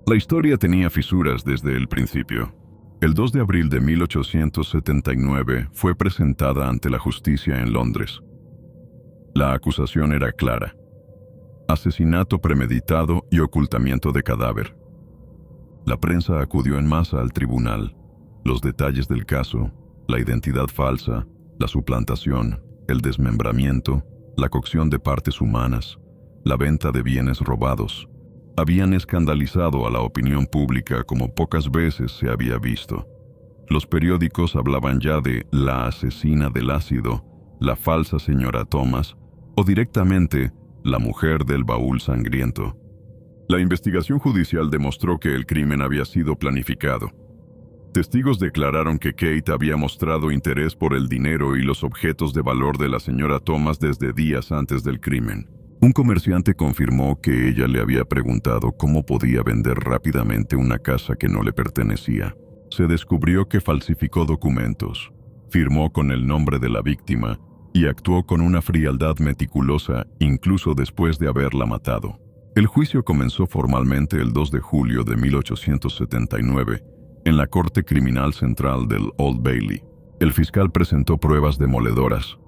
La historia tenía fisuras desde el principio. El 2 de abril de 1879 fue presentada ante la justicia en Londres. La acusación era clara: asesinato premeditado y ocultamiento de cadáver. La prensa acudió en masa al tribunal. Los detalles del caso, la identidad falsa, la suplantación, el desmembramiento, la cocción de partes humanas, la venta de bienes robados, habían escandalizado a la opinión pública como pocas veces se había visto. Los periódicos hablaban ya de la asesina del ácido, la falsa señora Thomas, o directamente la mujer del baúl sangriento. La investigación judicial demostró que el crimen había sido planificado. Testigos declararon que Kate había mostrado interés por el dinero y los objetos de valor de la señora Thomas desde días antes del crimen. Un comerciante confirmó que ella le había preguntado cómo podía vender rápidamente una casa que no le pertenecía. Se descubrió que falsificó documentos, firmó con el nombre de la víctima y actuó con una frialdad meticulosa incluso después de haberla matado. El juicio comenzó formalmente el 2 de julio de 1879 en la Corte Criminal Central del Old Bailey. El fiscal presentó pruebas demoledoras.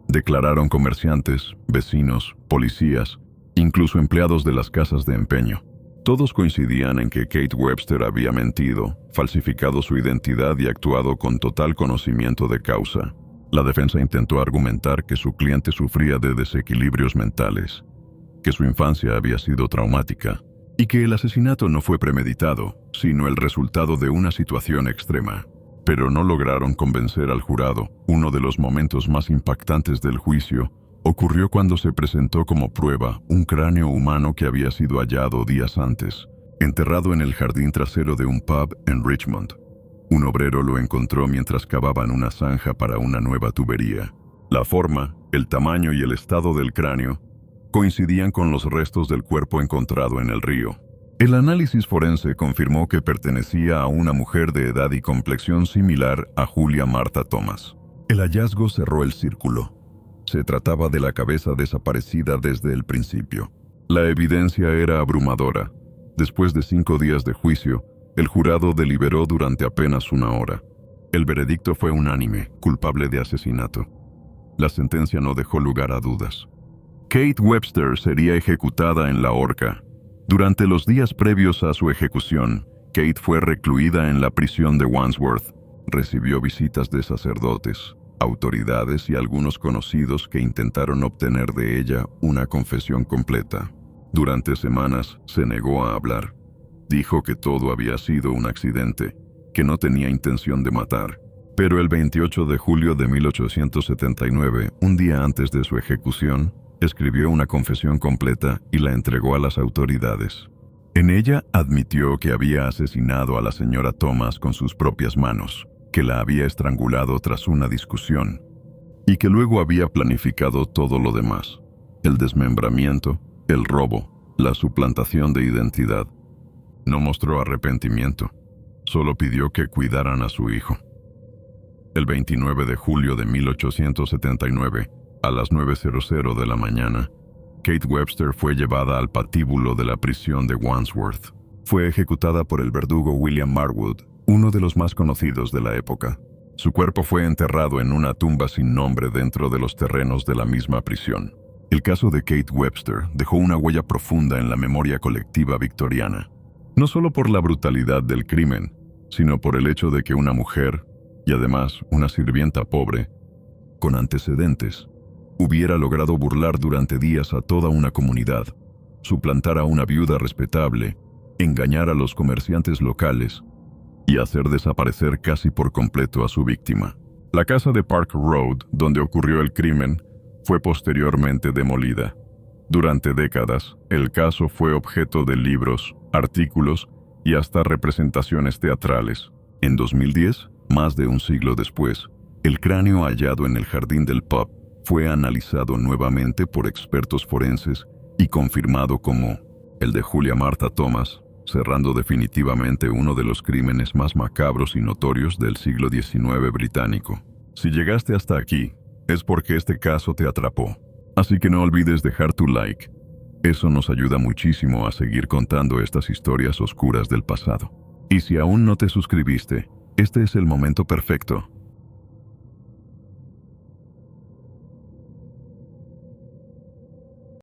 Declararon comerciantes, vecinos, policías, incluso empleados de las casas de empeño. Todos coincidían en que Kate Webster había mentido, falsificado su identidad y actuado con total conocimiento de causa. La defensa intentó argumentar que su cliente sufría de desequilibrios mentales, que su infancia había sido traumática y que el asesinato no fue premeditado, sino el resultado de una situación extrema. Pero no lograron convencer al jurado. Uno de los momentos más impactantes del juicio ocurrió cuando se presentó como prueba un cráneo humano que había sido hallado días antes, enterrado en el jardín trasero de un pub en Richmond. Un obrero lo encontró mientras cavaban una zanja para una nueva tubería. La forma, el tamaño y el estado del cráneo coincidían con los restos del cuerpo encontrado en el río. El análisis forense confirmó que pertenecía a una mujer de edad y complexión similar a Julia Martha Thomas. El hallazgo cerró el círculo. Se trataba de la cabeza desaparecida desde el principio. La evidencia era abrumadora. Después de 5 días de juicio, el jurado deliberó durante apenas 1 hora. El veredicto fue unánime, culpable de asesinato. La sentencia no dejó lugar a dudas. Kate Webster sería ejecutada en la horca. Durante los días previos a su ejecución, Kate fue recluida en la prisión de Wandsworth. Recibió visitas de sacerdotes, autoridades y algunos conocidos que intentaron obtener de ella una confesión completa. Durante semanas se negó a hablar. Dijo que todo había sido un accidente, que no tenía intención de matar. Pero el 28 de julio de 1879, un día antes de su ejecución, escribió una confesión completa y la entregó a las autoridades. En ella admitió que había asesinado a la señora Thomas con sus propias manos, que la había estrangulado tras una discusión y que luego había planificado todo lo demás: el desmembramiento, el robo, la suplantación de identidad. No mostró arrepentimiento, solo pidió que cuidaran a su hijo. El 29 de julio de 1879, a las 9:00 de la mañana, Kate Webster fue llevada al patíbulo de la prisión de Wandsworth. Fue ejecutada por el verdugo William Marwood, uno de los más conocidos de la época. Su cuerpo fue enterrado en una tumba sin nombre dentro de los terrenos de la misma prisión. El caso de Kate Webster dejó una huella profunda en la memoria colectiva victoriana, no solo por la brutalidad del crimen, sino por el hecho de que una mujer, y además una sirvienta pobre, con antecedentes, hubiera logrado burlar durante días a toda una comunidad, suplantar a una viuda respetable, engañar a los comerciantes locales y hacer desaparecer casi por completo a su víctima. La casa de Park Road, donde ocurrió el crimen, fue posteriormente demolida. Durante décadas, el caso fue objeto de libros, artículos y hasta representaciones teatrales. En 2010, más de un siglo después, el cráneo hallado en el jardín del pub fue analizado nuevamente por expertos forenses y confirmado como el de Julia Martha Thomas, cerrando definitivamente uno de los crímenes más macabros y notorios del siglo XIX británico. Si llegaste hasta aquí, es porque este caso te atrapó. Así que no olvides dejar tu like. Eso nos ayuda muchísimo a seguir contando estas historias oscuras del pasado. Y si aún no te suscribiste, este es el momento perfecto.